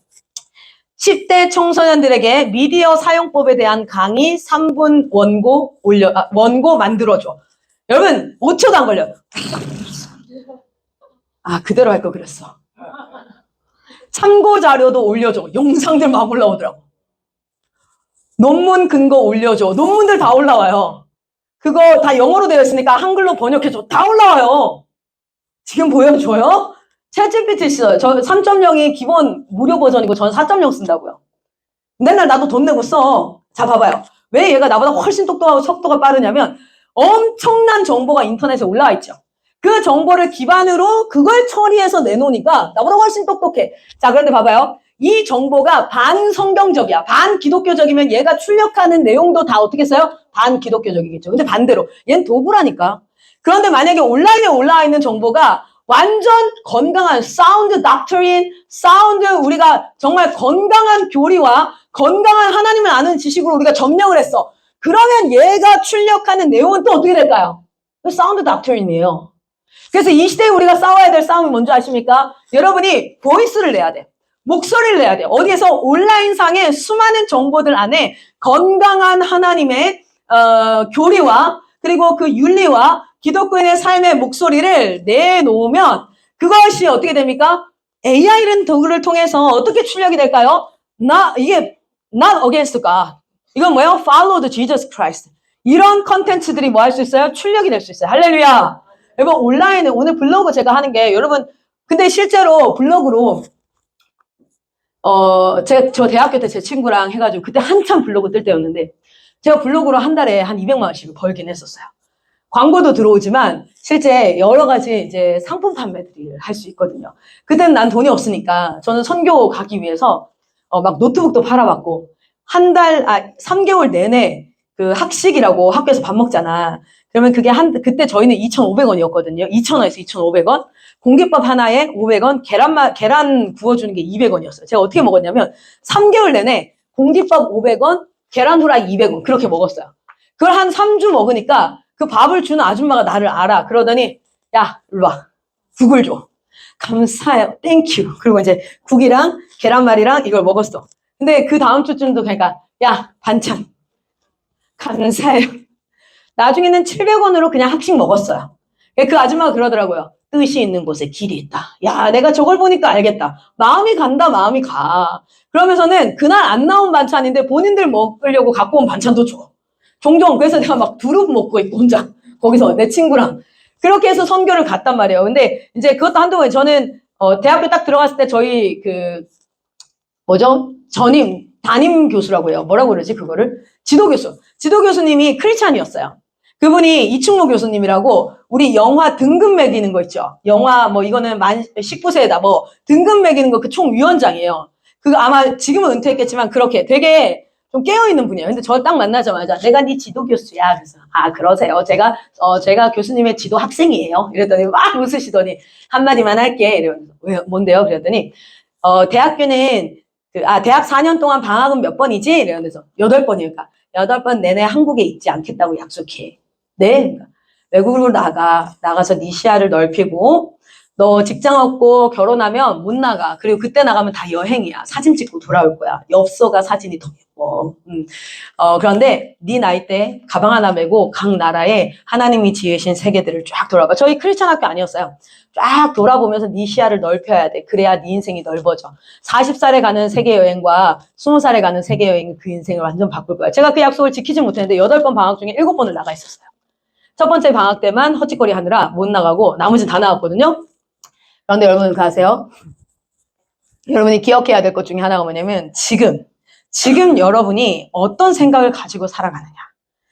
10대 청소년들에게 미디어 사용법에 대한 강의 3분 원고 만들어줘. 여러분 5초도 안 걸려요. 그대로 할 거 그랬어. 참고 자료도 올려줘. 영상들 막 올라오더라고. 논문 근거 올려줘. 논문들 다 올라와요. 그거 다 영어로 되어 있으니까 한글로 번역해줘. 다 올라와요. 지금 보여줘요? 챗GPT 써요. 저 3.0이 기본 무료 버전이고 저는 4.0 쓴다고요. 맨날 나도 돈 내고 써. 자 봐봐요. 왜 얘가 나보다 훨씬 똑똑하고 속도가 빠르냐면 엄청난 정보가 인터넷에 올라와 있죠. 그 정보를 기반으로 그걸 처리해서 내놓으니까 나보다 훨씬 똑똑해. 자, 그런데 봐봐요. 이 정보가 반성경적이야. 반기독교적이면 얘가 출력하는 내용도 다 어떻게 써요? 반기독교적이겠죠. 근데 반대로 얘는 도구라니까. 그런데 만약에 온라인에 올라와 있는 정보가 완전 건강한 사운드 doctrine, 사운드 우리가 정말 건강한 교리와 건강한 하나님을 아는 지식으로 우리가 점령을 했어. 그러면 얘가 출력하는 내용은 또 어떻게 될까요? 사운드 doctrine이에요. 그래서 이 시대에 우리가 싸워야 될 싸움이 뭔지 아십니까? 여러분이 보이스를 내야 돼. 목소리를 내야 돼. 어디에서 온라인상의 수많은 정보들 안에 건강한 하나님의 교리와 그리고 그 윤리와 기독교인의 삶의 목소리를 내놓으면 그것이 어떻게 됩니까? AI라는 도구를 통해서 어떻게 출력이 될까요? 이게 not against God. 이건 뭐예요? Follow the Jesus Christ. 이런 컨텐츠들이 뭐 할 수 있어요? 출력이 될 수 있어요. 할렐루야. 여러분 온라인에 오늘 블로그 제가 하는 게 여러분 근데 실제로 블로그로 저 대학교 때 제 친구랑 해가지고 그때 한참 블로그 뜰 때였는데 제가 블로그로 한 달에 한 200만 원씩 벌긴 했었어요. 광고도 들어오지만 실제 여러 가지 이제 상품 판매들을 할 수 있거든요. 그때는 난 돈이 없으니까 저는 선교 가기 위해서 막 노트북도 팔아봤고 3개월 내내 그 학식이라고 학교에서 밥 먹잖아. 그러면 그게 그때 저희는 2,500원이었거든요. 2,000원에서 2,500원. 공깃밥 하나에 500원, 계란 구워주는 게 200원이었어요. 제가 어떻게 먹었냐면 3개월 내내 공깃밥 500원, 계란 후라이 200원 그렇게 먹었어요. 그걸 한 3주 먹으니까 그 밥을 주는 아줌마가 나를 알아. 그러더니 야, 일로 와. 국을 줘. 감사해요. 땡큐. 그리고 이제 국이랑 계란말이랑 이걸 먹었어. 근데 그 다음 주쯤도 그러니까 야, 반찬. 감사해요. 나중에는 700원으로 그냥 학식 먹었어요. 그 아줌마가 그러더라고요. 뜻이 있는 곳에 길이 있다. 야, 내가 저걸 보니까 알겠다. 마음이 간다, 마음이 가. 그러면서는 그날 안 나온 반찬인데 본인들 먹으려고 갖고 온 반찬도 줘. 종종. 그래서 내가 막 두릅 먹고 있고 혼자. 거기서 내 친구랑. 그렇게 해서 선교를 갔단 말이에요. 근데 이제 그것도 한동안 저는 대학교 딱 들어갔을 때 저희 담임 교수라고 해요. 뭐라고 그러지 그거를? 지도교수. 지도교수님이 크리스찬이었어요. 그분이 이충모 교수님이라고 우리 영화 등급 매기는 거 있죠. 영화 뭐 이거는 19세다 뭐 등급 매기는 거 그 총위원장이에요. 그거 아마 지금은 은퇴했겠지만 그렇게 되게 좀 깨어있는 분이에요. 근데 저 딱 만나자마자 내가 네 지도교수야. 그래서 아 그러세요. 제가 교수님의 지도 학생이에요. 이랬더니 막 웃으시더니 한마디만 할게. 이러면서 왜 뭔데요? 그랬더니 대학교는 대학 4년 동안 방학은 몇 번이지? 이러면서 8번이니까 8번 내내 한국에 있지 않겠다고 약속해. 네? 그러니까 외국으로 나가서 네 시야를 넓히고 너 직장 얻고 결혼하면 못 나가. 그리고 그때 나가면 다 여행이야. 사진 찍고 돌아올 거야. 엽서가 사진이 더 예뻐. 그런데 네 나이 때 가방 하나 메고 각 나라에 하나님이 지으신 세계들을 쫙 돌아봐. 저희 크리스찬 학교 아니었어요. 쫙 돌아보면서 네 시야를 넓혀야 돼. 그래야 네 인생이 넓어져. 40살에 가는 세계 여행과 20살에 가는 세계 여행은 그 인생을 완전 바꿀 거야. 제가 그 약속을 지키지 못했는데 8번 방학 중에 7번을 나가 있었어요. 첫 번째 방학 때만 헛짓거리 하느라 못 나가고 나머지는 다 나갔거든요. 그런데 여러분 그거 아세요? 여러분이 기억해야 될 것 중에 하나가 뭐냐면 지금 여러분이 어떤 생각을 가지고 살아가느냐.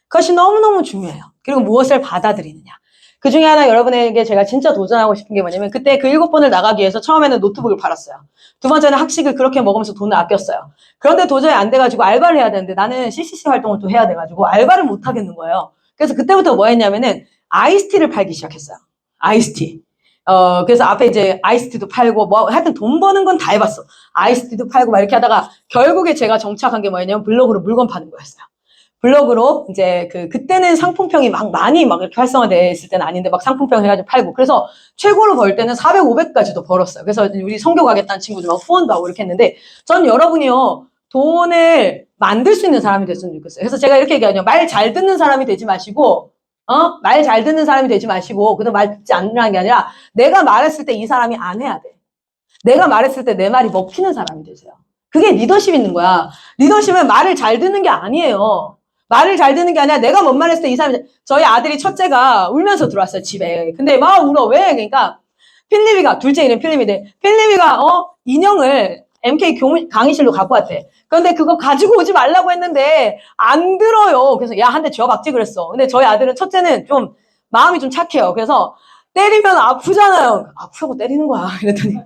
그것이 너무너무 중요해요. 그리고 무엇을 받아들이느냐. 그 중에 하나 여러분에게 제가 진짜 도전하고 싶은 게 뭐냐면 그때 그 7번을 나가기 위해서 처음에는 노트북을 팔았어요. 두 번째는 학식을 그렇게 먹으면서 돈을 아꼈어요. 그런데 도저히 안 돼가지고 알바를 해야 되는데 나는 CCC 활동을 또 해야 돼가지고 알바를 못 하겠는 거예요. 그래서 그때부터 뭐 했냐면은 아이스티를 팔기 시작했어요. 아이스티. 그래서 앞에 이제 아이스티도 팔고 뭐 하여튼 돈 버는 건 다 해봤어. 아이스티도 팔고 막 이렇게 하다가 결국에 제가 정착한 게 뭐였냐면 블로그로 물건 파는 거였어요. 블로그로 이제 그때는 상품평이 많이 이렇게 활성화되어 있을 때는 아닌데 막 상품평 해가지고 팔고 그래서 최고로 벌 때는 400, 500까지도 벌었어요. 그래서 우리 선교 가겠다는 친구들 막 후원도 하고 이렇게 했는데 전 여러분이요 돈을 만들 수 있는 사람이 됐으면 좋겠어요. 그래서 제가 이렇게 얘기하죠. 말 잘 듣는 사람이 되지 마시고 말 잘 듣는 사람이 되지 마시고 그다음 말 듣지 않는 게 아니라 내가 말했을 때 이 사람이 안 해야 돼. 내가 말했을 때 내 말이 먹히는 사람이 되세요. 그게 리더십 있는 거야. 리더십은 말을 잘 듣는 게 아니에요. 말을 잘 듣는 게 아니라 내가 뭔 말했을 때 이 사람이 저희 아들이 첫째가 울면서 들어왔어요 집에. 근데 막 울어. 왜? 그러니까 필립이가 둘째 이름 필립인데 필립이가 인형을 MK 강의실로 갖고 왔대. 그런데 그거 가지고 오지 말라고 했는데 안 들어요. 그래서 야 한 대 쥐어박지 그랬어. 근데 저희 아들은 첫째는 좀 마음이 좀 착해요. 그래서 때리면 아프잖아요. 아프다고 때리는 거야. 이랬더니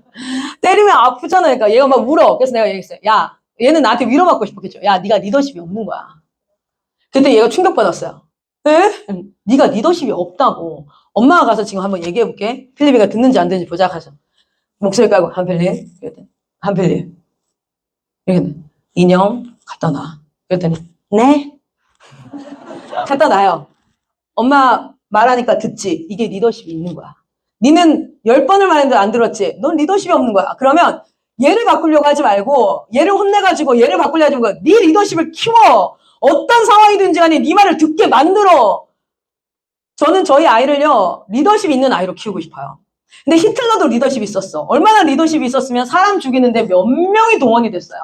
때리면 아프잖아요. 그러니까 얘가 막 울어. 그래서 내가 얘기했어요. 야 얘는 나한테 위로받고 싶었겠죠. 야 네가 리더십이 없는 거야. 그때 얘가 충격받았어요. 에? 네가 리더십이 없다고. 엄마가 가서 지금 한번 얘기해볼게. 필립이가 듣는지 안 듣는지 보자 가서. 목소리 깔고 한필립. 한필립. 이랬더니 인형 갖다 놔. 그랬더니 네? 갖다 놔요. 엄마 말하니까 듣지. 이게 리더십이 있는 거야. 니는 10번을 말했는데 안 들었지. 넌 리더십이 없는 거야. 그러면 얘를 바꾸려고 하지 말고 얘를 혼내가지고 얘를 바꾸려고 하지 말고 네 리더십을 키워. 어떤 상황이든지 간에 네 말을 듣게 만들어. 저는 저희 아이를요 리더십 있는 아이로 키우고 싶어요. 근데 히틀러도 리더십이 있었어. 얼마나 리더십이 있었으면 사람 죽이는데 몇 명이 동원이 됐어요.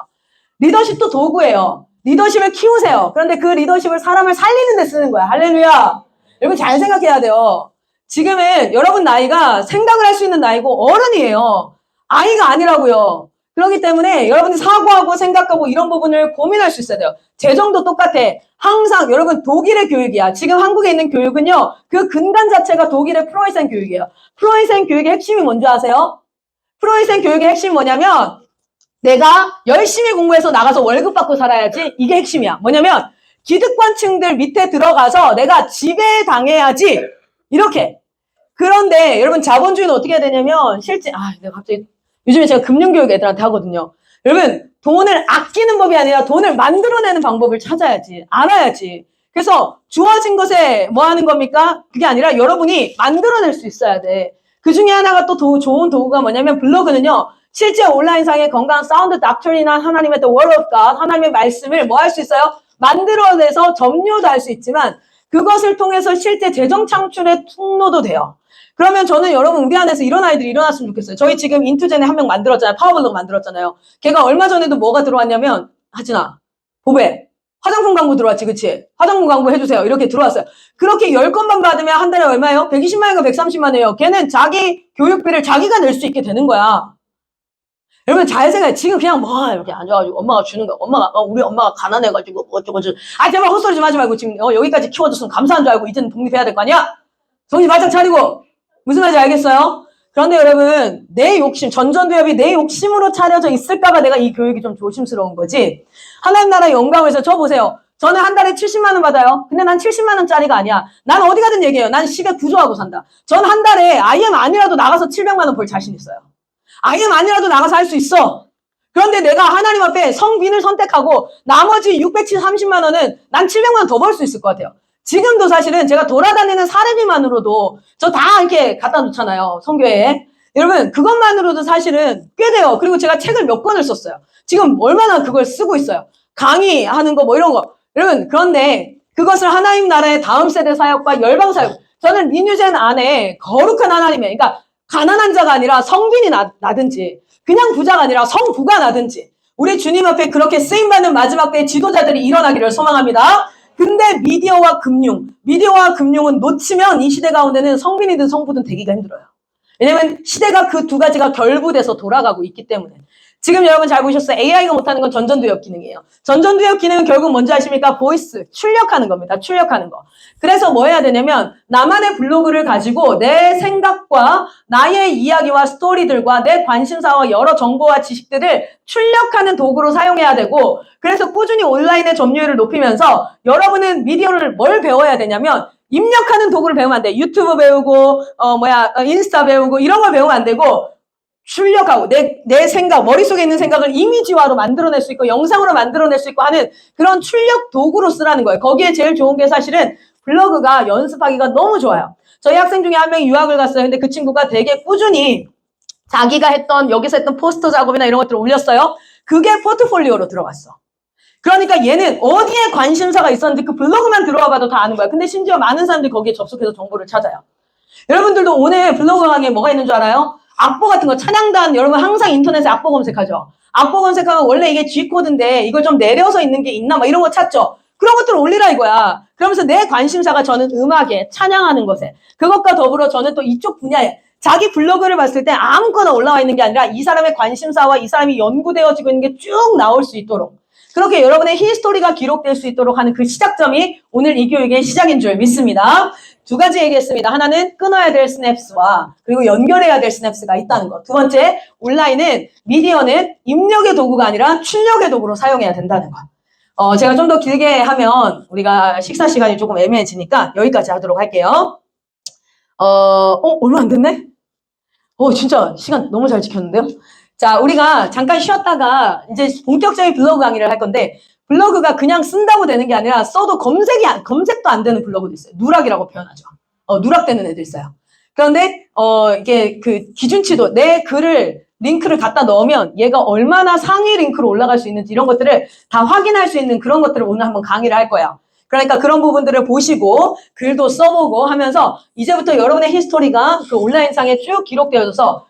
리더십도 도구예요. 리더십을 키우세요. 그런데 그 리더십을 사람을 살리는 데 쓰는 거야. 할렐루야. 여러분 잘 생각해야 돼요. 지금은 여러분 나이가 생각을 할 수 있는 나이고 어른이에요. 아이가 아니라고요. 그렇기 때문에 여러분이 사고하고 생각하고 이런 부분을 고민할 수 있어야 돼요. 재정도 똑같아. 항상 여러분 독일의 교육이야. 지금 한국에 있는 교육은요. 그 근간 자체가 독일의 프로이센 교육이에요. 프로이센 교육의 핵심이 뭔지 아세요? 프로이센 교육의 핵심이 뭐냐면 내가 열심히 공부해서 나가서 월급 받고 살아야지. 이게 핵심이야. 뭐냐면 기득권층들 밑에 들어가서 내가 지배당해야지. 이렇게. 그런데 여러분 자본주의는 어떻게 해야 되냐면 실제 내가 갑자기 요즘에 제가 금융교육 애들한테 하거든요. 여러분 돈을 아끼는 법이 아니라 돈을 만들어내는 방법을 찾아야지. 알아야지. 그래서 주어진 것에 뭐 하는 겁니까? 그게 아니라 여러분이 만들어낼 수 있어야 돼. 그 중에 하나가 또 좋은 도구가 뭐냐면 블로그는요. 실제 온라인상의 건강한 사운드 닥터리나 하나님의 The Word of God, 하나님의 말씀을 뭐 할 수 있어요? 만들어내서 점유도 할 수 있지만 그것을 통해서 실제 재정 창출의 통로도 돼요. 그러면 저는 여러분 우리 안에서 이런 아이들이 일어났으면 좋겠어요. 저희 지금 인투젠에 한 명 만들었잖아요. 파워블로그 만들었잖아요. 걔가 얼마 전에도 뭐가 들어왔냐면 하진아, 보배, 화장품 광고 들어왔지, 그치? 화장품 광고 해주세요. 이렇게 들어왔어요. 그렇게 10건만 받으면 한 달에 얼마예요? 120만 원인가 130만 원이에요. 걔는 자기 교육비를 자기가 낼 수 있게 되는 거야. 여러분 잘 생각해. 지금 그냥 뭐 이렇게 앉아가지고 엄마가 주는 거, 우리 엄마가 가난해가지고 뭐 어쩌고저쩌고. 제발 헛소리 좀 하지 말고 지금 여기까지 키워줬으면 감사한 줄 알고 이제는 독립해야 될 거 아니야? 정신 바짝 차리고. 무슨 말인지 알겠어요? 그런데 여러분 내 욕심, 전전두엽이 내 욕심으로 차려져 있을까봐 내가 이 교육이 좀 조심스러운 거지. 하나님 나라 영광을 위해서 저 보세요. 저는 한 달에 70만 원 받아요. 근데 난 70만 원짜리가 아니야. 난 어디 가든 얘기해요. 난 시계 구조하고 산다. 전 한 달에 IM 아니라도 나가서 700만 원 벌 자신 있어요. IM 아니라도 나가서 할 수 있어. 그런데 내가 하나님 앞에 성빈을 선택하고 나머지 630만 원은 난 700만 원 더 벌 수 있을 것 같아요. 지금도 사실은 제가 돌아다니는 사례비만으로도 저 다 이렇게 갖다 놓잖아요. 성교회에. 여러분 그것만으로도 사실은 꽤 돼요. 그리고 제가 책을 몇 권을 썼어요. 지금 얼마나 그걸 쓰고 있어요. 강의하는 거 뭐 이런 거. 여러분 그런데 그것을 하나님 나라의 다음 세대 사역과 열방 사역. 저는 리뉴젠 안에 거룩한 하나님의 그러니까 가난한 자가 아니라 성빈이 나든지 그냥 부자가 아니라 성부가 나든지 우리 주님 앞에 그렇게 쓰임받는 마지막 때의 지도자들이 일어나기를 소망합니다. 근데 미디어와 금융은 놓치면 이 시대 가운데는 성빈이든 성부든 되기가 힘들어요. 왜냐면 시대가 그 두 가지가 결부돼서 돌아가고 있기 때문에. 지금 여러분 잘 보셨어요? AI가 못하는 건 전전두엽 기능이에요. 전전두엽 기능은 결국 뭔지 아십니까? 보이스, 출력하는 겁니다. 출력하는 거. 그래서 뭐 해야 되냐면 나만의 블로그를 가지고 내 생각과 나의 이야기와 스토리들과 내 관심사와 여러 정보와 지식들을 출력하는 도구로 사용해야 되고 그래서 꾸준히 온라인의 점유율을 높이면서 여러분은 미디어를 뭘 배워야 되냐면 입력하는 도구를 배우면 안 돼. 유튜브 배우고 인스타 배우고 이런 걸 배우면 안 되고 출력하고 내 생각, 머릿속에 있는 생각을 이미지화로 만들어낼 수 있고 영상으로 만들어낼 수 있고 하는 그런 출력 도구로 쓰라는 거예요. 거기에 제일 좋은 게 사실은 블로그가 연습하기가 너무 좋아요. 저희 학생 중에 한 명이 유학을 갔어요. 근데 그 친구가 되게 꾸준히 자기가 여기서 했던 포스터 작업이나 이런 것들을 올렸어요. 그게 포트폴리오로 들어갔어. 그러니까 얘는 어디에 관심사가 있었는지 그 블로그만 들어와 봐도 다 아는 거야. 근데 심지어 많은 사람들이 거기에 접속해서 정보를 찾아요. 여러분들도 오늘 블로그 강의에 뭐가 있는 줄 알아요? 악보 같은 거, 찬양단, 여러분 항상 인터넷에 악보 검색하죠? 악보 검색하면 원래 이게 G코드인데 이걸 좀 내려서 있는 게 있나? 막 이런 거 찾죠? 그런 것들을 올리라 이거야. 그러면서 내 관심사가 저는 음악에, 찬양하는 것에, 그것과 더불어 저는 또 이쪽 분야에, 자기 블로그를 봤을 때 아무거나 올라와 있는 게 아니라 이 사람의 관심사와 이 사람이 연구되어지고 있는 게 쭉 나올 수 있도록 그렇게 여러분의 히스토리가 기록될 수 있도록 하는 그 시작점이 오늘 이 교육의 시작인 줄 믿습니다. 두 가지 얘기했습니다. 하나는 끊어야 될 스냅스와 그리고 연결해야 될 스냅스가 있다는 것. 두 번째, 온라인은 미디어는 입력의 도구가 아니라 출력의 도구로 사용해야 된다는 것. 제가 좀 더 길게 하면 우리가 식사 시간이 조금 애매해지니까 여기까지 하도록 할게요. 얼마 안 됐네? 진짜 시간 너무 잘 지켰는데요? 자, 우리가 잠깐 쉬었다가 이제 본격적인 블로그 강의를 할 건데 블로그가 그냥 쓴다고 되는 게 아니라 써도 검색도 안 되는 블로그도 있어요. 누락이라고 표현하죠. 누락되는 애도 있어요. 그런데 이게 그 기준치도 내 글을 링크를 갖다 넣으면 얘가 얼마나 상위 링크로 올라갈 수 있는지 이런 것들을 다 확인할 수 있는 그런 것들을 오늘 한번 강의를 할 거예요. 그러니까 그런 부분들을 보시고 글도 써보고 하면서 이제부터 여러분의 히스토리가 그 온라인상에 쭉 기록되어져서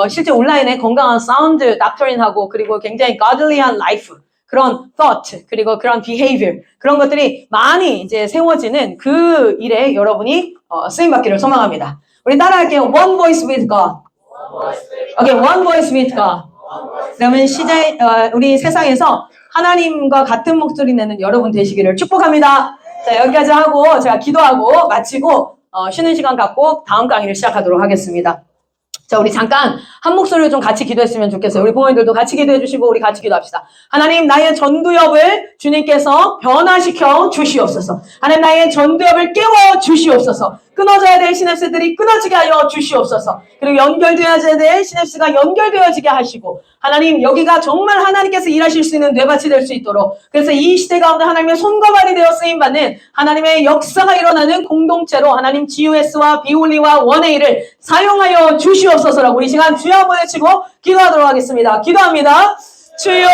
실제 온라인에 건강한 사운드 닥터린하고 그리고 굉장히 godly한 라이프 그런 thought 그리고 그런 behavior 그런 것들이 많이 이제 세워지는 그 일에 여러분이 쓰임받기를 소망합니다. 우리 따라할게요. One voice with God. Okay, one voice with God. 그러면 우리 세상에서 하나님과 같은 목소리 내는 여러분 되시기를 축복합니다. 자, 여기까지 하고 제가 기도하고 마치고 쉬는 시간 갖고 다음 강의를 시작하도록 하겠습니다. 자, 우리 잠깐 한 목소리로 좀 같이 기도했으면 좋겠어요. 우리 부모님들도 같이 기도해 주시고 우리 같이 기도합시다. 하나님, 나의 전두엽을 주님께서 변화시켜 주시옵소서. 하나님, 나의 전두엽을 깨워 주시옵소서. 끊어져야 될 시냅스들이 끊어지게 하여 주시옵소서. 그리고 연결되어야 될 시냅스가 연결되어지게 하시고, 하나님, 여기가 정말 하나님께서 일하실 수 있는 뇌밭이 될 수 있도록, 그래서 이 시대 가운데 하나님의 손과 발이 되어 쓰임받는 하나님의 역사가 일어나는 공동체로 하나님 GUS와 비올리와 원에이를 사용하여 주시옵소서라고 우리 시간 주여 한번 외치고 기도하도록 하겠습니다. 기도합니다. 주여!